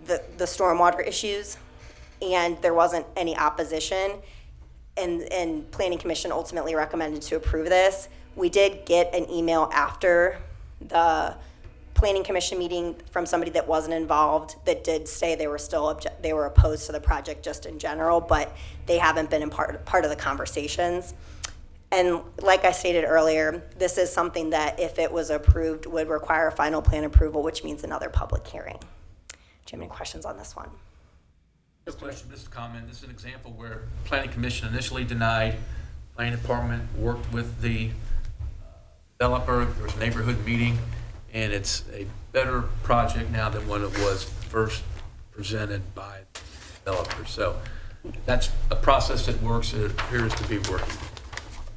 the stormwater issues, and there wasn't any opposition, and Planning Commission ultimately recommended to approve this. We did get an email after the Planning Commission meeting from somebody that wasn't involved that did say they were still they were opposed to the project just in general, but they haven't been in part of the conversations. And like I stated earlier, this is something that if it was approved would require final plan approval, which means another public hearing. Do you have any questions on this one? No question, just a comment. This is an example where Planning Commission initially denied, Planning Department worked with the developer, there was a neighborhood meeting, and it's a better project now than when it was first presented by the developer. So that's a process that works, and it appears to be working.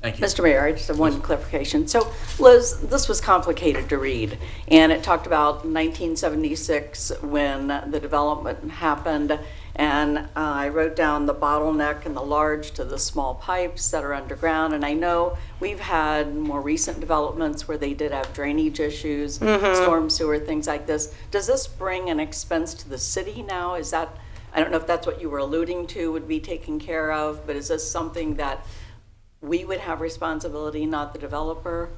Thank you. Mr. Mayor, I just have one clarification. So, Liz, this was complicated to read, and it talked about 1976 when the development happened, and I wrote down the bottleneck and the large to the small pipes that are underground, and I know we've had more recent developments where they did have drainage issues, storm sewer, things like this. Does this bring an expense to the city now? Is that, I don't know if that's what you were alluding to, would be taken care of, but is this something that we would have responsibility, not the developer?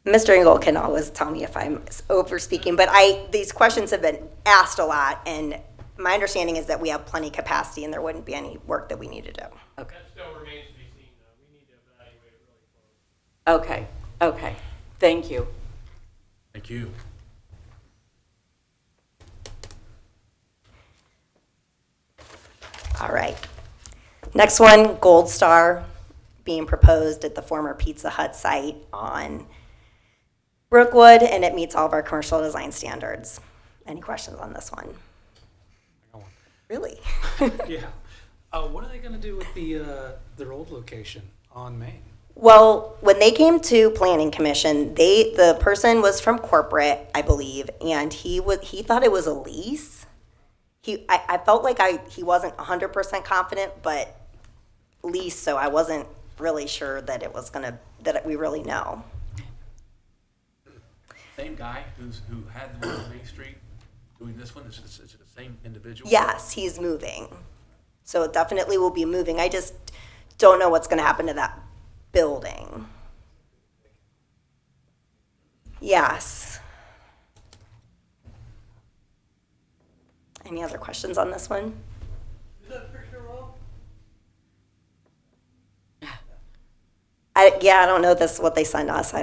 Mr. Engel can always tell me if I'm over speaking, but these questions have been asked a lot, and my understanding is that we have plenty capacity and there wouldn't be any work that we need to do. Okay. That still remains to be seen, though. We need to evaluate it really close. Okay, okay. Thank you. Thank you. All right. Next one, Gold Star, being proposed at the former Pizza Hut site on Brookwood, and it meets all of our commercial design standards. Any questions on this one? Really? Yeah. What are they going to do with their old location on Main? Well, when they came to Planning Commission, the person was from corporate, I believe, and he thought it was a lease. I felt like he wasn't 100% confident, but lease, so I wasn't really sure that that we really know. Same guy who had the one on Main Street doing this one, is it the same individual? Yes, he's moving. So it definitely will be moving. I just don't know what's going to happen to that building. Yes. Any other questions on this one? I don't know what they sent us.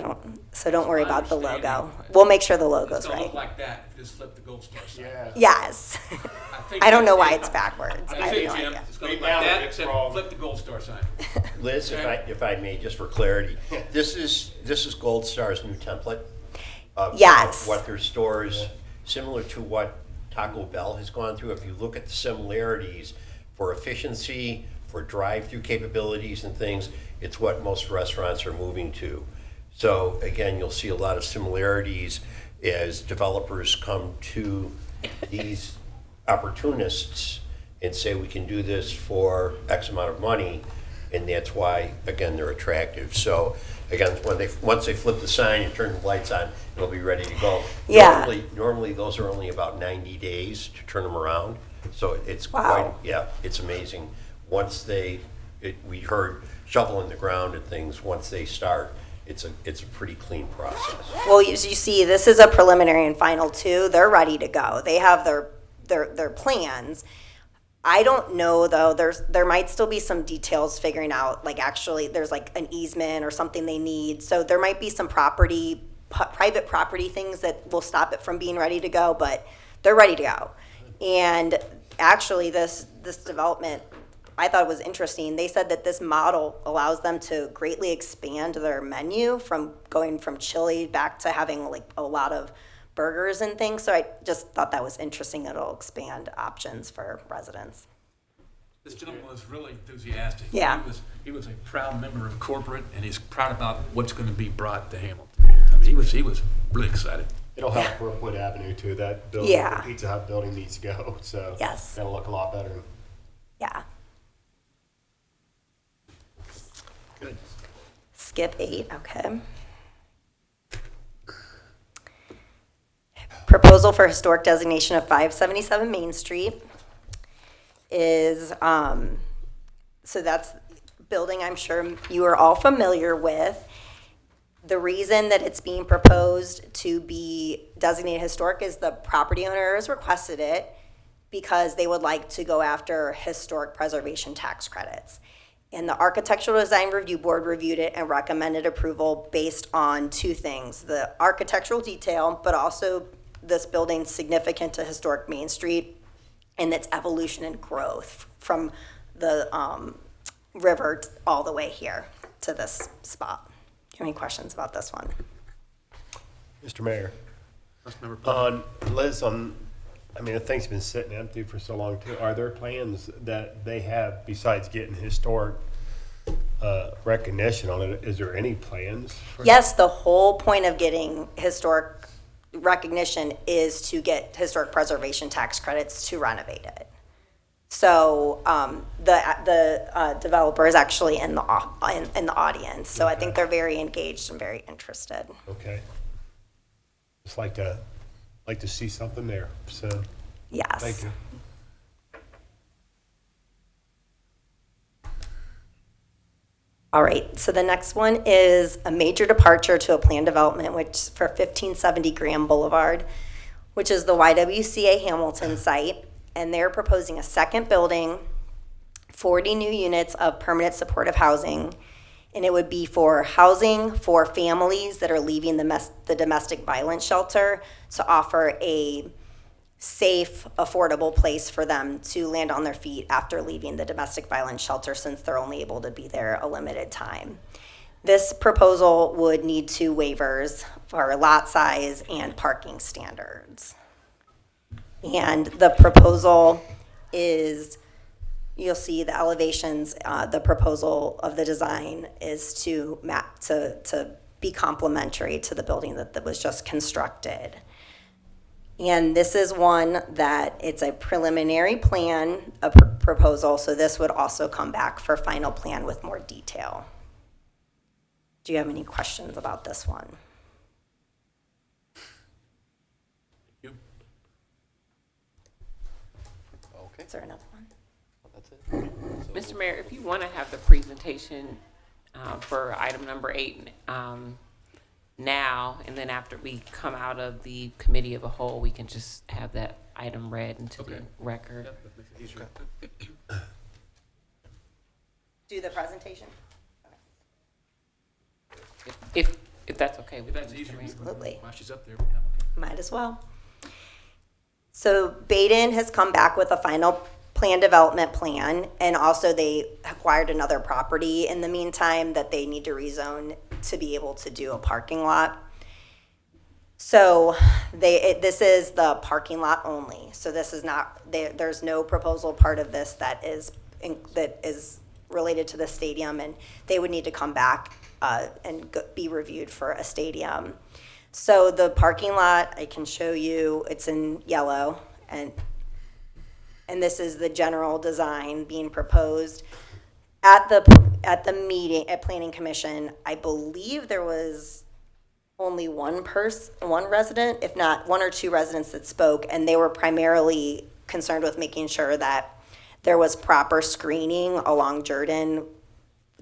So don't worry about the logo. We'll make sure the logo's It's gonna look right. like that if you just flip the Gold Star sign. Yes. I don't know why it's backwards. I I have see, no Jim. idea. It's gonna look like that, except flip the Gold Star sign. Liz, if I may, just for clarity, this is Gold Star's new template of Yes. what their stores, similar to what Taco Bell has gone through. If you look at the similarities for efficiency, for drive-through capabilities and things, it's what most restaurants are moving to. So again, you'll see a lot of similarities as developers come to these opportunists and say, we can do this for X amount of money, and that's why, again, they're attractive. So again, once they flip the sign and turn the lights on, it'll be ready to go. Yeah. Normally those are only about 90 days to turn them around. So it's Wow. it's amazing. Once we heard shovel in the ground and things, once they start, it's a pretty clean process. Well, you see, this is a preliminary and final too. They're ready to go. They have their plans. I don't know though. There might still be some details figuring out. Like actually, there's like an easement or something they need. So there might be some private property things that will stop it from being ready to go. But they're ready to go. And actually, this development, I thought it was interesting. They said that this model allows them to greatly expand their menu from going from chili back to having like a lot of burgers and things. So I just thought that was interesting. It'll expand options for residents. This gentleman was really enthusiastic. Yeah. He was a proud member of corporate, and he's proud about what's going to be brought to Hamilton. I mean, he was really excited. It'll help Brookwood Avenue too. That building, Yeah. the Pizza Hut building needs to go. So Yes. that'll look a lot better. Yeah. Good. Skip 8, okay. Proposal for historic designation of 577 Main Street is, so that's building I'm sure you are all familiar with. The reason that it's being proposed to be designated historic is the property owner has requested it because they would like to go after historic preservation tax credits. And the Architectural Design Review Board reviewed it and recommended approval based on two things: the architectural detail, but also this building's significant to historic Main Street and its evolution and growth from the river all the way here to this spot. Do you have any questions about this one? Mr. Mayor. Councilmember Plummer. Liz, I mean, the thing's been sitting empty for so long too. Are there plans that they have besides getting historic recognition on it? Is there any plans? Yes, the whole point of getting historic recognition is to get historic preservation tax credits to renovate it. So the developer is actually in the audience. So I think they're very engaged and very interested. Okay. Just like to see something there. So Yes. thank you. All right, so the next one is a major departure to a planned development, which for 1570 Graham Boulevard, which is the YWCA Hamilton site. And they're proposing a second building, 40 new units of permanent supportive housing. And it would be for housing for families that are leaving the domestic violence shelter to offer a safe, affordable place for them to land on their feet after leaving the domestic violence shelter, since they're only able to be there a limited time. This proposal would need 2 waivers for lot size and parking standards. And the proposal is, you'll see the elevations, the proposal of the design is to map, to be complementary to the building that was just constructed. And this is one that it's a preliminary plan, a proposal, so this would also come back for final plan with more detail. Do you have any questions about this one? Okay. Is there another one? That's it. Mr. Mayor, if you want to have the presentation for item number 8 now, and then after we come out of the committee of a whole, we can just have that item read into the record. Do the presentation? If that's okay with you, That's easier. Absolutely. While she's up there. Might as well. So Baden has come back with a final plan development plan, and also they acquired another property in the meantime that they need to rezone to be able to do a parking lot. So this is the parking lot only. So this is not, there's no proposal part of this that is related to the stadium, and they would need to come back and be reviewed for a stadium. So the parking lot, I can show you, it's in yellow, and this is the general design being proposed. At the meeting, at Planning Commission, I believe there was only one resident, if not 1 or 2 residents that spoke, and they were primarily concerned with making sure that there was proper screening along Jordan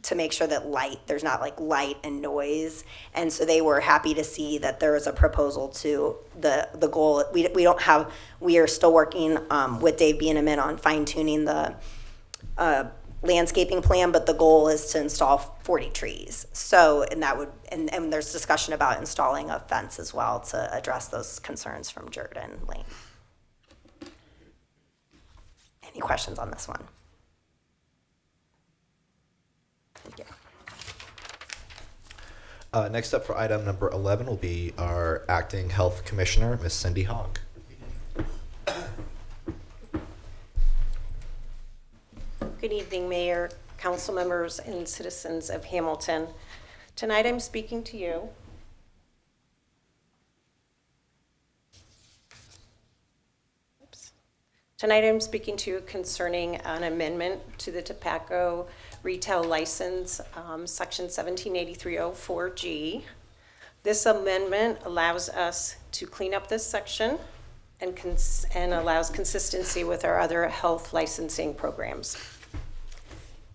to make sure that there's not like light and noise. And so they were happy to see that there was a proposal to the goal. We are still working with Dave Bieneman on fine tuning the landscaping plan, but the goal is to install 40 trees. So, and there's discussion about installing a fence as well to address those concerns from Jordan Lane. Any questions on this one? Thank you. Next up for item number 11 will be our acting health commissioner, Ms. Cindy Hogg. Good evening, Mayor, council members, and citizens of Hamilton. Tonight I'm speaking to you concerning an amendment to the tobacco retail license, section 178304G. This amendment allows us to clean up this section and allows consistency with our other health licensing programs.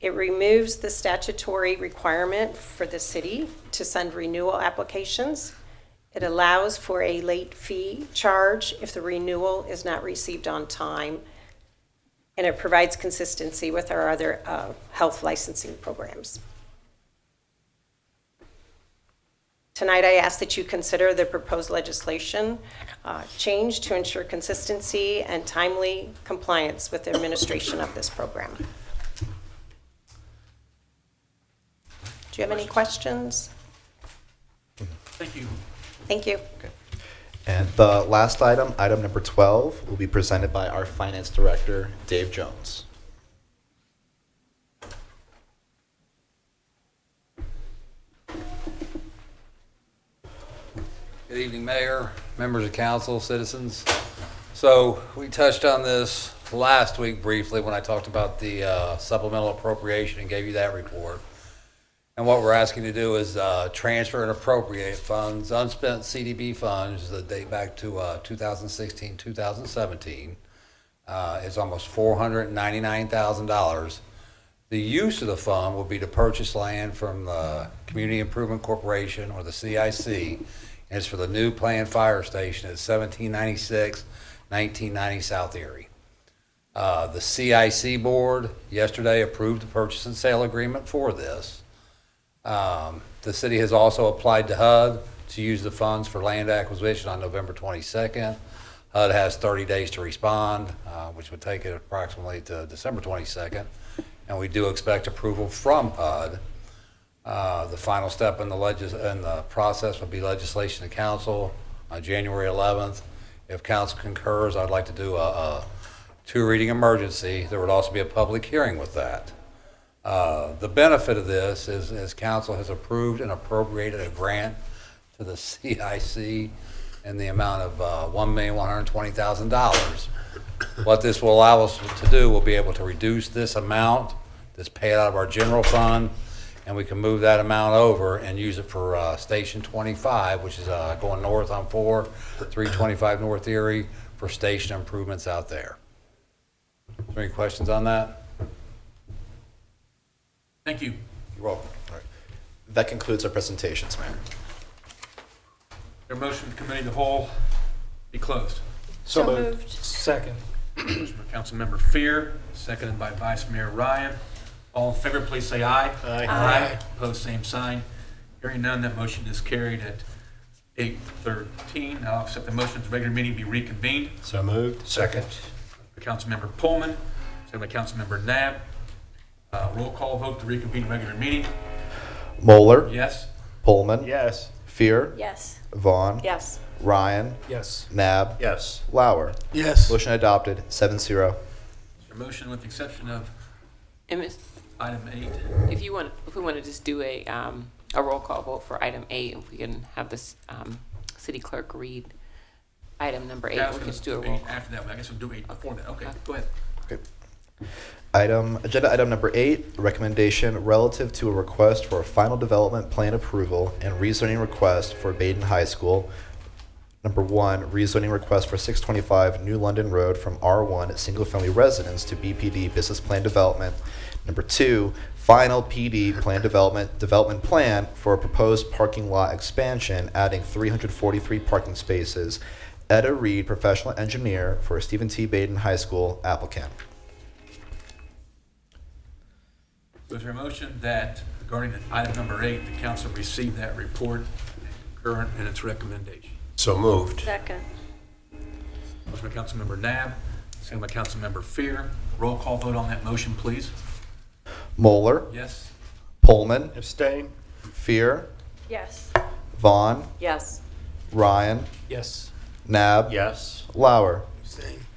It removes the statutory requirement for the city to send renewal applications. It allows for a late fee charge if the renewal is not received on time. And it provides consistency with our other health licensing programs. Tonight, I ask that you consider the proposed legislation change to ensure consistency and timely compliance with the administration of this program. Do you have any questions? Thank you. Thank you. Okay. And the last item, item number 12, will be presented by our finance director, Dave Jones. Good evening, Mayor, members of council, citizens. So we touched on this last week briefly when I talked about the supplemental appropriation and gave you that report. And what we're asking to do is transfer and appropriate funds, unspent CDB funds that date back to 2016, 2017. It's almost $499,000. The use of the fund will be to purchase land from the Community Improvement Corporation or the CIC. And it's for the new planned fire station at 1796, 1990 South Erie. The CIC board yesterday approved the purchase and sale agreement for this. The city has also applied to HUD to use the funds for land acquisition on November 22nd. HUD has 30 days to respond, which would take it approximately to December 22nd. And we do expect approval from HUD. The final step in the process would be legislation to council on January 11th. If council concurs, I'd like to do a 2-reading emergency. There would also be a public hearing with that. The benefit of this is council has approved and appropriated a grant to the CIC in the amount of $1,120,000. What this will allow us to do, we'll be able to reduce this amount that's paid out of our general fund, and we can move that amount over and use it for Station 25, which is going north on 325 North Erie, for station improvements out there. Is there any questions on that? Thank you. You're welcome. All right. That concludes our presentations, Mayor. Your motion, the committee of the whole, be closed. So moved. Second. Motion by Councilmember Fear, seconded by Vice Mayor Ryan. All in favor, please say aye. Aye. Opposed, same sign. Hearing none, that motion is carried at 8:13. I'll accept the motion that the regular meeting be reconvened. So moved. Second. By Councilmember Pullman, seconded by Councilmember Nab. Roll call vote to reconvene regular meeting. Moeller. Yes. Pullman. Yes. Fear. Yes. Vaughn. Yes. Ryan. Yes. Nab. Yes. Lauer. Yes. Motion adopted, 7-0. Your motion with the exception of And Ms. item 8. If we want to just do a roll call vote for item 8, if we can have this city clerk read item number 8, Yeah, I was we can gonna just do a do roll 8 call. after that, but I guess we'll do 8 before that. Okay, go ahead. Okay. Agenda item number 8, recommendation relative to a request for a final development plan approval and rezoning request for Baden High School. Number 1, rezoning request for 625 New London Road from R1 single-family residence to BPD Business Plan Development. Number 2, final PD plan development plan for a proposed parking lot expansion, adding 343 parking spaces. Etta Reed, professional engineer for Stephen T. Baden High School, applicant. Was there a motion that regarding item number 8, the council receive that report concurrent in its recommendation? So moved. Second. Motion by Councilmember Nab, second by Councilmember Fear. Roll call vote on that motion, please. Moeller. Yes. Pullman. Abstain. Fear. Yes. Vaughn. Yes. Ryan. Yes. Nab. Yes. Lauer. Same.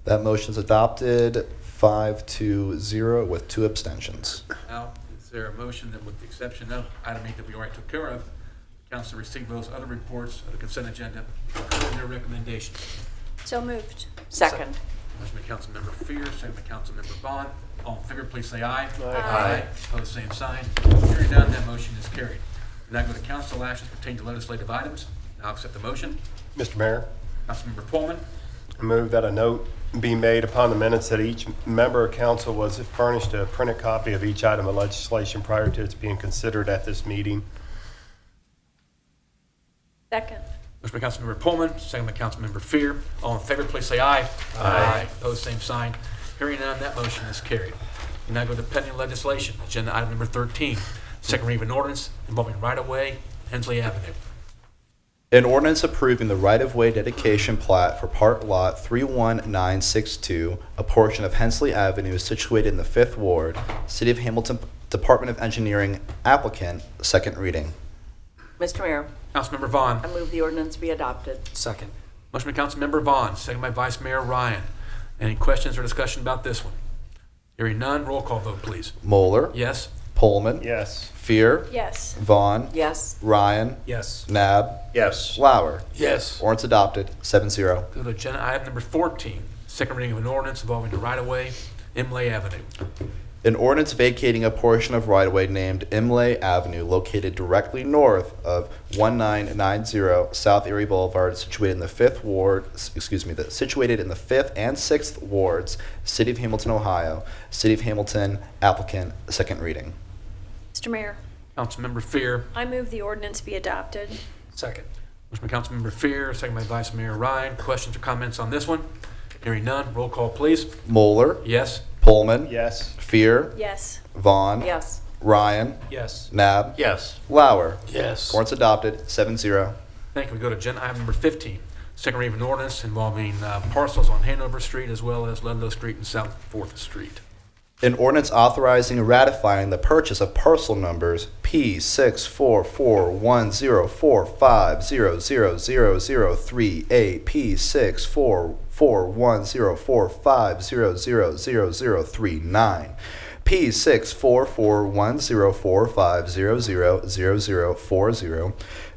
That motion's adopted 5-0 with 2 abstentions. Now, is there a motion that with the exception of item 8 that we already took care of, the council receive those other reports of the consent agenda according to their recommendation? So moved. Second. Motion by Councilmember Fear, second by Councilmember Vaughn. All in favor, please say aye. Aye. Opposed, same sign. Hearing none, that motion is carried. We now go to council actions pertaining to legislative items. Now accept the motion. Mr. Mayor, Councilmember Pullman. I move that a note be made upon the minutes that each member of council was furnished a printed copy of each item of legislation prior to its being considered at this meeting. Second. Motion by Councilmember Pullman, second by Councilmember Fear. All in favor, please say aye. Aye. Opposed, same sign. Hearing none, that motion is carried. We now go to pending legislation. Agenda item number 13, second reading of an ordinance involving right-of-way, Hensley Avenue. An ordinance approving the right-of-way dedication plat for part lot 31962, a portion of Hensley Avenue situated in the 5th Ward, City of Hamilton Department of Engineering, applicant, second reading. Mr. Mayor, Councilmember Vaughn. I move the ordinance be adopted. Second. Motion by Councilmember Vaughn, second by Vice Mayor Ryan. Any questions or discussion about this one? Hearing none, roll call vote, please. Moeller. Yes. Pullman. Yes. Fear. Yes. Vaughn. Yes. Ryan. Yes. Nab. Yes. Lauer. Yes. Ordinance adopted, 7-0. Go to agenda item number 14, second reading of an ordinance involving the right-of-way, Imlay Avenue. An ordinance vacating a portion of right-of-way named Imlay Avenue located directly north of 1990 South Erie Boulevard, situated in the 5th Ward, situated in the 5th and 6th Wards, City of Hamilton, Ohio. City of Hamilton, applicant, second reading. Mr. Mayor, Councilmember Fear. I move the ordinance be adopted. Second. Motion by Councilmember Fear, second by Vice Mayor Ryan. Questions or comments on this one? Hearing none, roll call, please. Moeller. Yes. Pullman. Yes. Fear. Yes. Vaughn. Yes. Ryan. Yes. Nab. Yes. Lauer. Yes. Ordinance adopted, 7-0. Thank you. We go to agenda item number 15, second reading of an ordinance involving parcels on Hanover Street as well as Ludlow Street and South 4th Street. An ordinance authorizing and ratifying the purchase of parcel numbers P6441045000038, P6441045000039, P6441045000040,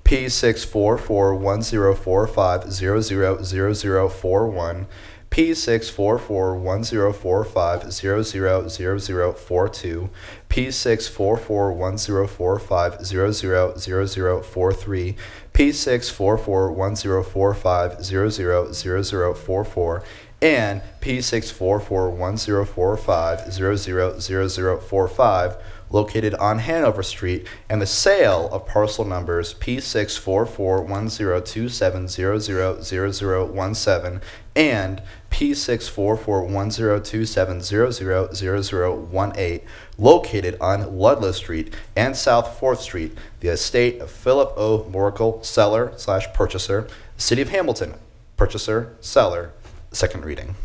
P6441045000041, P6441045000042, P6441045000043, P6441045000044, and P6441045000045, located on Hanover Street, and the sale of parcel numbers P6441027000017 and P6441027000018, located on Ludlow Street and South 4th Street, the estate of Philip O. Moracle, seller/purchaser, City of Hamilton, purchaser, seller. Second reading.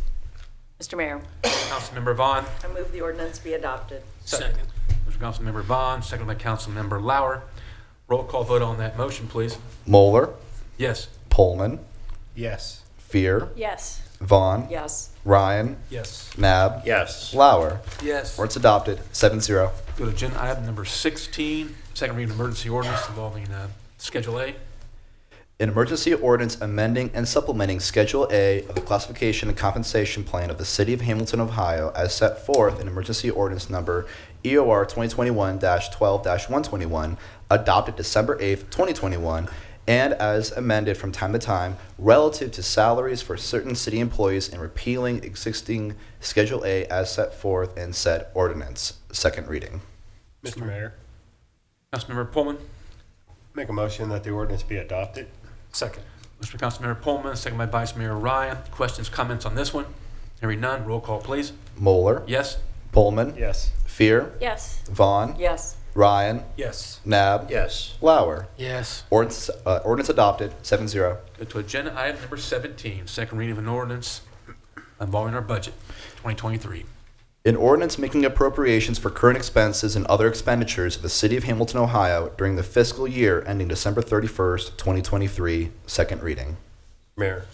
Mr. Mayor, Councilmember Vaughn. I move the ordinance be adopted. Second. Councilmember Vaughn, seconded by Councilmember Lauer. Roll call vote on that motion, please. Moeller, Yes. Pullman, Yes. Fear, Yes. Vaughn, Yes. Ryan, Yes. Nab, Yes. Lauer. Yes. Ordinance adopted, 7-0. Go to agenda item number 16, second reading of emergency ordinance involving Schedule A. An emergency ordinance amending and supplementing Schedule A of the Classification and Compensation Plan of the City of Hamilton, Ohio, as set forth in Emergency Ordinance Number EOR 2021-12-121, adopted December 8th, 2021, and as amended from time to time, relative to salaries for certain city employees and repealing existing Schedule A as set forth in said ordinance. Second reading. Mr. Mayor, Councilmember Pullman. make a motion that the ordinance be adopted. Second. Motion by Councilmember Pullman, second by Vice Mayor Ryan. Questions, comments on this one? Hearing none, roll call, please. Moeller, Yes? Pullman, Yes. Fear, Yes. Vaughn, Yes. Ryan, Yes. Nab, Yes. Lauer. Yes. Ordinance adopted, 7-0. Go to agenda item number 17, second reading of an ordinance involving our budget, 2023. An ordinance making appropriations for current expenses and other expenditures of the City of Hamilton, Ohio during the fiscal year ending December 31st, 2023, second reading. Mayor,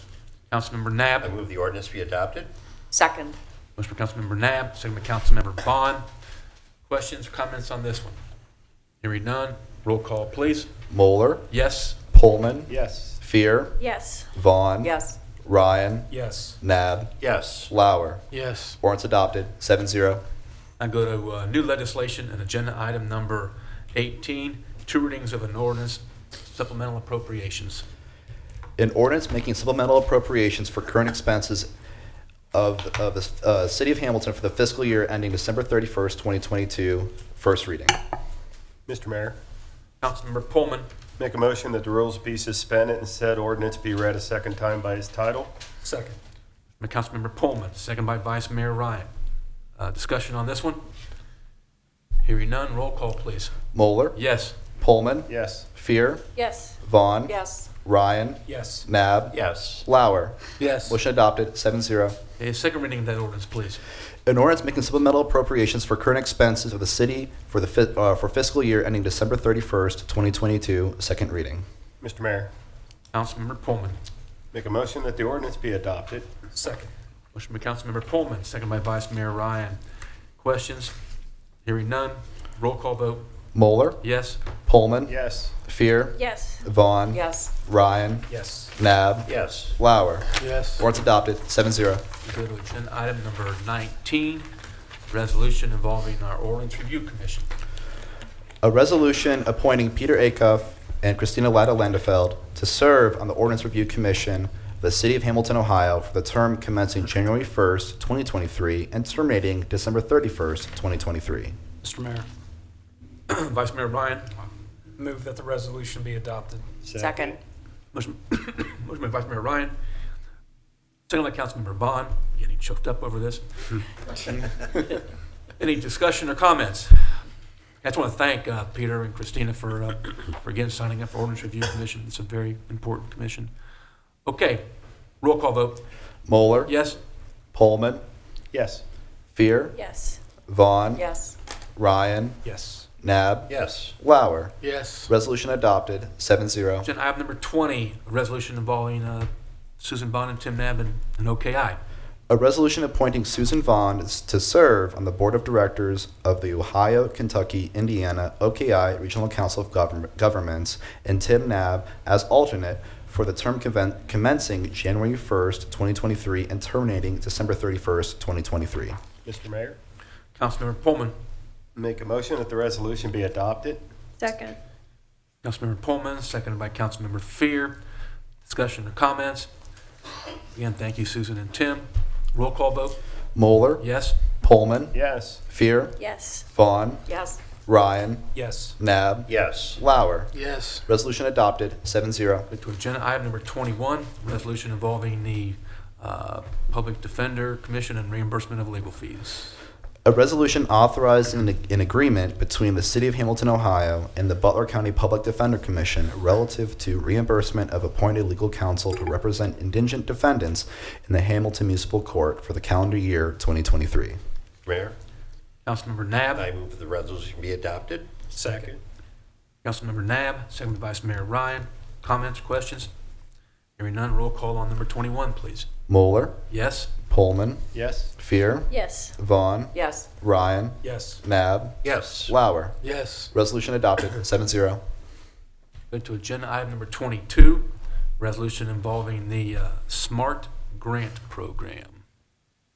Councilmember I Nab. move the ordinance be adopted. Second. Motion by Councilmember Nab, second by Councilmember Vaughn. Questions or comments on this one? Hearing none, roll call, please. Moeller, Yes? Pullman, yes. Fear, Yes. Vaughn, Yes. Ryan, Yes. Nab, Yes. Lauer. Yes. Ordinance adopted, 7-0. I go to new legislation and agenda item number 18, two readings of an ordinance, supplemental appropriations. An ordinance making supplemental appropriations for current expenses of the City of Hamilton for the fiscal year ending December 31st, 2022, first reading. Mr. Mayor, Councilmember Pullman. make a motion that the rules be suspended and said ordinance be read a second time by its title. Second. By Councilmember Pullman, second by Vice Mayor Ryan. Discussion on this one? Hearing none, roll call, please. Moeller, Yes. Pullman, Yes. Fear, Yes. Vaughn, Yes. Ryan, Yes. Nab, Yes. Lauer. Yes. Motion adopted, 7-0. A second reading of that ordinance, please. An ordinance making supplemental appropriations for current expenses of the city for for fiscal year ending December 31st, 2022, second reading. Mr. Mayor, Councilmember Pullman. make a motion that the ordinance be adopted. Second. Motion by Councilmember Pullman, second by Vice Mayor Ryan. Questions? Hearing none, roll call vote. Moeller, Yes? Pullman, Yes. Fear, Yes. Vaughn, Yes. Ryan, Yes. Nab, Yes. Lauer. Yes. Ordinance adopted, 7-0. We go to agenda item number 19, resolution involving our Ordinance Review Commission. A resolution appointing Peter Acuff and Christina Latta Landefeld to serve on the Ordinance Review Commission of the City of Hamilton, Ohio for the term commencing January 1st, 2023 and terminating December 31st, 2023. Mr. Mayor. Vice Mayor Ryan. Move that the resolution be adopted. Second. Motion motion by Vice Mayor Ryan. Second by Councilmember Vaughn. Getting choked up over this. Any discussion or comments? I just want to thank Peter and Christina for again signing up for Ordinance Review Commission. It's a very important commission. Okay, roll call vote. Moeller. Yes? Pullman. Yes. Fear. Yes. Vaughn. Yes. Ryan. Yes. Nab. Yes. Lauer. Yes. Resolution adopted, 7-0. Agenda item number 20, a resolution involving Susan Bond and Tim Nab and OKI. A resolution appointing Susan Vaughn to serve on the Board of Directors of the Ohio, Kentucky, Indiana, OKI Regional Council of Governments, and Tim Nab as alternate for the term commencing January 1st, 2023, and terminating December 31st, 2023. Mr. Mayor, Councilmember Pullman. make a motion that the resolution be adopted. Second. Councilmember Pullman, seconded by Councilmember Fear. Discussion or comments? Again, thank you, Susan and Tim. Roll call vote. Moeller. Yes? Pullman. Yes. Fear. Yes. Vaughn. Yes. Ryan. Yes. Nab. Yes. Lauer. Yes. Resolution adopted, 7-0. To agenda item number 21, resolution involving the Public Defender Commission and reimbursement of legal fees. A resolution authorizing an agreement between the City of Hamilton, Ohio, and the Butler County Public Defender Commission relative to reimbursement of appointed legal counsel to represent indigent defendants in the Hamilton Municipal Court for the calendar year 2023. Mayor, Councilmember Nab. I move the resolution be adopted. Second. Councilmember Nab, seconded by Vice Mayor Ryan. Comments, questions? Hearing none, roll call on number 21, please. Moeller. Yes? Pullman. Yes. Fear. Yes. Vaughn. Yes. Ryan. Yes. Nab. Yes. Lauer. Yes. Resolution adopted, 7-0. Go to agenda item number 22, resolution involving the SMART Grant Program.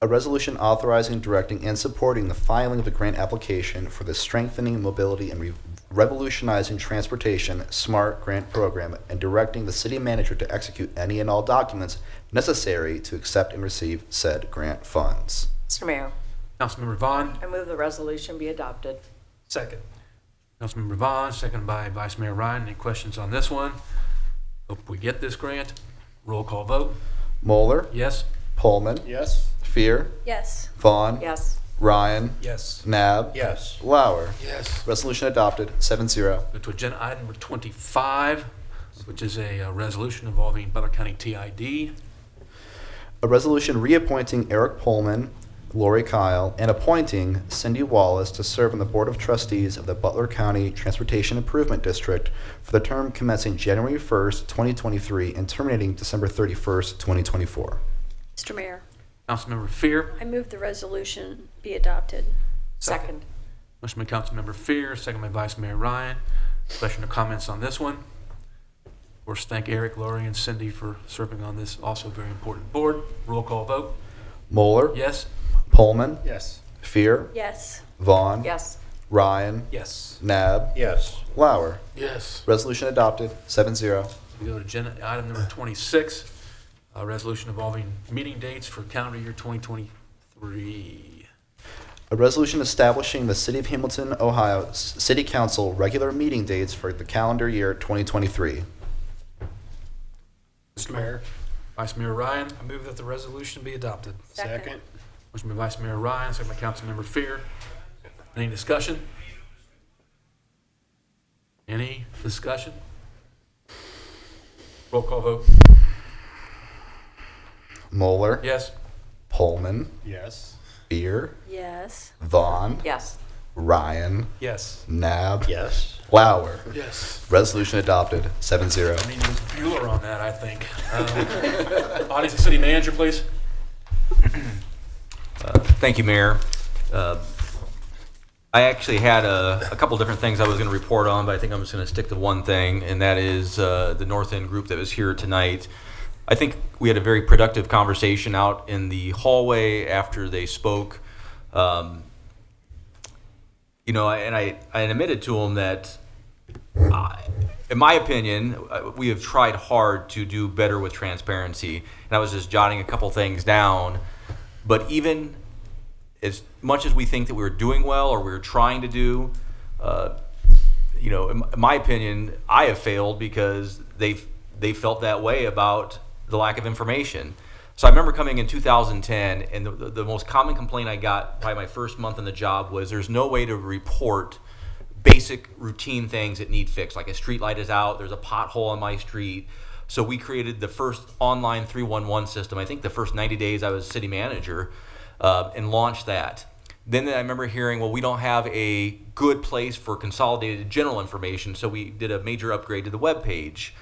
A resolution authorizing, directing, and supporting the filing of a grant application for the Strengthening Mobility and Revolutionizing Transportation SMART Grant Program and directing the city manager to execute any and all documents necessary to accept and receive said grant funds. Mr. Mayor, Councilmember Vaughn, I move the resolution be adopted. second. Councilmember Vaughn, seconded by Vice Mayor Ryan. Any questions on this one? Hope we get this grant. Roll call vote. Moeller. Yes? Pullman. Yes. Fear. Yes. Vaughn. Yes. Ryan. Yes. Nab. Yes. Lauer. Yes. Resolution adopted, 7-0. Go to agenda item number 25, which is a resolution involving Butler County TID. A resolution reappointing Eric Pullman, Lori Kyle, and appointing Cindy Wallace to serve on the Board of Trustees of the Butler County Transportation Improvement District for the term commencing January 1st, 2023, and terminating December 31st, 2024. Mr. Mayor, Councilmember Fear. I move the resolution be adopted. Second. Motion by Councilmember Fear, second by Vice Mayor Ryan. Question or comments on this one? Of course, thank Eric, Lori, and Cindy for serving on this also very important board. Roll call vote. Moeller. Yes? Pullman. Yes. Fear. Yes. Vaughn. Yes. Ryan. Yes. Nab. Yes. Lauer. Yes. Resolution adopted, 7-0. We go to agenda item number 26, a resolution involving meeting dates for calendar year 2023. A resolution establishing the City of Hamilton, Ohio City Council regular meeting dates for the calendar year 2023. Mr. Mayor. Vice Mayor Ryan. I move that the resolution be adopted. Second. Motion by Vice Mayor Ryan, second by Councilmember Fear. Any discussion? Any discussion? Roll call vote. Moeller. Yes? Pullman. Yes. Fear. Yes. Vaughn. Yes. Ryan. Yes. Nab. Yes. Lauer. Yes. Resolution adopted, 7-0. I need Ms. Bueller on that, I think. Audience and City Manager, please. Thank you, Mayor. I actually had a couple different things I was going to report on, but I think I'm just going to stick to one thing, and that is the North End group that was here tonight. I think we had a very productive conversation out in the hallway after they spoke. And I admitted to them that, in my opinion, we have tried hard to do better with transparency. And I was just jotting a couple things down. But even as much as we think that we're doing well or we're trying to do, in my opinion, I have failed because they felt that way about the lack of information. So I remember coming in 2010, and the most common complaint I got by my first month in the job was there's no way to report basic routine things that need fixed, like a street light is out, there's a pothole on my street. So we created the first online 311 system. I think the first 90 days I was city manager, and launched that. Then I remember hearing, well, we don't have a good place for consolidated general information, so we did a major upgrade to the web page.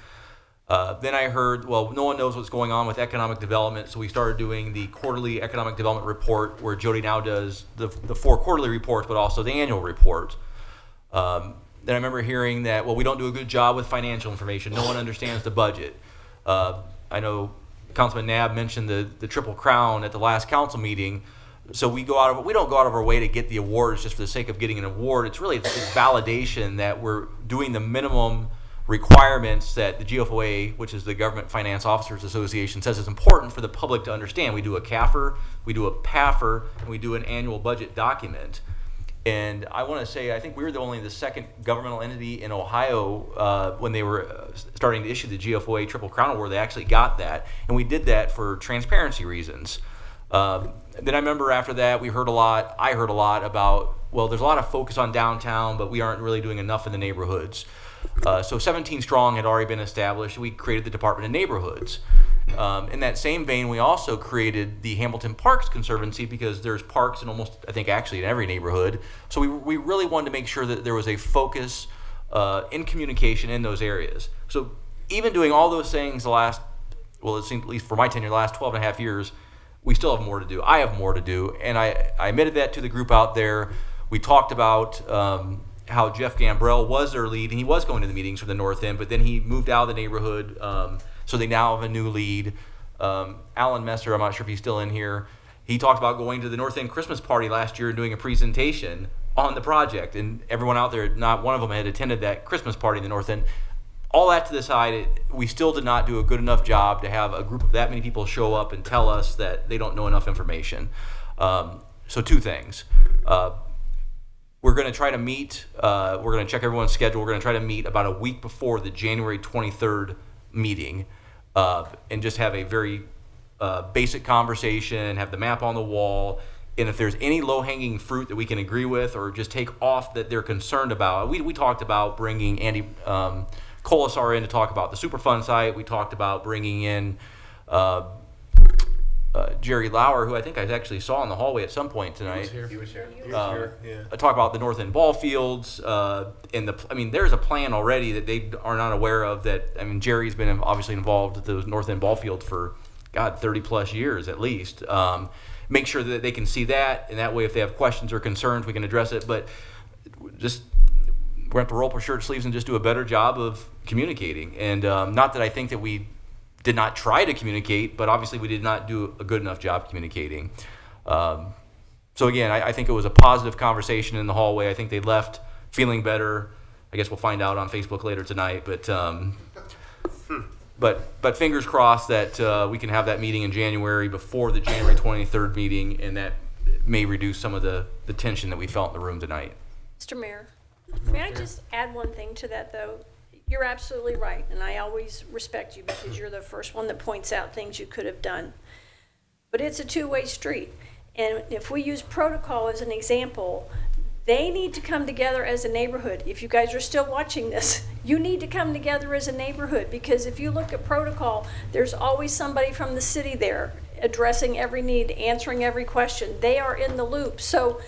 Then I heard, well, no one knows what's going on with economic development, so we started doing the quarterly economic development report, where Jody now does the 4 quarterly reports, but also the annual report. Then I remember hearing that, well, we don't do a good job with financial information. No one understands the budget. I know Councilman Nab mentioned the Triple Crown at the last council meeting. So we don't go out of our way to get the awards just for the sake of getting an award. It's really this validation that we're doing the minimum requirements that the GFOA, which is the Government Finance Officers Association, says is important for the public to understand. We do a CAFR, we do a PAFR, and we do an annual budget document. And I want to say, I think we were the second governmental entity in Ohio when they were starting to issue the GFOA Triple Crown Award. They actually got that, and we did that for transparency reasons. Then I remember after that, I heard a lot about, well, there's a lot of focus on downtown, but we aren't really doing enough in the neighborhoods. So 17 Strong had already been established. We created the Department of Neighborhoods. In that same vein, we also created the Hamilton Parks Conservancy, because there's parks in almost, I think actually in every neighborhood. So we really wanted to make sure that there was a focus in communication in those areas. So even doing all those things it seemed, at least for my tenure, the last 12 and a half years, we still have more to do. I have more to do. And I admitted that to the group out there. We talked about how Jeff Gambrell was their lead, and he was going to the meetings for the North End, but then he moved out of the neighborhood. So they now have a new lead. Alan Messer, I'm not sure if he's still in here. He talked about going to the North End Christmas party last year and doing a presentation on the project. And everyone out there, not one of them had attended that Christmas party in the North End. All that to the side, we still did not do a good enough job to have a group of that many people show up and tell us that they don't know enough information. So 2 things. We're going to try to meet, we're going to check everyone's schedule. We're going to try to meet about a week before the January 23rd meeting and just have a very basic conversation, have the map on the wall. And if there's any low-hanging fruit that we can agree with or just take off that they're concerned about, we talked about bringing Andy Colasar in to talk about the Superfund site. We talked about bringing in Jerry Lauer, who I think I actually saw in the hallway at some point tonight. He was here. Talk about the North End ball fields. There's a plan already that they are not aware of. Jerry's been obviously involved with those North End ball fields for, 30 plus years at least. Make sure that they can see that, and that way if they have questions or concerns, we can address it. But just we're going to have to roll up our shirt sleeves and just do a better job of communicating. And not that I think that we did not try to communicate, but obviously we did not do a good enough job communicating. So again, I think it was a positive conversation in the hallway. I think they left feeling better. I guess we'll find out on Facebook later tonight. But fingers crossed that we can have that meeting in January before the January 23rd meeting, and that may reduce some of the tension that we felt in the room tonight. Mr. Mayor, may I just add one thing to that, though? You're absolutely right, and I always respect you because you're the first one that points out things you could have done. But it's a two-way street, and if we use protocol as an example, they need to come together as a neighborhood. If you guys are still watching this, you need to come together as a neighborhood, because if you look at protocol, there's always somebody from the city there addressing every need, answering every question. They are in the loop. So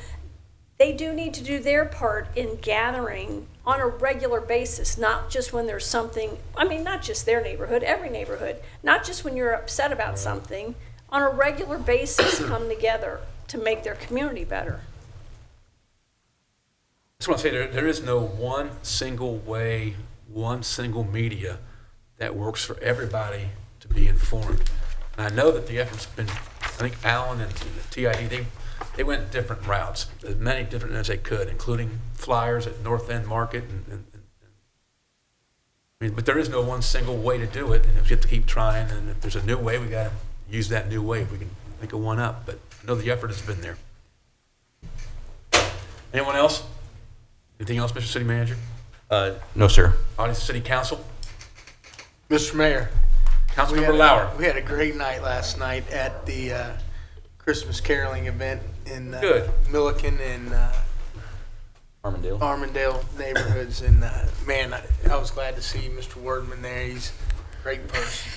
they do need to do their part in gathering on a regular basis, not just when there's something, not just their neighborhood, every neighborhood, not just when you're upset about something, on a regular basis come together to make their community better. I just want to say there is no one single way, one single media that works for everybody to be informed. And I know that the effort's been, I think Alan and the TID, they went different routes, as many different as they could, including flyers at North End Market. But there is no one single way to do it, and we have to keep trying. And if there's a new way, we got to use that new way if we can think of one up. But I know the effort has been there. Anyone else? Anything else, Mr. City Manager? No, sir. Audience of City Council? Mr. Mayor. Councilmember Lauer. We had a great night last night at the Christmas caroling event in Milliken and Armandale neighborhoods. And man, I was glad to see Mr. Wordman there. He's Great person.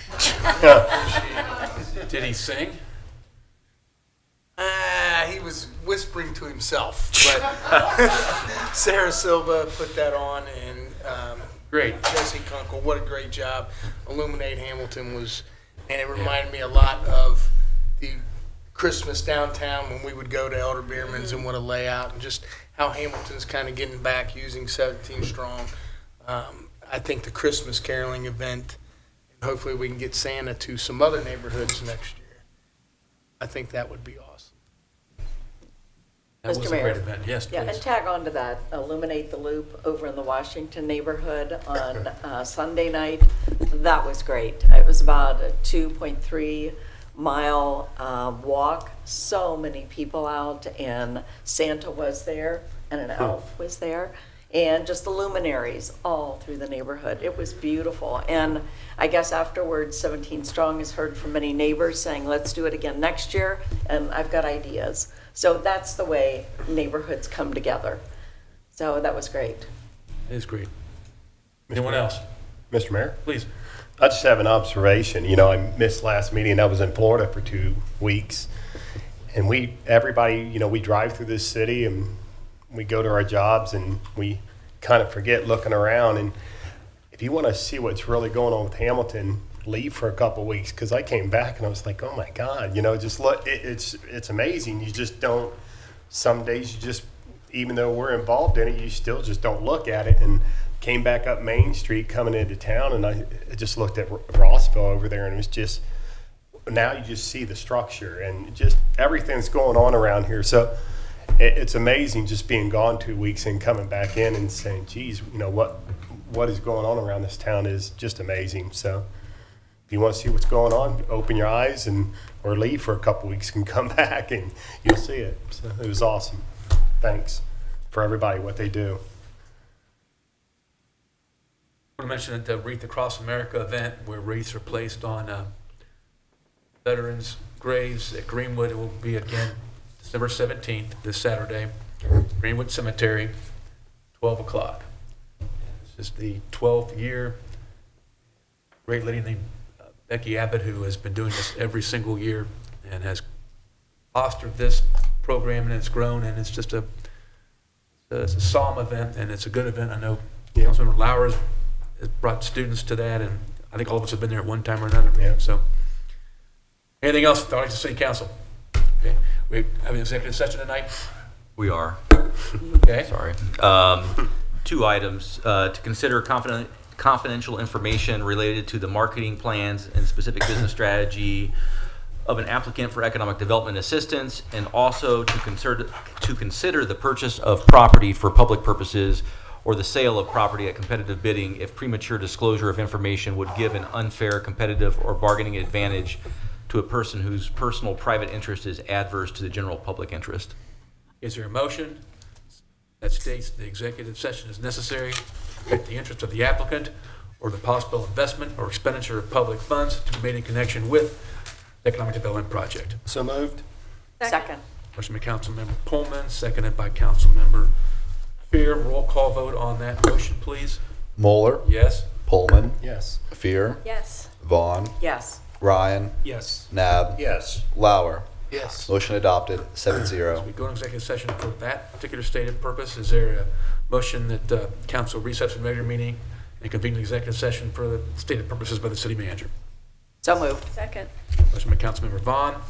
Did he sing? He was whispering to himself, but Sarah Silva put that on, and Great. Jesse Kunkel, what a great job. Illuminate Hamilton was, and it reminded me a lot of the Christmas downtown when we would go to Elder Bierman's and what a layout, and just how Hamilton's kind of getting back using 17 Strong. I think the Christmas caroling event, and hopefully we can get Santa to some other neighborhoods next year. I think that would be awesome. That was Mr. a great Mayor. event. Yes, Yeah, please. and tag on to that, Illuminate the Loop over in the Washington neighborhood on Sunday night. That was great. It was about a 2.3 mile walk. So many people out, and Santa was there, and an elf was there, and just the luminaries all through the neighborhood. It was beautiful. And I guess afterwards, 17 Strong has heard from many neighbors saying, let's do it again next year, and I've got ideas. So that's the way neighborhoods come together. So that was great. It is great. Anyone else? Mr. Mayor? Please. I just have an observation. You know, I missed last meeting. I was in Florida for 2 weeks. And everybody, you know, we drive through this city and we go to our jobs and we kind of forget looking around. And if you want to see what's really going on with Hamilton, leave for a couple weeks, because I came back and I was like, oh my God, you know, just look, it's amazing. You just don't, some days you just, even though we're involved in it, you still just don't look at it. And came back up Main Street coming into town, and I just looked at Rossville over there, and it was just, now you just see the structure and just everything's going on around here. So it's amazing just being gone 2 weeks and coming back in and saying, geez, you know, what is going on around this town is just amazing. So if you want to see what's going on, open your eyes or leave for a couple weeks and come back and you'll see it. So it was awesome. Thanks for everybody, what they do. I want to mention that the Wreath Across America event, where wreaths are placed on veterans' graves at Greenwood, it will be again December 17th, this Saturday, Greenwood Cemetery, 12 o'clock. This is the 12th year. Great lady named Becky Abbott, who has been doing this every single year and has fostered this program, and it's grown, and it's just it's a solemn event, and it's a good event. I know Councilmember Lowers has brought students to that, and I think all of us have been there at one time or another. Yeah. So, anything else? Authorities of City Council. Okay, we have an executive session tonight. We are. Okay. Sorry. 2 items to consider confidential information related to the marketing plans and specific business strategy of an applicant for economic development assistance, and also to consider the purchase of property for public purposes or the sale of property at competitive bidding if premature disclosure of information would give an unfair competitive or bargaining advantage to a person whose personal private interest is adverse to the general public interest. Is there a motion that states the executive session is necessary to protect the interest of the applicant or the possible investment or expenditure of public funds to be made in connection with the economic development project? So moved. Second. Motion by Councilmember Pullman, seconded by Councilmember Fear. Roll call vote on that motion, please. Moeller. Yes. Pullman. Yes. Fear. Yes. Vaughn. Yes. Ryan. Yes. Nab. Yes. Lauer. Yes. Motion adopted, 7-0. We go into executive session for that particular stated purpose. Is there a motion that council recess from regular meeting and convene an executive session for the stated purposes by the city manager? So moved. Second. Motion by Councilmember Vaughn,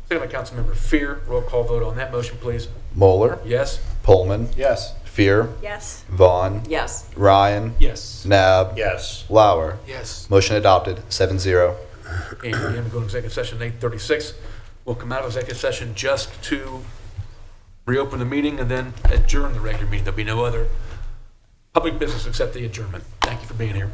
second by Councilmember Fear. Roll call vote on that motion, please. Moeller. Yes. Pullman. Yes. Fear. Yes. Vaughn. Yes. Ryan. Yes. Nab. Yes. Lauer. Yes. Motion adopted, 7-0. And again, we go into executive session at 8:36. We'll come out of executive session just to reopen the meeting and then adjourn the regular meeting. There'll be no other public business except the adjournment. Thank you for being here.